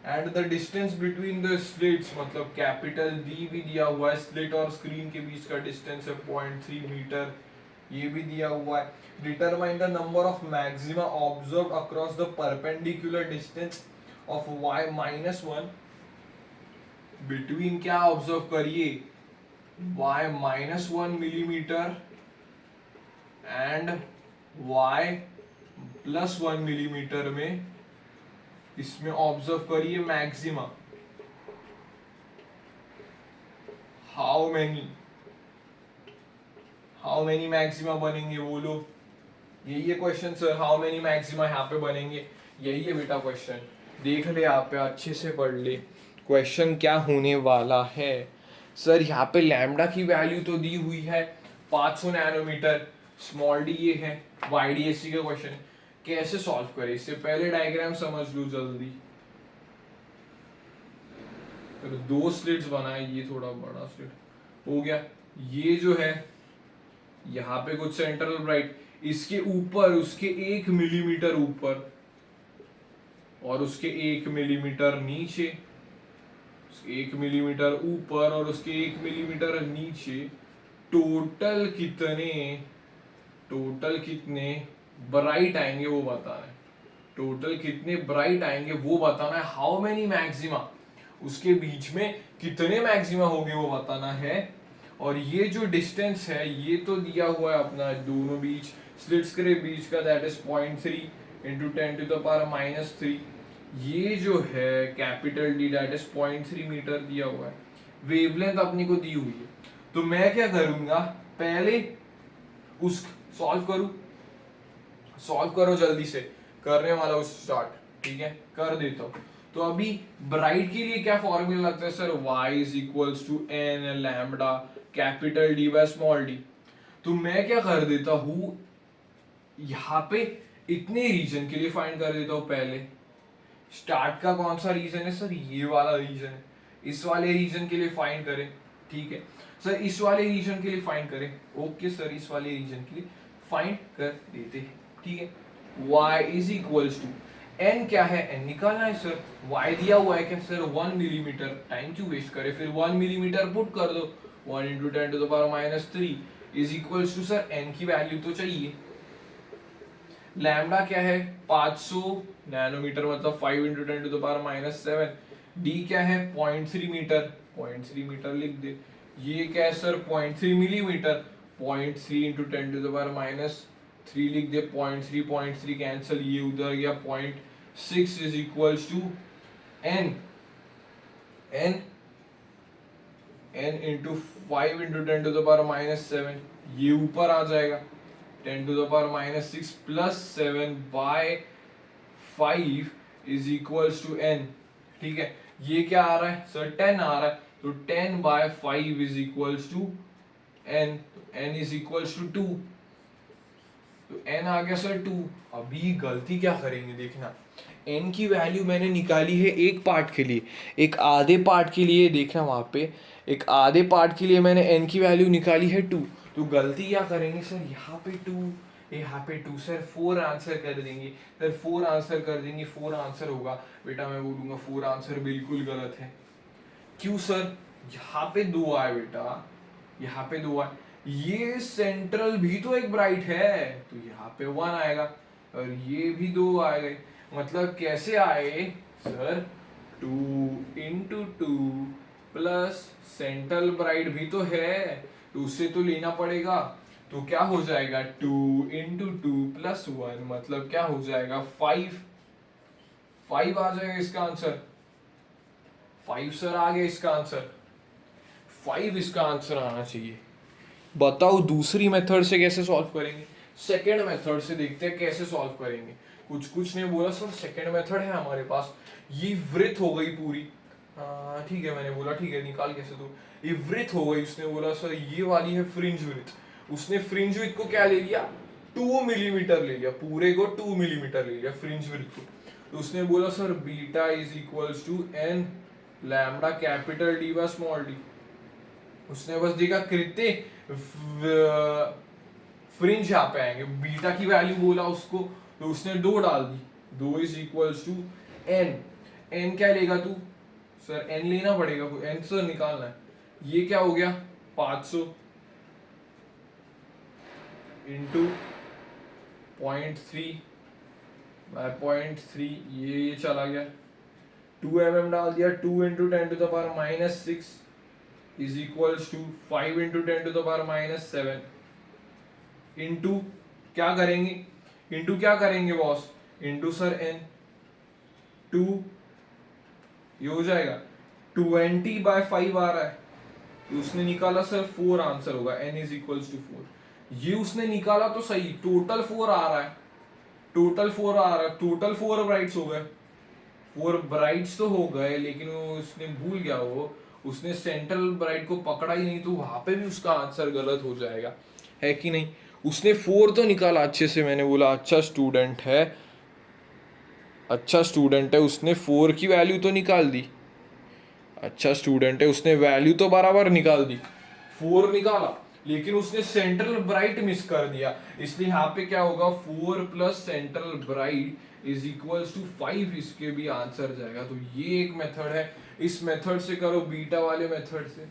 And the distance between the slits, मतलब कैपिटल D भी दिया हुआ है, स्लिट और स्क्रीन के बीच का डिस्टेंस है 0.3 मीटर, ये भी दिया हुआ है। Determine the number of maxima observe across the perpendicular distance of y -1 between, क्या ऑब्जर्व करिए, y -1 millimetre and y +1 millimetre में, इसमें ऑब्जर्व करिए मैक्सिमा। हाउ मेनी मैक्सिमा बनेंगे बोलो, यही है question sir, how many maxima यहाँ पे बनेंगे, यही है बेटा क्वेश्चन। देख ले यहाँ पे, अच्छे से पढ़ ले क्वेश्चन क्या होने वाला है। सर यहाँ पे लैम्डा की वैल्यू तो दी हुई है 500 नैनोमीटर, स्मॉल डी ये है, YDSC का क्वेश्चन है। कैसे सॉल्व करें, इससे पहले डायग्राम समझ लो जल्दी। तो दो स्लिट्स बनाए, ये थोड़ा बड़ा स्लिट हो गया, ये जो है यहाँ पे कुछ सेंट्रल ब्राइट, इसके ऊपर उसके 1 मिलीमीटर ऊपर और उसके 1 मिलीमीटर नीचे, 1 मिलीमीटर ऊपर और उसके 1 मिलीमीटर नीचे, टोटल कितने ब्राइट आएंगे वो बताना है, टोटल कितने ब्राइट आएंगे वो बताना है। हाउ मेनी मैक्सिमा, उसके बीच में कितने मैक्सिमा होंगे वो बताना है। और ये जो डिस्टेंस है ये तो दिया हुआ है अपना दोनों बीच स्लिट्स के बीच का, दैट इज 0.3 इंटू 10⁻⁻3। ये जो है capital D that is 0.3 metre दिया हुआ है। वेवलेंथ अपनी को दी हुई है, तो मैं क्या करूंगा, पहले उस सॉल्व करो जल्दी से, करने वाला उस स्टार्ट, ठीक है कर देता हूँ। तो अभी ब्राइट के लिए क्या फॉर्मूला लगता है sir, y is equals to n lambda capital D by small d। तो मैं क्या कर देता हूँ, यहाँ पे इतने रीजन के लिए फाइंड कर देता हूँ पहले। स्टार्ट का कौन सा रीजन है सर, ये वाला रीजन है, इस वाले रीजन के लिए फाइंड करें, ठीक है सर, इस वाले रीजन के लिए फाइंड करें, ओके सर, इस वाले रीजन के लिए फाइंड कर देते हैं, ठीक है। y is equals to n, क्या है n निकालना है सर, y दिया हुआ है क्या सर 1 मिलीमीटर, टाइम क्यों वेस्ट करे, फिर 1 मिलीमीटर पुट कर दो, 1 into 10⁻³ is equals to sir n की वैल्यू तो चाहिए, लैम्डा क्या है 500 नैनोमीटर, मतलब 5 इंटू 10⁻⁷, d क्या है 0.3 मीटर, 0.3 मीटर लिख दे, ये क्या है सर 0.3 मिलीमीटर, 0.3 इंटू 10⁻³ लिख दे, 0.3 कैंसिल, ये उधर गया 0.6 is equals to n into 5 into 10⁻⁷, ये ऊपर आ जाएगा 10⁻⁻6 plus 7 by 5 is equals to n, ठीक है। ये क्या आ रहा है सर 10 आ रहा है, तो 10 by 5 is equals to n, n is equals to 2, तो n आ गया सर 2। अभी गलती क्या करेंगे देखना, n की वैल्यू मैंने निकाली है एक पार्ट के लिए, एक आधे पार्ट के लिए, देखना वहां पे एक आधे पार्ट के लिए मैंने n की वैल्यू निकाली है 2, तो गलती क्या करेंगे सर, यहाँ पे 2 यहाँ पे 2 सर 4 आंसर कर देंगे सर, 4 आंसर कर देंगे, 4 आंसर होगा बेटा, मैं बोलूंगा 4 आंसर बिल्कुल गलत है। क्यों सर, यहाँ पे 2 आए बेटा, यहाँ पे 2 आए, ये सेंट्रल भी तो एक ब्राइट है, तो यहाँ पे 1 आएगा, और ये भी 2 आएगा, मतलब कैसे आए sir 2 into 2 plus central bright भी तो है, तो उससे तो लेना पड़ेगा, तो क्या हो जाएगा 2 इंटू 2 प्लस 1, मतलब क्या हो जाएगा 5 आ जाएगा इसका आंसर, 5 सर आ गया इसका आंसर, 5 इसका आंसर आना चाहिए। बताओ दूसरी मेथड से कैसे सॉल्व करेंगे, सेकेंड मेथड से देखते हैं कैसे सॉल्व करेंगे। कुछ ने बोला सर सेकेंड मेथड है हमारे पास, ये वृत्त हो गई पूरी, हाँ ठीक है, मैंने बोला ठीक है, निकाल कैसे तू, ये वृत्त हो गई, उसने बोला सर ये वाली है फ्रिंज विड्थ, उसने फ्रिंज विड्थ को क्या ले लिया, 2 मिलीमीटर ले लिया, पूरे को 2 मिलीमीटर ले लिया फ्रिंज विड्थ को। तो उसने बोला sir beta is equals to N lambda capital D by small D. उसने बस देखा कितने फ्रिंज यहाँ पे आएंगे, बीटा की वैल्यू बोला उसको, तो उसने 2 डाल दी, 2 is equals to N. N क्या लेगा तू, सर एन लेना पड़ेगा, एन सर निकालना है, ये क्या हो गया 500 इंटू 0.3 बाय 0.3, ये चला गया, 2 mm डाल दिया, 2 into 10⁻⁻6 is equals to 5 into 10⁻⁻7 into क्या करेंगे, इंटू क्या करेंगे बॉस, इंटू सर एन 2, ये हो जाएगा 20/5 आ रहा है, तो उसने निकाला सर 4 आंसर होगा, n इज इक्वल्स टू 4। ये उसने निकाला तो सही, टोटल 4 आ रहा है, टोटल 4 आ रहा है, टोटल 4 ब्राइट्स हो गए, 4 ब्राइट्स तो हो गए, लेकिन वो उसने भूल गया, वो उसने सेंट्रल ब्राइट को पकड़ा ही नहीं, तो वहां पे भी उसका आंसर गलत हो जाएगा, है कि नहीं। उसने 4 तो निकाला अच्छे से, मैंने बोला अच्छा स्टूडेंट है, अच्छा स्टूडेंट है, उसने 4 की वैल्यू तो निकाल दी, अच्छा स्टूडेंट है, उसने वैल्यू तो बराबर निकाल दी, 4 निकाला, लेकिन उसने सेंट्रल ब्राइट मिस कर दिया, इसलिए यहाँ पे क्या होगा 4 plus central bright is equals to 5, इसके भी आंसर जाएगा। तो ये एक मेथड है, इस मेथड से करो, बीटा वाले मेथड से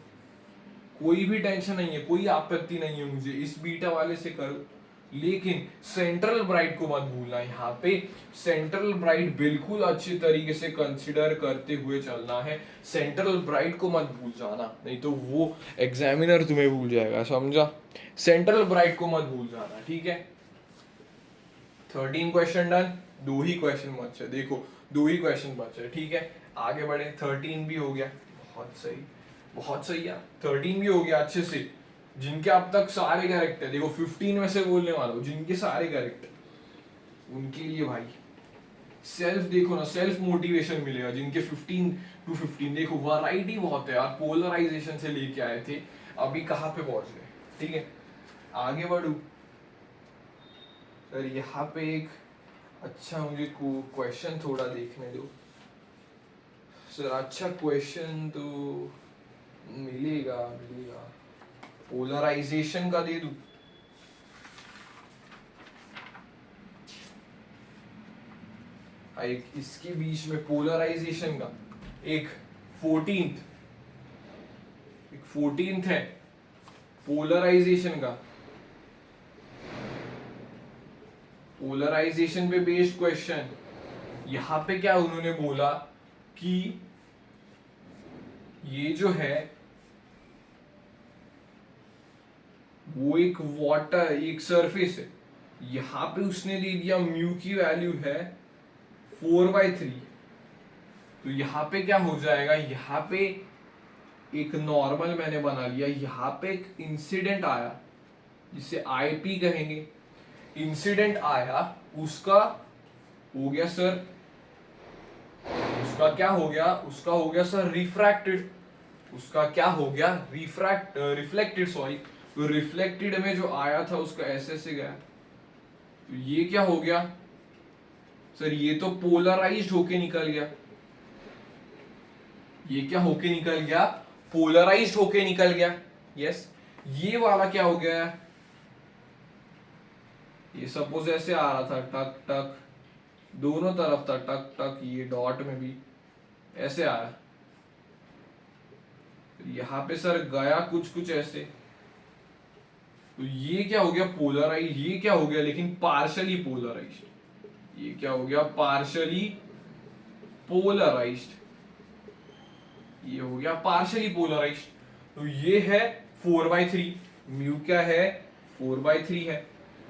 कोई भी टेंशन नहीं है, कोई आपत्ति नहीं है मुझे, इस बीटा वाले से करो, लेकिन सेंट्रल ब्राइट को मत भूलना, यहाँ पे सेंट्रल ब्राइट बिल्कुल अच्छे तरीके से कंसिडर करते हुए चलना है, सेंट्रल ब्राइट को मत भूल जाना, नहीं तो वो एग्जामिनर तुम्हें भूल जाएगा, समझा। सेंट्रल ब्राइट को मत भूल जाना, ठीक है। 13 क्वेश्चन डन, 2 ही क्वेश्चन बचे, देखो 2 ही क्वेश्चन बचे, ठीक है। आगे बढ़े, 13 भी हो गया, बहुत सही, बहुत सही यार, 13 भी हो गया अच्छे से, जिनके अब तक सारे करेक्ट है, देखो 15 में से बोलने वाला हूँ, जिनके सारे करेक्ट है उनके लिए भाई सेल्फ देखो ना, सेल्फ मोटिवेशन मिलेगा, जिनके 15 to 15, देखो वैरायटी बहुत है यार, पोलराइजेशन से लेके आए थे, अभी कहाँ पे पहुंच गए, ठीक है। आगे बढ़ू सर, यहाँ पे एक अच्छा मुझे क्वेश्चन थोड़ा देखने दो सर, अच्छा क्वेश्चन तो मिलेगा, मिलेगा, पोलराइजेशन का दे दूं, एक इसके बीच में पोलराइजेशन का, एक 14th है पोलराइजेशन का, पोलराइजेशन पे बेस्ड क्वेश्चन। यहां पे क्या उन्होंने बोला कि ये जो है वो एक वाटर, एक सरफेस है, यहां पे उसने दे दिया म्यू की वैल्यू है 4/3, तो यहाँ पे क्या हो जाएगा, यहाँ पे एक नॉर्मल मैंने बना लिया, यहाँ पे एक इंसिडेंट आया जिसे आईपी कहेंगे, इंसिडेंट आया, उसका हो गया सर, उसका क्या हो गया, उसका हो गया सर रिफ्रैक्टेड, उसका क्या हो गया रिफ्लेक्टेड, सॉरी, तो रिफ्लेक्टेड में जो आया था उसका ऐसे से गया, तो ये क्या हो गया सर, ये तो पोलराइज्ड होके निकल गया, ये क्या होके निकल गया, पोलराइज्ड होके निकल गया, यस। ये वाला क्या हो गया, ये सपोज ऐसे आ रहा था टक टक, दोनों तरफ था टक टक, ये डॉट में भी ऐसे आया, यहां पे सर गया कुछ कुछ ऐसे, तो ये क्या हो गया पोलराइज, ये क्या हो गया लेकिन पार्शली पोलराइज्ड, ये क्या हो गया पार्शली पोलराइज्ड, ये हो गया पार्शली पोलराइज्ड। तो ये है 4/3, म्यू क्या है 4/3 है।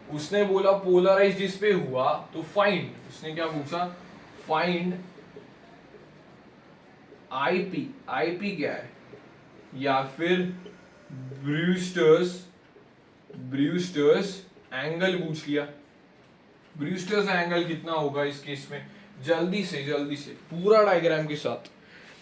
उसने बोला पोलराइज्ड इस पे हुआ तो फाइंड, उसने क्या पूछा, फाइंड आईपी, आईपी क्या है, या फिर ब्रूस्टर्स एंगल पूछ लिया, ब्रूस्टर्स एंगल कितना होगा इस केस में, जल्दी से पूरा डायग्राम के साथ,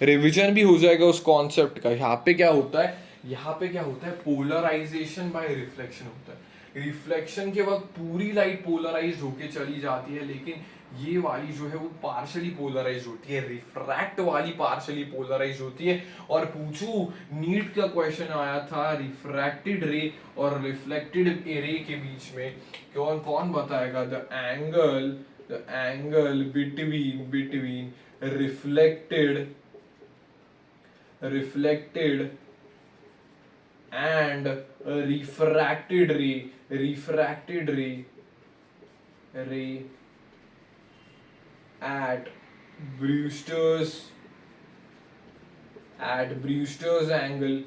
रिवीजन भी हो जाएगा उस कॉन्सेप्ट का। यहाँ पे क्या होता है, यहाँ पे क्या होता है, पोलराइजेशन बाय रिफ्लेक्शन होता है। रिफ्लेक्शन के वक्त पूरी लाइट पोलराइज्ड होके चली जाती है, लेकिन ये वाली जो है वो पार्शली पोलराइज्ड होती है, रिफ्रैक्ट वाली पार्शली पोलराइज्ड होती है। और पूछू, नीट का क्वेश्चन आया था रिफ्रैक्टेड रे और रिफ्लेक्टेड रे के बीच में कौन कौन बताएगा, the angle between reflected and refracted ray at Brewster's angle।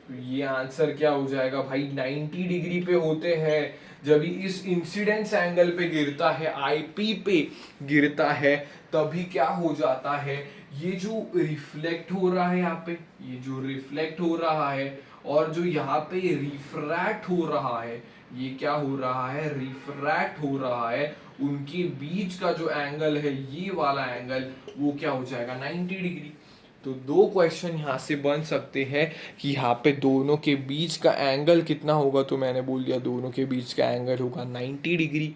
तो ये आंसर क्या हो जाएगा भाई, 90 डिग्री पे होते हैं जब इस इंसिडेंस एंगल पे गिरता है, आईपी पे गिरता है, तभी क्या हो जाता है, ये जो रिफ्लेक्ट हो रहा है यहाँ पे, ये जो रिफ्लेक्ट हो रहा है और जो यहाँ पे रिफ्रैक्ट हो रहा है, ये क्या हो रहा है, रिफ्रैक्ट हो रहा है, उनके बीच का जो एंगल है ये वाला एंगल, वो क्या हो जाएगा 90 डिग्री। तो दो क्वेश्चन यहाँ से बन सकते हैं कि यहाँ पे दोनों के बीच का एंगल कितना होगा, तो मैंने बोल दिया दोनों के बीच का एंगल होगा 90 डिग्री।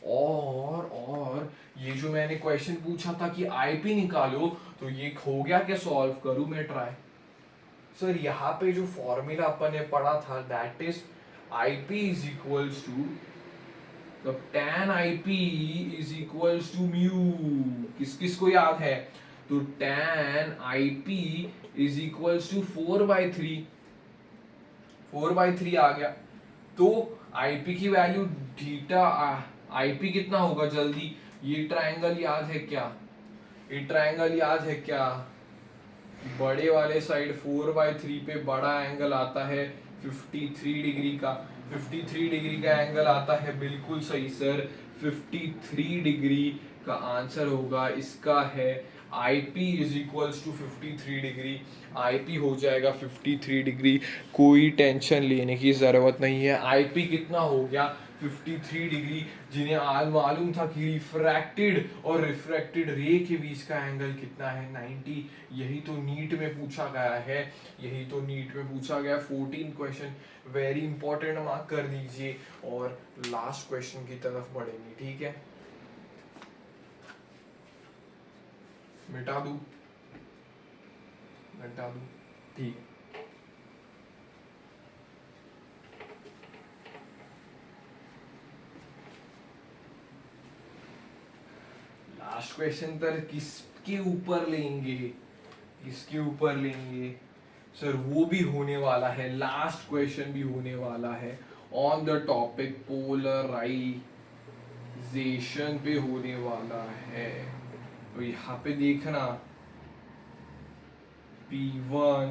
और ये जो मैंने क्वेश्चन पूछा था कि आईपी निकालो, तो ये हो गया क्या, सॉल्व करूं मैं ट्राई। सर यहाँ पे जो फॉर्मूला अपन ने पढ़ा था, that is IP is equals to, तब tan IP is equals to mu, किस किस को याद है, तो tan IP is equals to 4/3, 4/3 आ गया। तो IP की वैल्यू थीटा, IP कितना होगा जल्दी, ये ट्रायंगल याद है क्या, ये ट्रायंगल याद है क्या, बड़े वाले साइड 4/3 पे बड़ा एंगल आता है 53 डिग्री का, 53 डिग्री का एंगल आता है, बिल्कुल सही सर, 53 डिग्री का आंसर होगा इसका है IP is equals to 53 degree. IP हो जाएगा 53 डिग्री, कोई टेंशन लेने की ज़रूरत नहीं है। IP कितना हो गया 53 डिग्री, जिन्हें आज मालूम था कि रिफ्रैक्टेड और रिफ्रैक्टेड रे के बीच का एंगल कितना है 90। यही तो नीट में पूछा गया है, यही तो नीट में पूछा गया। 14 क्वेश्चन वेरी इंपॉर्टेंट, मार्क कर दीजिए और लास्ट क्वेश्चन की तरफ बढ़ेंगे, ठीक है। मिटा दूं, ठीक है। लास्ट क्वेश्चन तर किसके ऊपर लेंगे, किसके ऊपर लेंगे सर, वो भी होने वाला है, लास्ट क्वेश्चन भी होने वाला है ऑन द टॉपिक पोलराइजेशन पे होने वाला है। तो यहाँ पे देखना P1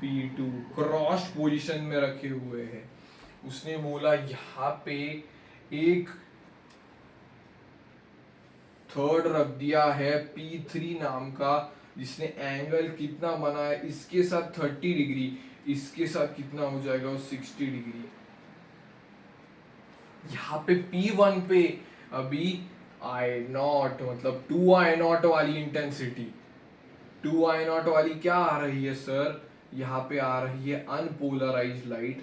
P2 क्रॉस पोजीशन में रखे हुए हैं। उसने बोला यहाँ पे एक थर्ड रख दिया है P3 नाम का, जिसने एंगल कितना बना है, इसके साथ 30 डिग्री, इसके साथ कितना हो जाएगा वो 60 डिग्री। यहाँ पे P1 पे अभी I0 मतलब 2I0 वाली इंटेंसिटी, 2I0 वाली क्या आ रही है सर, यहाँ पे आ रही है अनपोलराइज्ड लाइट,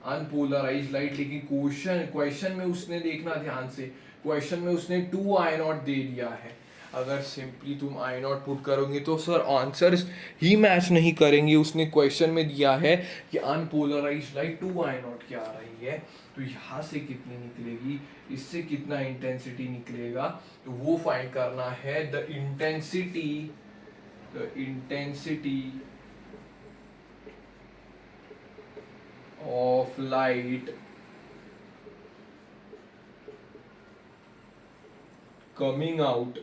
अनपोलराइज्ड लाइट। लेकिन क्वेश्चन में उसने देखना ध्यान से, क्वेश्चन में उसने 2I0 दे दिया है। अगर सिंपली तुम I0 पुट करोगे तो सर आंसर्स ही मैच नहीं करेंगे। उसने क्वेश्चन में दिया है कि अनपोलराइज्ड लाइट 2I0 की आ रही है, तो यहाँ से कितनी निकलेगी, इससे कितना इंटेंसिटी निकलेगा, तो वो फाइंड करना है। The intensity of light coming out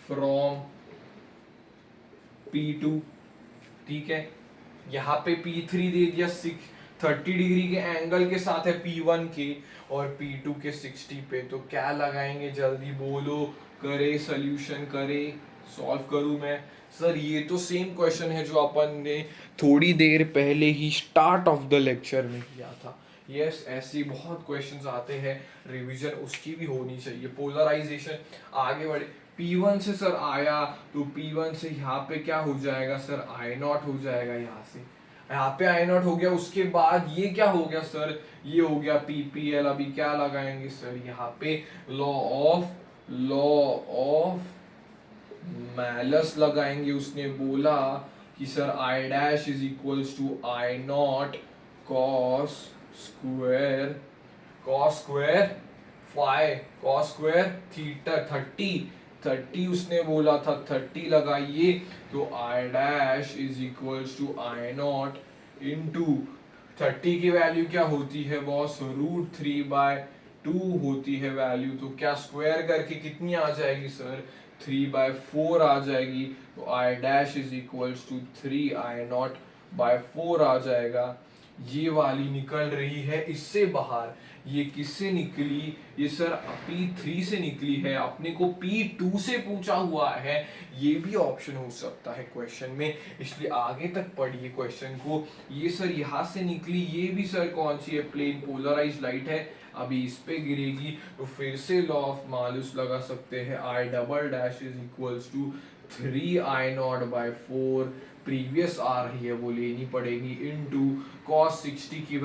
from P2, ठीक है। यहाँ पे P3 दे दिया 30 डिग्री के एंगल के साथ है P1 के, और P2 के 60 पे, तो क्या लगाएंगे जल्दी बोलो, करे सॉल्यूशन, करे सॉल्व करूं मैं। सर ये तो सेम क्वेश्चन है जो अपन ने थोड़ी देर पहले ही स्टार्ट ऑफ द लेक्चर में किया था, यस ऐसे बहुत क्वेश्चंस आते हैं, रिवीजन उसकी भी होनी चाहिए। पोलराइजेशन आगे बढ़े, P1 से सर आया तो P1 से यहाँ पे क्या हो जाएगा सर, I नॉट हो जाएगा, यहाँ पे I नॉट हो गया। उसके बाद ये क्या हो गया सर, ये हो गया PPL। अभी क्या लगाएंगे सर यहाँ पे, लॉ ऑफ मैलस लगाएंगे। उसने बोला कि sir I dash is equals to I naught cos square phi cos square theta 30 उसने बोला था 30 लगाइए, तो I dash is equals to I naught into 30 की वैल्यू क्या होती है बॉस, √3/2 होती है वैल्यू। तो क्या स्क्वायर करके कितनी आ जाएगी सर, 3/4 आ जाएगी। तो I dash is equals to 3I0/4 आ जाएगा। ये वाली निकल रही है इससे बाहर। ये किससे निकली, ये सर P3 से निकली है, अपने को P2 से पूछा हुआ है। ये भी ऑप्शन हो सकता है क्वेश्चन में, इसलिए आगे तक पढ़िए क्वेश्चन को। ये सर यहाँ से निकली, ये भी सर कौन सी है, प्लेन पोलराइज लाइट है, अभी इस पे गिरेगी तो फिर से लॉ ऑफ मालूस लगा सकते हैं। I double dash is equals to 3I0/4, previous आ रही है वो लेनी पड़ेगी, इनटू cos 60 की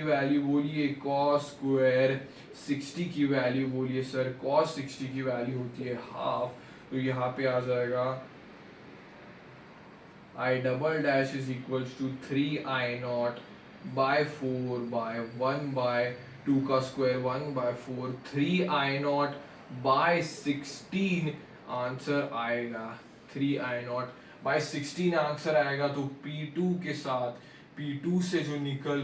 वैल्यू, बोलिए cos स्क्वायर 60 की वैल्यू बोलिए सर, cos 60 की वैल्यू होती है हाफ। तो यहाँ पे आ जाएगा I double dash is equals to 3I0/4/1/2 का स्क्वायर 1/4, 3I0/16 आंसर आएगा, 3I0/16 आंसर आएगा। तो P2 के साथ, P2 से जो निकल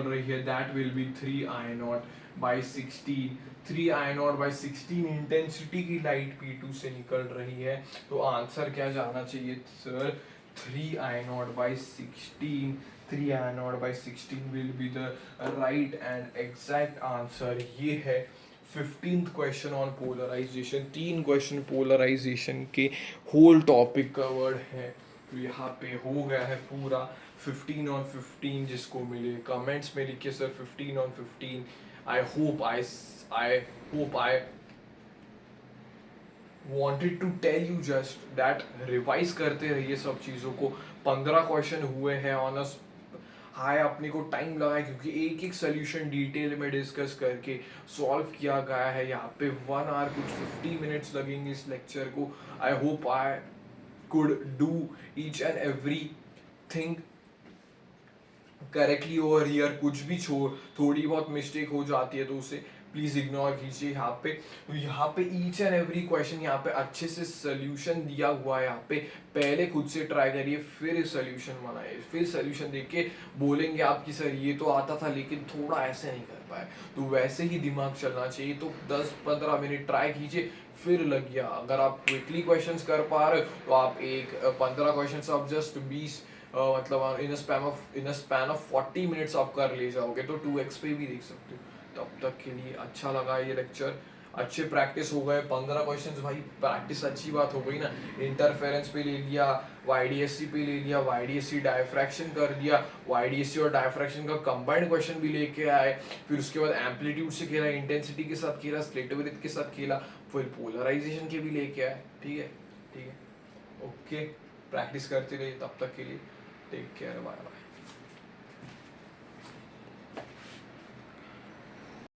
रही है, that will be 3I0/16। 3I0/16 intensity की लाइट P2 से निकल रही है, तो आंसर क्या जाना चाहिए sir, 3I0/16। 3I0/16 will be the right and exact answer. ये है 15th question on polarisation. 3 question polarisation के होल टॉपिक कवर्ड है, तो यहाँ पे हो गया है पूरा 15 on 15। जिसको मिले कमेंट्स में लिखिए sir 15 on 15। I hope I wanted to tell you just that revise करते रहिए सब चीज़ों को। 15 क्वेश्चन हुए हैं ऑन अस। हाय अपने को टाइम लगा है क्योंकि एक एक सोल्यूशन डिटेल में डिस्कस करके सॉल्व किया गया है। यहाँ पे 1 आवर कुछ 50 मिनट्स लगेंगे इस लेक्चर को। I hope I could do each and every thing correctly over here. कुछ भी थोड़ी बहुत मिस्टेक हो जाती है तो उसे प्लीज इग्नोर कीजिए। यहाँ पे तो यहाँ पे ईच एंड एवरी क्वेश्चन यहाँ पे अच्छे से सोल्यूशन दिया हुआ है। यहाँ पे पहले खुद से ट्राई करिए, फिर सोल्यूशन बनाइए, फिर सोल्यूशन देख के बोलेंगे आप कि सर ये तो आता था लेकिन थोड़ा ऐसे नहीं कर पाए। तो वैसे ही दिमाग चलना चाहिए। तो 10-15 मिनट ट्राई कीजिए, फिर लग गया। अगर आप क्विकली क्वेश्चंस कर पा रहे हो तो आप 15 क्वेश्चंस आप जस्ट 20 मतलब इन अ स्पैन ऑफ 40 मिनट्स आप कर ले जाओगे, तो 2x पे भी देख सकते हो। तब तक के लिए अच्छा लगा ये लेक्चर, अच्छे प्रैक्टिस हो गए 15 क्वेश्चंस। भाई प्रैक्टिस अच्छी बात हो गई ना। इंटरफेरेंस पे ले लिया, YDSC पे ले लिया, YDSC डायफ्रैक्शन कर दिया, YDSC और डायफ्रैक्शन का कंबाइंड क्वेश्चन भी लेके आए। फिर उसके बाद एम्पलीट्यूड से खेला, इंटेंसिटी के साथ खेला, स्लेटिव विड्थ के साथ खेला, फिर पोलराइजेशन के भी लेके आए। ठीक है ओके, प्रैक्टिस करते रहिए। तब तक के लिए टेक केयर, बाय बाय।